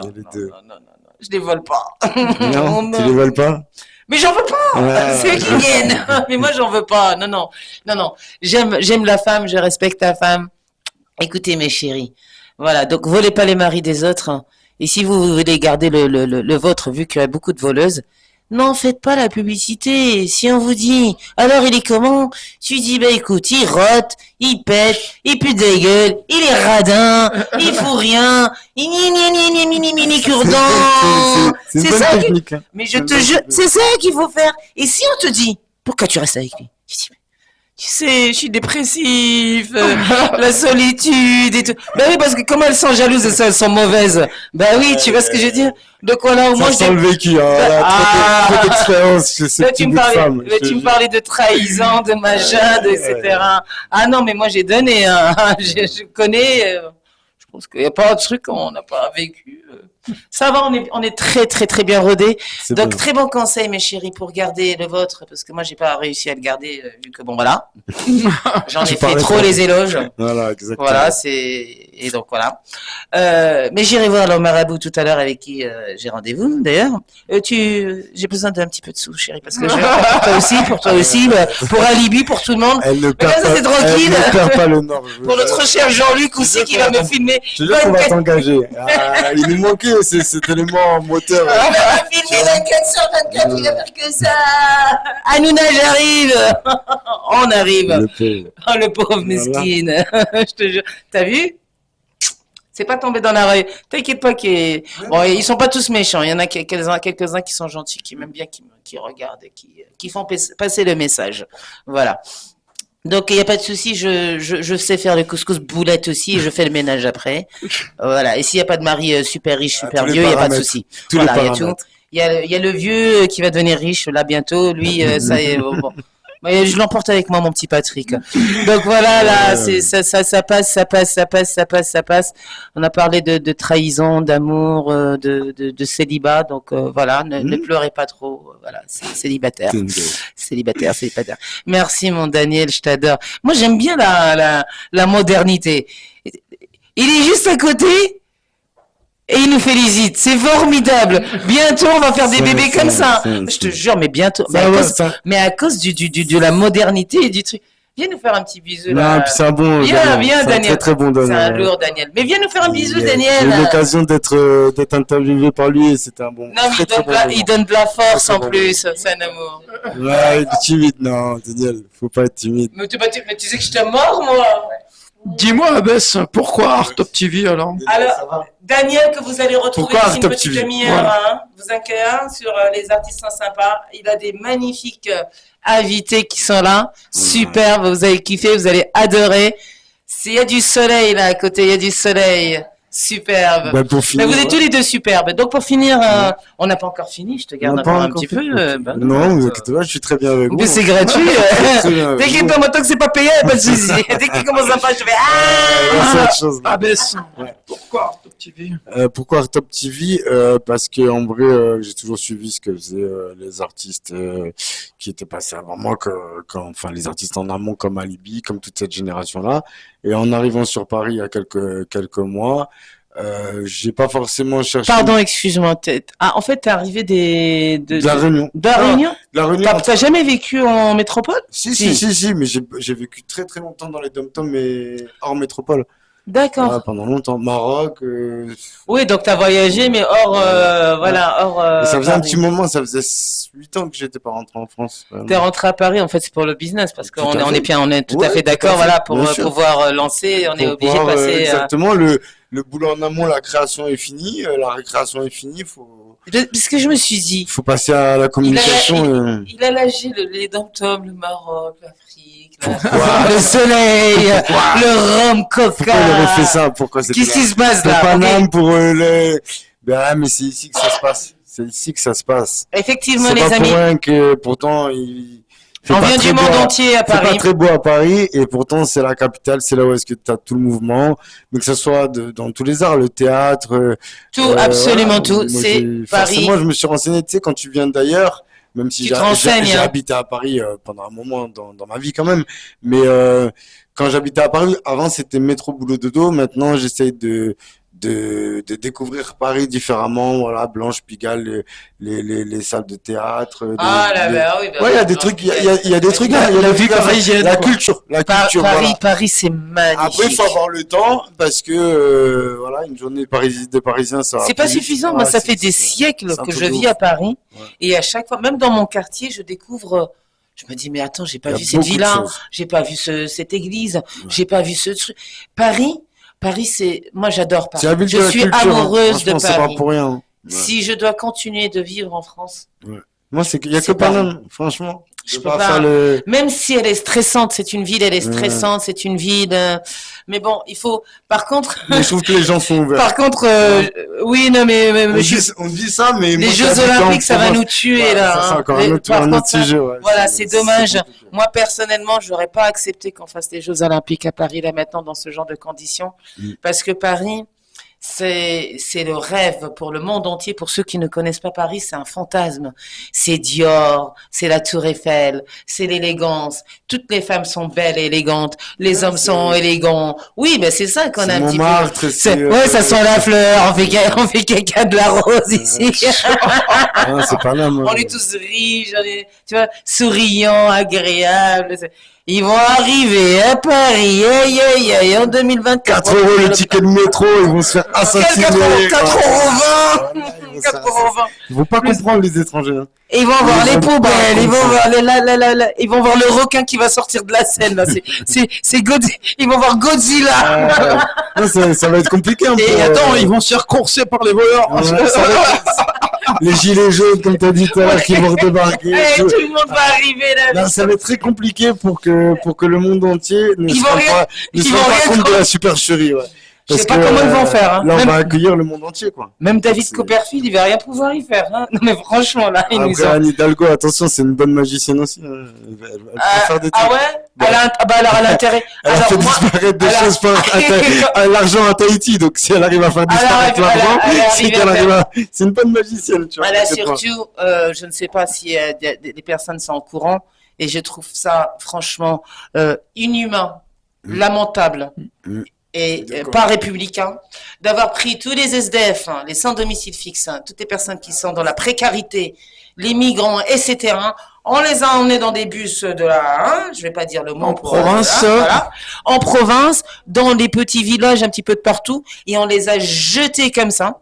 Il y a les deux. non, je les vole pas. Non, tu les voles pas? Mais j'en veux pas. Ouais. C'est eux qui viennent. Mais moi, j'en veux pas. Non. J'aime la femme, je respecte la femme. Écoutez, mes chéris. Voilà. Donc, volez pas les maris des autres. Hein. Et si vous voulez garder le vôtre, vu qu'il y a beaucoup de voleuses, non, faites pas la publicité. Si on vous dit, alors il est comment? Tu dis, bah écoute, il rote, il pète, il pue des gueules, il est radin, il fout rien, il ni cure-dent. C'est une C'est bonne ça qui- technique. Hein. Mais je te jure, c'est ça qu'il faut faire. Et si on te dit, pourquoi tu restes avec lui? Tu dis, tu sais, je suis dépressif, la solitude et tout. Ben oui, parce que comme elles sont jalouses et ça, elles sont mauvaises. Ben oui, tu vois ce que je veux dire? Donc voilà, au moins, Ça sent le vécu, hein. Ah. Trop d'expérience chez ces Là, tu petites me femmes. parlais, là, tu me parlais de trahison, de machin, etc. Ah non, mais moi, j'ai donné, hein. Je connais, je pense qu'il n'y a pas de truc qu'on n'a pas vécu. Ça va, on est très, très, très bien rodés. C'est Donc, bon. très bon conseil, mes chéris, pour garder le vôtre, parce que moi, j'ai pas réussi à le garder, vu que bon, voilà. J'en ai Tu fait parlais trop pas. les éloges. Voilà, exactement. Voilà, et donc voilà. Mais j'irai voir le marabout tout à l'heure avec qui j'ai rendez-vous, d'ailleurs. J'ai besoin d'un petit peu de sous, chérie, parce que pour toi aussi, bah, pour Alibi, pour tout le monde. Elle ne perd là, ça, pas, c'est tranquille. elle ne perd pas le nord. je vous Pour jure. notre cher Jean-Luc aussi, qui va me filmer. Je te jure qu'on va 24 t'engager. Ah, il nous manquait cet élément moteur. On va filmer 24 sur 24, il va faire que ça. Hanouna, j'arrive. On arrive. Le pauvre. Oh, le pauvre mesquine. Je te jure. T'as vu? C'est pas tombé dans la rue. T'inquiète pas bon, ils sont pas tous méchants. Il y en a quelques-uns qui sont gentils, qui m'aiment bien, qui regardent, et qui font passer le message. Voilà. Donc, il n'y a pas de souci. Je sais faire le couscous boulette aussi et je fais le ménage après. Voilà. Et s'il n'y a pas de mari super riche, super tous les vieux, il n'y a pas de paramètres. souci. Tous les Voilà, il y a tout. paramètres. Il y a le vieux qui va devenir riche là bientôt. Lui, ça y est. Bon. Mais je l'emporte avec moi, mon petit Patrick. Donc voilà, là, ça passe. On a parlé de trahison, d'amour, de célibat. Donc voilà, ne pleurez pas trop. Voilà, c'est célibataire. Célibataire. Merci, mon Daniel, je t'adore. Moi, j'aime bien la modernité. Il est juste à côté. Et il nous félicite, c'est formidable. Bientôt, on va faire des bébés comme ça. Je te jure, mais bientôt. Mais à cause de la modernité et du truc. Viens nous faire un petit bisou là. Non, puis c'est un bon. Viens, Daniel. C'est un Daniel. Très très bon C'est Daniel. un lourd Daniel. Mais viens nous faire un bisou, J'ai eu Daniel. l'occasion d'être interviewé par lui et c'était un bon. Non, mais très, très bon il donne de la force Très, très en bon plus. C'est un amour. Ouais, il est timide, non, Daniel, faut pas être timide. Mais tu sais que je te mords, moi. Dis-moi, Abès, pourquoi Art Top TV alors? Alors, Daniel, que vous allez retrouver Pourquoi d'ici une Art Top petite TV? demi-heure, Voilà. hein, vous inquiétez pas, sur les artistes sont sympas. Il a des magnifiques invités qui sont là. Superbe, vous allez kiffer, vous allez adorer. Il y a du soleil là à côté, il y a du soleil. Superbe. Bah, pour Mais finir, vous êtes ouais. tous les deux superbes. Donc pour finir, on n'a pas encore fini, je te garde On n'a pas encore un encore petit fait. peu. Non, vous inquiétez pas, je suis très bien avec En vous. plus, c'est gratuit. Très bien avec Dès qu'il vous. tombe, tant que c'est pas payé, y a pas de souci. Dès qu'il commence à pas, je fais C'est autre chose, là. Abaisse. Ouais. Pourquoi Top TV? Pourquoi Top TV? Parce que en vrai, j'ai toujours suivi ce que faisaient les artistes qui étaient passés avant moi, enfin les artistes en amont comme Alibi, comme toute cette génération-là. Et en arrivant sur Paris il y a quelques mois, j'ai pas forcément cherché. Pardon, excuse-moi. Ah, en fait, t'es arrivé De la Réunion. de la Réunion? De la Réunion. T'as jamais vécu en métropole? Si, mais j'ai vécu très très longtemps dans les dom-toms et hors métropole. D'accord. Voilà, pendant longtemps. Maroc. Oui, donc t'as voyagé, mais hors, voilà, hors. Et ça faisait un Paris. petit moment, ça faisait 8 ans que j'étais pas rentré en France. T'es rentré à Paris, en fait, c'est pour le business, parce Tout qu'on à est, on fait. est bien, on est tout Ouais, à fait tout à d'accord, fait, voilà, pour bien sûr. pouvoir lancer, on est Pour obligé de pouvoir, passer. exactement, le boulot en amont, la création est finie, la récréation est finie, Parce que je me suis dit, faut passer à la communication. il a lâché les dom-toms, le Maroc, l'Afrique, le soleil, le rhum Pourquoi il aurait coca. fait ça? Pourquoi c'était Qu'est-ce là? qui se passe C'est là? pas Ok. même pour les. Ben, mais c'est ici que ça se passe. C'est ici que ça se passe. Effectivement, C'est les pas amis, pour rien que pourtant il fait on pas vient très du beau monde à- entier à C'est pas Paris. très beau à Paris et pourtant c'est la capitale, c'est là où est-ce que tu as tout le mouvement, mais que ce soit dans tous les arts, le théâtre, Tout, absolument voilà. tout. Moi, C'est Paris. forcément, je me suis renseigné, tu sais, quand tu viens d'ailleurs, même si Tu te renseignes, j'ai hein. habité à Paris pendant un moment dans ma vie quand même, mais quand j'habitais à Paris, avant c'était métro boulot dodo, maintenant j'essaye de découvrir Paris différemment, voilà, Blanche, Pigalle, les salles de théâtre, Ah là, bah oui, bah ouais, il y a oui, des Blanche trucs, il y a Pigalle. des trucs, il y a La des vie trucs à faire. parisienne, La quoi. culture, Paris, voilà. Paris, c'est magnifique. Après, il faut avoir le temps parce que voilà, une journée de Parisien, ça va C'est pas plus vite. suffisant. Ah, Moi, ça c'est- fait des c'est- siècles c'est un que truc je de vis ouf. à Paris. Ouais. Et à chaque fois, même dans mon quartier, je découvre. Je me dis, mais attends, j'ai pas Il y a vu cette beaucoup de villa, choses. j'ai pas vu cette église, j'ai pas vu ce truc. Paris, c'est. Moi, j'adore C'est la Paris. ville Je de la suis culture, hein. amoureuse de Franchement, c'est pas Paris. pour rien. Ouais. Si je dois continuer de vivre en France, Moi, c'est qu'il y a C'est que Paris. Paname, franchement. Je De peux pas pas. faire le. même si elle est stressante, c'est une ville, elle est Ouais. stressante, c'est une ville. Mais bon, il faut. Par contre, Mais je trouve que les gens sont ouverts. par contre, oui, non, mais On dit ça, mais les moi, Jeux j'habite en Olympiques, ça va province. nous tuer Ouais, là. ça, c'est hein. encore Les- un autre, par un contre, autre sujet, ouais. Voilà, c'est dommage. compliqué. Moi, personnellement, j'aurais pas accepté qu'on fasse les Jeux Olympiques à Paris là maintenant dans ce genre de conditions, parce que Paris, c'est le rêve pour le monde entier. Pour ceux qui ne connaissent pas Paris, c'est un fantasme. C'est Dior, c'est la Tour Eiffel, c'est l'élégance. Toutes les femmes sont belles et élégantes. Les hommes sont élégants. Oui, ben c'est ça qu'on a C'est un petit peu. Montmartre, Ouais, ça sent la fleur. On fait caca de la rose ici. Ah, c'est Paname. On est tous riches, tu vois, souriants, agréables. Ils vont arriver à Paris, aïe, aïe, aïe, en 2024. 4 euros le ticket de métro, ils vont se faire assassiner. 4 euros 20. Voilà, ils vont se 4 faire euros 20. Ils vont pas comprendre les étrangers. Hein. Et ils vont voir Ils les vont pas poubelles, ils vont comprendre. voir ils vont voir le requin qui va sortir de la scène, là. C'est ils vont voir Godzilla. Non, ça va être compliqué un peu. Et attends, ils vont se faire courser par les voleurs. Ouais, ça va être- les gilets jaunes, comme tu as dit tout à l'heure, qui vont débarquer. Eh, tout le monde va arriver là. Non, ça va être très compliqué pour que le monde entier ne Ils se vont rende rien- pas, ne ils se vont rende pas rien compte de comprendre. la supercherie. Ouais. Je sais Parce pas que, comment ils vont faire, hein. Là, on Même- va accueillir le monde entier, quoi. Même David C'est- Copperfield, il va rien pouvoir y faire. Hein. Non mais franchement là, ils nous Après, ont. Anne Hidalgo, attention, c'est une bonne magicienne aussi. Hein. Elle peut faire des trucs. Ah ouais. Alors elle a intérêt. Elle a Alors fait moi, disparaître des alors- choses l'argent à Tahiti, donc si elle arrive à faire disparaître Alors, l'argent, elle est c'est arrivée qu'elle à arrive à... C'est une bonne magicienne, tu vois. elle a c'est pas- surtout, je ne sais pas si des personnes sont au courant, et je trouve ça franchement inhumain, lamentable. Et D'accord. pas républicain, d'avoir pris tous les SDF, hein, les sans domicile fixe, hein, toutes les personnes qui sont dans la précarité, les migrants, etc. On les a emmenés dans des bus de la, je vais pas dire le mot En pour, province. voilà, en province, dans des petits villages un petit peu de partout, et on les a jetés comme ça.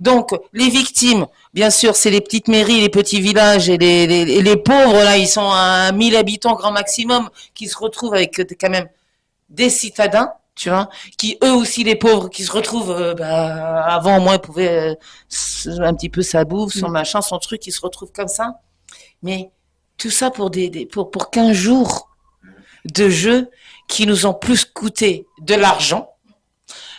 Donc, les victimes, bien sûr, c'est les petites mairies, les petits villages et les pauvres, là, ils sont à 1000 habitants grand maximum, qui se retrouvent avec quand même des citadins, tu vois, qui eux aussi les pauvres, qui se retrouvent, avant au moins ils pouvaient un petit peu sa bouffe, son machin, son truc, ils se retrouvent comme ça. Mais tout ça pour pour 15 jours de jeu qui nous ont plus coûté de l'argent,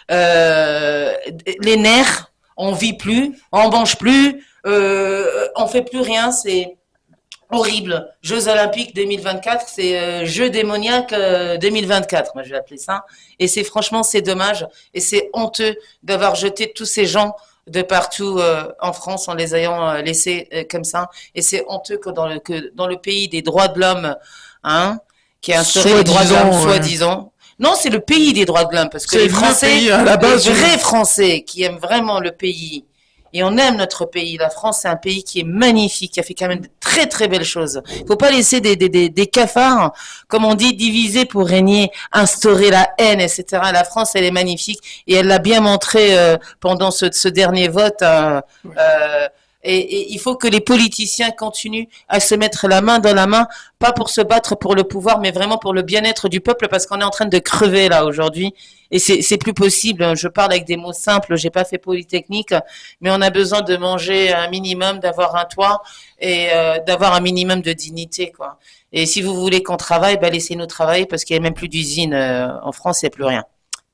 euh, les nerfs, on vit plus, on mange plus, on fait plus rien, c'est horrible. Jeux Olympiques 2024, c'est Jeux démoniaques 2024, moi je vais appeler ça. Et c'est franchement, c'est dommage et c'est honteux d'avoir jeté tous ces gens de partout en France en les ayant laissés comme ça. Et c'est honteux que dans le pays des droits de l'homme, hein, qui a instauré les droits de l'homme, Soi-disant, ouais. soi-disant. Non, c'est le pays des droits de l'homme, parce que C'est les le Français, pays, à la base, les vrais Français qui aiment vraiment le pays, et on aime notre pays. La France, c'est un pays qui est magnifique, qui a fait quand même de très très belles choses. Il faut pas laisser des cafards, comme on dit, diviser pour régner, instaurer la haine, etc. La France, elle est magnifique et elle l'a bien montré pendant ce dernier vote. Et il faut que les politiciens continuent à se mettre la main dans la main, pas pour se battre pour le pouvoir, mais vraiment pour le bien-être du peuple, parce qu'on est en train de crever là aujourd'hui. Et c'est plus possible. Je parle avec des mots simples. J'ai pas fait Polytechnique, mais on a besoin de manger un minimum, d'avoir un toit et d'avoir un minimum de dignité, quoi. Et si vous voulez qu'on travaille, ben laissez-nous travailler, parce qu'il y a même plus d'usines en France, il n'y a plus rien.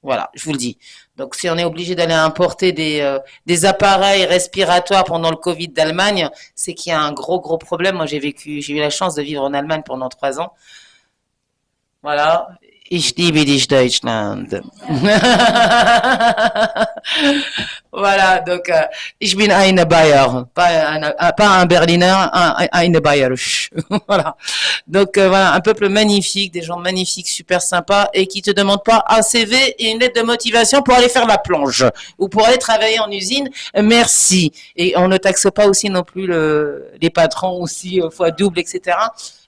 Voilà, je vous le dis. Donc, si on est obligé d'aller importer des appareils respiratoires pendant le Covid d'Allemagne, c'est qu'il y a un gros problème. Moi, j'ai eu la chance de vivre en Allemagne pendant 3 ans. Voilà. Ich liebe dich, Deutschland. Voilà, donc ich bin eine Bayer, pas un Berliner, eine Bayerisch. Voilà. Donc voilà, un peuple magnifique, des gens magnifiques, super sympas, et qui te demandent pas un CV et une lettre de motivation pour aller faire la plonge ou pour aller travailler en usine. Merci. Et on ne taxe pas aussi non plus les patrons aussi fois double, etc.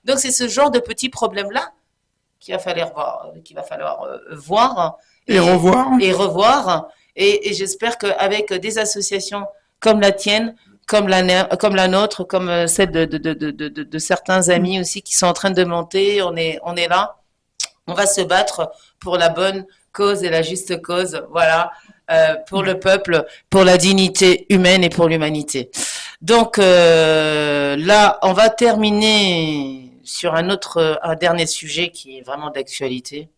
Donc c'est ce genre de petits problèmes-là qu'il va falloir voir Et revoir. et revoir. Et j'espère qu'avec des associations comme la tienne, comme la nôtre, comme celle de certains amis aussi qui sont en train de monter, on est là. On va se battre pour la bonne cause et la juste cause, voilà, pour le peuple, pour la dignité humaine et pour l'humanité. Donc là, on va terminer sur un dernier sujet qui est vraiment d'actualité,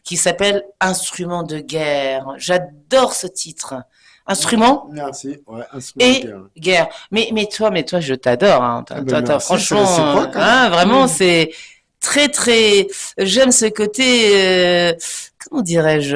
qui s'appelle Instrument de guerre. J'adore ce titre. Instrument Merci. Ouais, instrument et de guerre. guerre. Mais toi, je t'adore. Hein. Ah ben merci, Franchement, c'est réciproque, hein. hein, vraiment, c'est très, très. J'aime ce côté. Comment dirais-je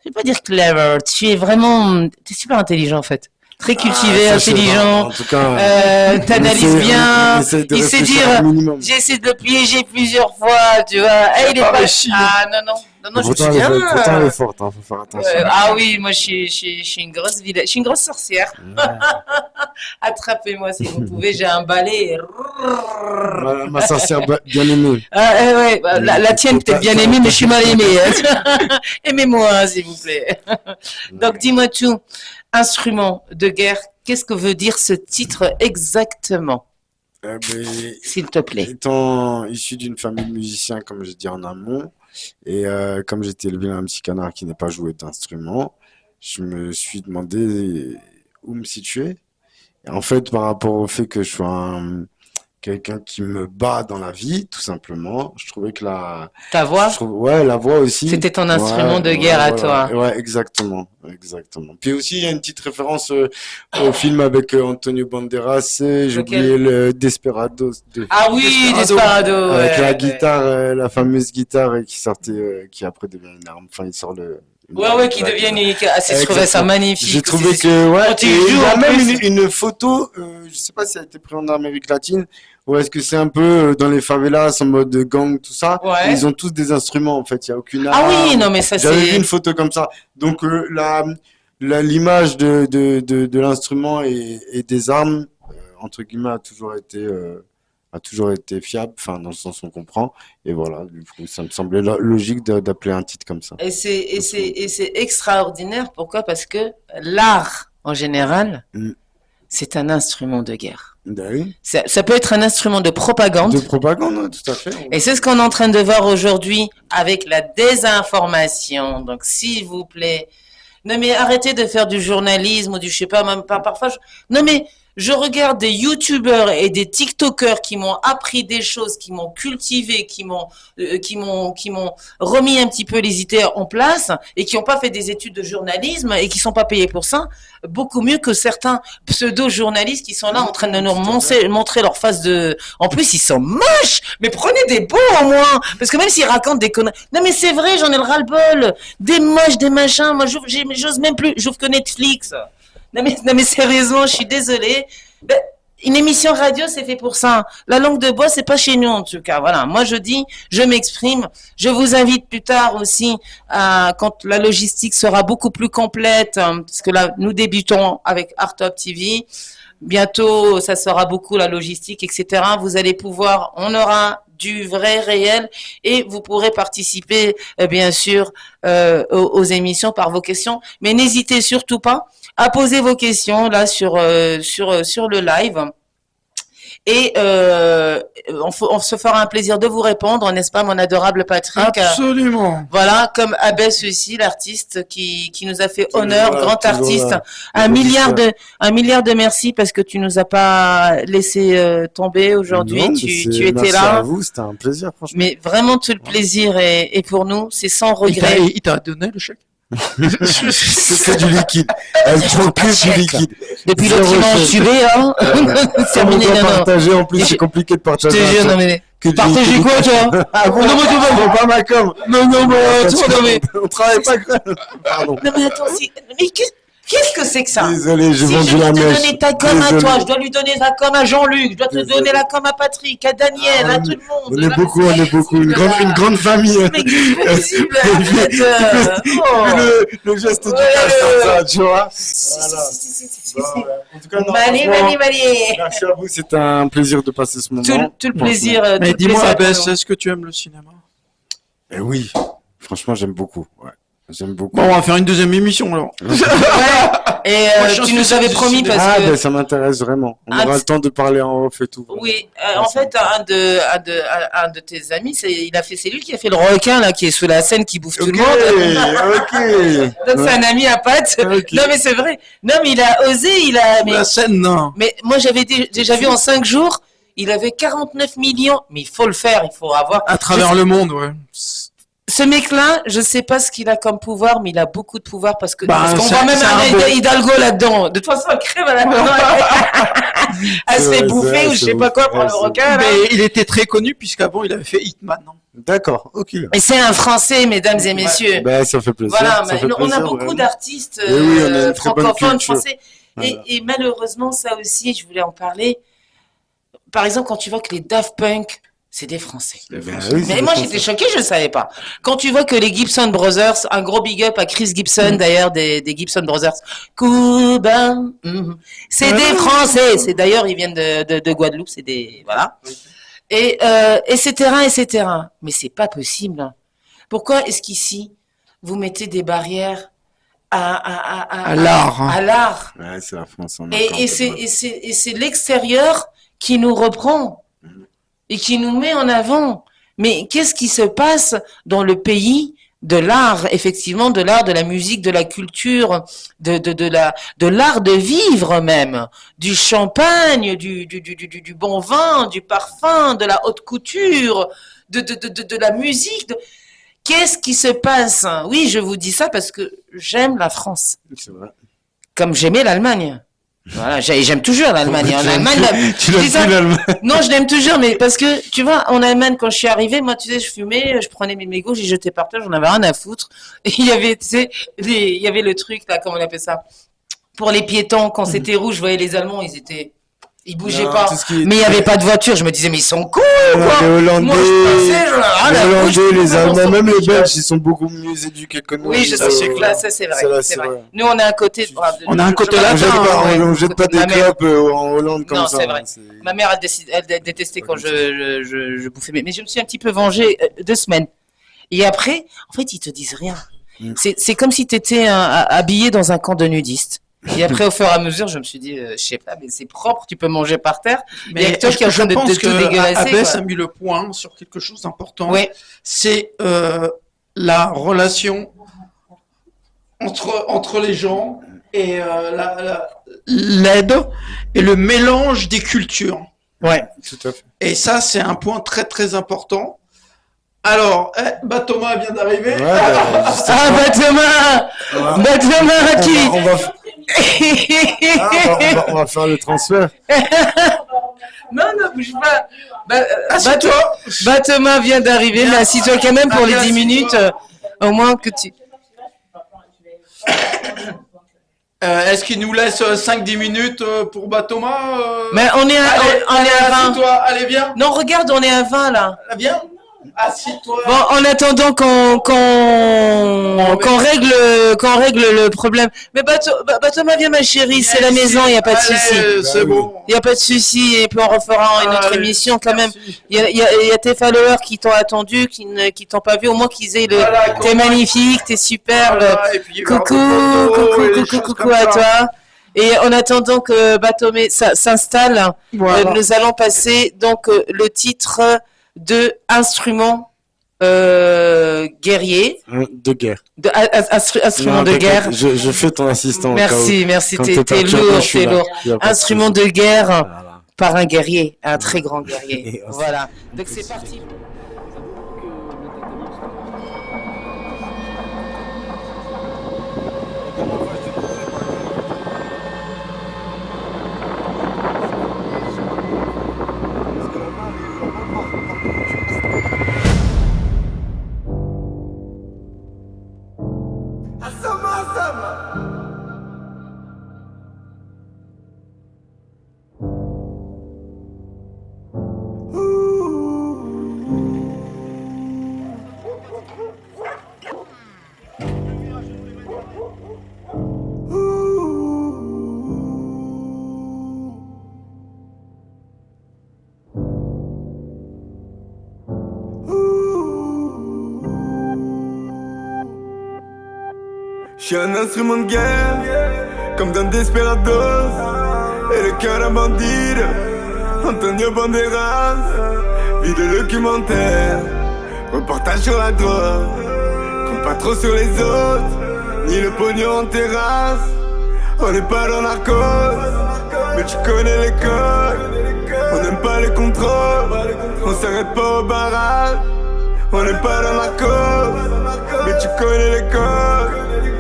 je vais pas dire clever. Tu es super intelligent en fait. Très cultivé, Ça, c'est intelligent. vrai. En tout cas, T'analyses bien. on essaie de Il sait réfléchir dire, un minimum. j'ai essayé de le piéger plusieurs fois, tu vois. Il est pas pas. réussi, hein. Ah non, je me Pourtant, souviens. pourtant, elle est forte, hein, faut faire attention. Ah oui, moi je suis une grosse vilaine. Je suis une grosse sorcière. Attrapez-moi si vous pouvez, j'ai un balai. Ma sorcière bien aimée. Ouais, bah, la tienne peut-être bien aimée, mais je suis mal aimée. Hein. Aimez-moi, hein, s'il vous plaît. Donc dis-moi tout. Instrument de guerre, qu'est-ce que veut dire ce titre exactement, Ben, s'il te plaît? étant issu d'une famille de musiciens, comme j'ai dit en amont, et comme j'étais élevé dans un petit canard qui n'est pas joué d'instrument, je me suis demandé où me situer. Et en fait, par rapport au fait que je sois quelqu'un qui me bat dans la vie, tout simplement, je trouvais que Ta voix, ouais, la voix aussi. c'était ton instrument de guerre à voilà. toi. Ouais, exactement. Puis aussi, il y a une petite référence au film avec Antonio Banderas, j'ai Lequel? oublié le Desperados de Ah oui, Desperado. avec la Ouais. guitare, la fameuse guitare qui sortait, qui après devient une arme. Enfin, il sort Ouais, qui devient unique. Ah, je trouvais ça Exactement. magnifique. J'ai trouvé C'est- que, ouais, Quand tu et il joues, y a en même plus- une photo, je sais pas si elle a été prise en Amérique latine, ou est-ce que c'est un peu dans les favelas, en mode gang, tout ça. Ouais. Ils ont tous des instruments, en fait, il y a aucune Ah oui, arme. non, mais ça J'avais vu c'est. une photo comme ça. Donc, l'image de l'instrument et des armes, entre guillemets, a toujours été fiable, enfin, dans le sens où on comprend. Et voilà, du coup, ça me semblait logique d'appeler un titre comme ça. Et c'est extraordinaire. Pourquoi? Parce que l'art, en général, Mm. c'est un instrument de guerre. Oui. Ça peut être un instrument de propagande. De propagande, hein, tout à fait. Et c'est ce qu'on est en train de voir aujourd'hui avec la désinformation. Donc, s'il vous plaît, non mais arrêtez de faire du journalisme ou du je sais pas, même pas parfois. Non mais Je regarde des youtubeurs et des tiktokers qui m'ont appris des choses, qui m'ont cultivé, qui m'ont remis un petit peu les idées en place et qui n'ont pas fait des études de journalisme et qui sont pas payés pour ça, beaucoup mieux que certains pseudo-journalistes qui sont là en train de nous montrer leur face de... En plus, ils sont moches, mais prenez des beaux au moins, parce que même s'ils racontent des conneries... Non mais c'est vrai, j'en ai le ras-le-bol, des moches, des machins, moi j'ose même plus, j'ouvre que Netflix. Non mais sérieusement, je suis désolée. Ben, une émission radio, c'est fait pour ça. La langue de bois, c'est pas chez nous en tout cas. Voilà. Moi, je dis, je m'exprime. Je vous invite plus tard aussi, quand la logistique sera beaucoup plus complète, parce que là, nous débutons avec Art Top TV. Bientôt, ça sera beaucoup la logistique, etc. Vous allez pouvoir, on aura du vrai réel et vous pourrez participer, bien sûr, aux émissions par vos questions. Mais n'hésitez surtout pas à poser vos questions là sur le live. Et on se fera un plaisir de vous répondre, n'est-ce pas, mon adorable Patrick? Absolument. Voilà, comme Abbès aussi, l'artiste qui nous a fait Toujours honneur, là, grand toujours artiste. là. Un milliard de merci parce que tu nous as pas laissé tomber aujourd'hui. Non, mais Tu étais merci à là. vous, c'était un plaisir, franchement. Mais vraiment, tout le plaisir est pour nous. C'est sans regret. Il t'a donné le chèque? C'est que du liquide. Elle prend que du liquide. Depuis Zéro l'autre, il m'a chèque. entubé, hein. C'est terminé, On doit non, non. partager, en plus, Je- c'est compliqué de Je partager. te jure, non mais. Que du Partager liquide. quoi, toi? Ah bon? Non, mais tu vas- C'est pas ma com. Non, mais. On travaille pas comme... Pardon. Non, mais attends, mais qu'est-ce que c'est que ça? Désolé, j'ai Si vendu je la dois te mèche. donner ta com à Désolé. toi, je dois lui donner la com à Jean-Luc, je dois te Désolé. donner la com à Patrick, à Daniel, Ah, à tout le monde. On est Là, beaucoup, mais on est beaucoup. Une c'est grande famille. Mais qu'est-ce que c'est possible, arrête, oh. Le geste du Ouais, cash comme ça, tu vois. Si, Voilà. si. Bon, ouais. En tout cas, non, Mali, franchement, Mali. merci à vous, c'était un plaisir de passer ce moment. Tout le plaisir. Mais tout le dis-moi, plaisir pour Abbès, nous. est-ce que tu aimes le cinéma? Eh oui, franchement, j'aime beaucoup. Ouais. J'aime beaucoup. Bon, on va faire une deuxième émission alors. Ouais. Et Moi, je suis tu nous spécialiste avais du promis cinéma. parce Ah, que. ben ça m'intéresse vraiment. On Ah, aura le temps de parler en off et tout. Oui, en fait, un de tes amis, c'est lui qui a fait le requin là, qui est sous la scène, qui bouffe tout le monde. Ok. Donc c'est un ami à Pat. Ok. Non mais c'est vrai. Non mais il a osé, mais, La scène, non. mais moi j'avais déjà vu en 5 jours, il avait 49 millions. Mais il faut le faire, il faut avoir. À travers le monde, ouais. Ce mec-là, je sais pas ce qu'il a comme pouvoir, mais il a beaucoup de pouvoir parce Bah, qu'on c'est- voit même c'est un un beau- Hidalgo là-dedans. De toute façon, elle crève à la Elle se C'est fait vrai, bouffer c'est ou je sais vrai, pas quoi c'est pour vrai, le c'est requin là. Mais il était très connu puisqu'avant il avait fait Hitman. Non D'accord, ok. Et c'est un Français, mesdames et messieurs. Ben, ça fait plaisir. Voilà, ça mais fait on a plaisir, beaucoup vraiment. d'artistes Et oui, on a une très bonne francophones, culture. français. Voilà. Et malheureusement, ça aussi, je voulais en parler. Par exemple, quand tu vois que les Daft Punk, c'est des Français. Ben oui, c'est Mais moi, des j'étais Français. choquée, je ne savais pas. Quand tu vois que les Gibson Brothers, un gros big up à Chris Gibson, d'ailleurs, des Gibson Brothers, Cuba, c'est des Français. C'est d'ailleurs, ils viennent de Guadeloupe, c'est des, voilà. Et, etc. Mais c'est pas possible. Pourquoi est-ce qu'ici, vous mettez des barrières À l'art. à l'art? Ouais, c'est la France. on a encore un Et peu de c'est l'extérieur qui nous reprend et qui nous met en avant. Mais qu'est-ce qui se passe dans le pays de l'art, effectivement, de l'art, de la musique, de la culture, de l'art de vivre même, du champagne, du bon vin, du parfum, de la haute couture, de la musique. Qu'est-ce qui se passe? Oui, je vous dis ça parce que j'aime la France, C'est vrai. comme j'aimais l'Allemagne. Voilà, j'aime toujours l'Allemagne. En Allemagne, Tu je l'as dis ça- plus l'Allemagne. non, je l'aime toujours, mais parce que, tu vois, en Allemagne, quand je suis arrivée, moi, tu sais, je fumais, je prenais mes mégots, j'y jetais par terre, j'en avais rien à foutre. Et il y avait, tu sais, il y avait le truc, là, comment on appelle ça? Pour les piétons, quand c'était rouge, je voyais les Allemands, ils bougeaient Non, pas. tout ce qui est- Mais il n'y avait pas de voiture, je me disais, mais ils sont cons, Non, quoi! les Hollandais, Moi, je passais, j'en avais rien à foutre, je les pouvais Allemands, m'en même les sortir. Belges, ils sont beaucoup mieux éduqués que nous. Oui, je Ça, sais, c'est là, ça, c'est vrai. là, C'est c'est vrai. vrai. Nous, on a un côté, On a un côté On latin, jette pas, ouais, on jette pas côté de des ma mère. clopes en Hollande comme Non, ça. c'est vrai. hein, Ma mère, elle détestait quand je bouffais. Mais je me suis un petit peu vengée 2 semaines. Et après, en fait, ils te disent rien. C'est comme si tu étais habillé dans un camp de nudistes. Et après, au fur et à mesure, je me suis dit, je sais pas, mais c'est propre, tu peux manger par terre. Il y a que toi qui es en train de pense tout que dégueulasser, Abbès quoi. a mis le point sur quelque chose d'important. Oui, C'est la relation entre les gens et l'aide et le mélange des cultures. Ouais. Tout à fait. Et ça, c'est un point très très important. Alors, Thomas vient d'arriver. Ouais, bah, Ah, bah Thomas! voilà. Bah Thomas, qui? On va faire le transfert. Non, bouge pas. Assieds-toi. Bah Thomas vient d'arriver, mais assis-toi quand même pour les 10 minutes, au moins que tu... Est-ce qu'il nous laisse 5-10 minutes pour Thomas Mais on est à 20. Assieds-toi, allez, viens. Non, regarde, on est à 20 là. Viens. Assieds-toi. Bon, en attendant qu'on règle le problème. Mais Thomas, viens ma chérie, c'est la maison, il n'y a pas de souci. C'est bon. Il n'y a pas de souci, et puis on refera une autre Allez, émission quand même. merci. Il y a tes followers qui t'ont attendu, qui t'ont pas vu, au moins qu'ils aient le. Voilà, T'es magnifique, t'es superbe. Voilà, et puis, il y aura Coucou, des photos et des choses coucou comme à ça. toi. Et en attendant que Batomé s'installe, Voilà. nous allons passer donc le titre de instrument guerrier, De guerre. instrument Non, de t'inquiète, guerre. Je fais ton assistant. au cas où. Merci, Quand t'es perturbé, lourd, je suis t'es là. lourd. Y a pas de Instrument souci. de guerre Voilà. par un guerrier, un très grand guerrier. Et Voilà. Donc c'est parti. Je suis un instrument de guerre, comme dans Desperados. Et le cœur d'un bandit, Antonio Banderas. Vie de documentaire, reportage sur la drogue. Compte pas trop sur les autres, ni le pognon en terrasse. On n'est pas dans la cause, mais tu connais les codes. On n'aime pas les contrôles, on s'arrête pas au barrage. On n'est pas dans la cause, mais tu connais les codes.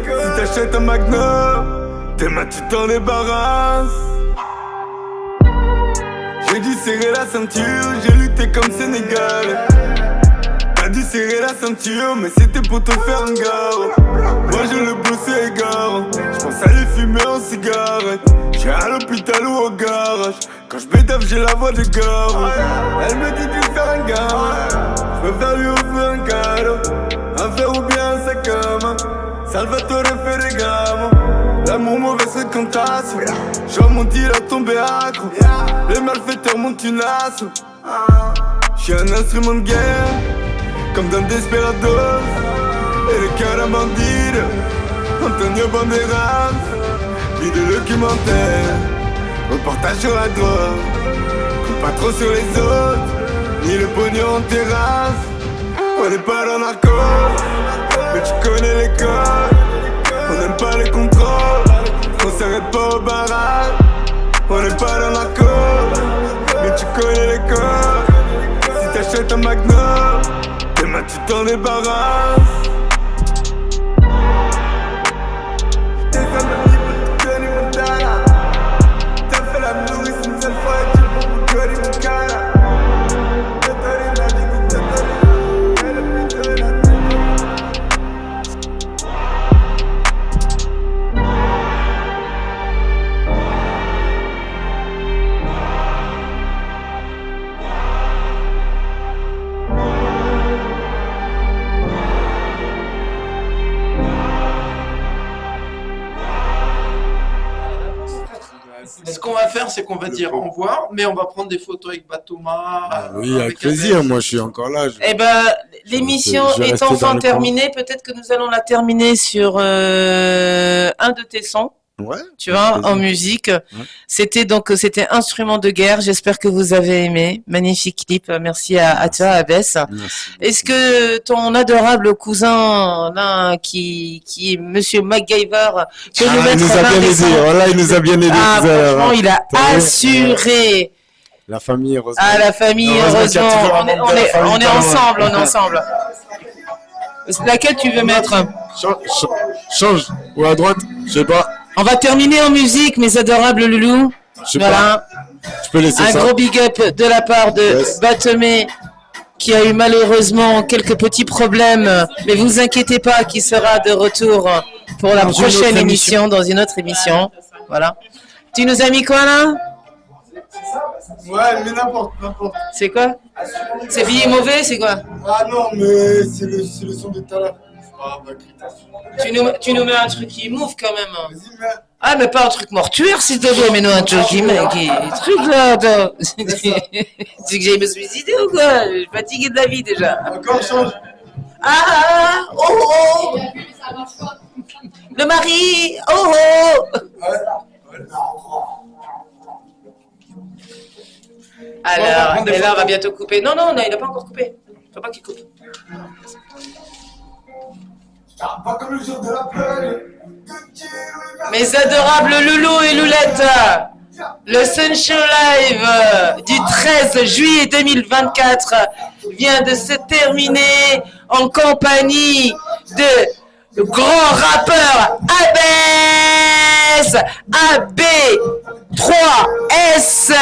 Si t'achètes un Magnum, tes mains tu t'en débarrasses. J'ai dû serrer la ceinture, j'ai lutté comme Sénégal. T'as dû serrer la ceinture, mais c'était pour te faire un gars. Moi je le bossais égare, j'pense à les fumer en cigarette. J'suis à l'hôpital ou au garage, quand j'bédave j'ai la voix de gare. Elle me dit de faire un gars, j'préfère lui offrir un cadeau. Un verre ou bien un sac à main, Salvatore Ferragamo. L'amour mauvais serait contasse, j'en monte il a tombé accro. Les malfaiteurs montent une asso. J'suis un instrument de guerre, comme dans Desperados. Et le cœur d'un bandit, Antonio Banderas. Vie de documentaire, reportage sur la drogue. Compte pas trop sur les autres, ni le pognon en terrasse. On n'est pas dans la cause, mais tu connais les codes. On n'aime pas les contrôles, on s'arrête pas au barrage. On n'est pas dans la cause, mais tu connais les codes. Si t'achètes un Magnum, tes mains tu t'en débarrasses. T'es un ami pour Johnny Montana. T'as fait la nourrice une seule fois et tu peux pour Johnny Montana. Ce qu'on va faire, c'est qu'on va dire au revoir, mais on va prendre des photos avec Thomas. Oui, avec plaisir. Moi, je suis encore là. Eh ben, l'émission Je vais est rester dans enfin le terminée. Peut-être que nous allons la terminer sur un de tes sons. Ouais. Tu vois, en musique. C'était Instrument de guerre. J'espère que vous avez aimé. Magnifique clip. Merci à toi, Abès. Merci. Est-ce que ton adorable cousin, là, qui est Monsieur MacGyver, peut nous Il mettre nous a en bien aidé. descend Voilà, il nous a bien aidé. Ah, tout à l'heure, franchement, hein. il a T'as vu assuré. La famille, heureusement. Ah, la famille, Heureusement qu'il y a heureusement. toujours un membre de la famille On est pas loin. ensemble, on est ensemble. Laquelle tu veux mettre? Change. Ou à droite, je sais pas. On va terminer en musique, mes adorables loulous. Je sais Voilà. Je peux laisser Un ça. gros big up de la part de Yes. Batomé, qui a eu malheureusement quelques petits problèmes, mais vous inquiétez pas, qui sera de retour pour la Dans une prochaine autre émission, dans une autre émission. Voilà. Tu nous as mis quoi là? Ouais, mais n'importe. C'est quoi? C'est billet mauvais, c'est quoi? Ah non, mais c'est le son de tout à l'heure. C'est pas grave, Grita. Tu nous mets un truc qui move quand même. Vas-y, mais. Ah, mais pas un truc mortuaire, s'il te plaît, mais non, un truc qui truc là, attends. Tu veux que j'aille me suicider ou quoi? Je suis fatigué de la vie déjà. Encore change. Ah, oh, oh. Le mari, oh, oh. Alors, et là, on va bientôt couper. Non, non, il n'a pas encore coupé. Faut pas qu'il coupe. Pas comme le jour de la peine. Mes adorables loulous et loulettes, le Sunshow Live du 13 juillet 2024 vient de se terminer en compagnie de le grand rappeur Abès, AB3S,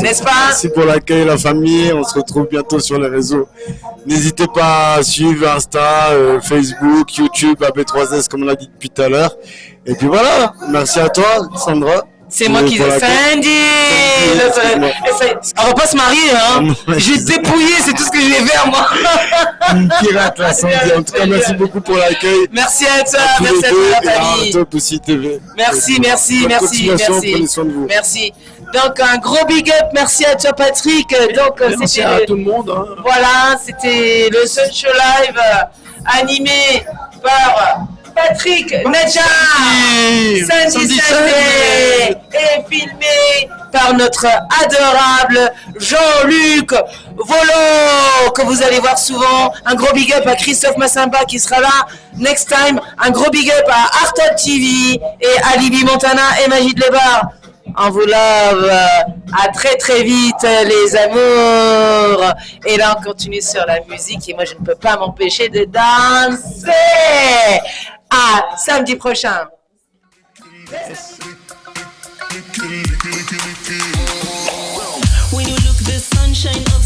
n'est-ce pas? Merci pour l'accueil, la famille. On se retrouve bientôt sur les réseaux. N'hésitez pas à suivre Insta, Facebook, YouTube, AB3S, comme on l'a dit depuis tout à l'heure. Et puis voilà. Merci à toi, Sandra. C'est moi qui pour ai l'accueil. Sandy. Excuse-moi. On va pas se marier, hein. Je vais te dépouiller, c'est tout ce que je vais faire, moi. Une pirate, la Sandy. En tout cas, merci beaucoup pour l'accueil. Merci à toi, tous les merci à deux, toi, et la à famille. Top aussi TV. Merci, merci, Bonne merci, continuation, merci. Prenez soin de vous. Merci. Donc, un gros big up, merci à toi, Patrick. Donc, Merci c'était à tout le monde. Hein. voilà, c'était le Sunshow Live animé par Patrick Nadjar, Sandy Sunday, et filmé par notre adorable Jean-Luc Volo, que vous allez voir souvent. Un gros big up à Christophe Massamba qui sera là next time. Un gros big up à Artop TV et à Libby Montana et Magid Lebar. On vous love. À très très vite les amours. Et là on continue sur la musique et moi je ne peux pas m'empêcher de danser. À samedi prochain. When you look the sunshine of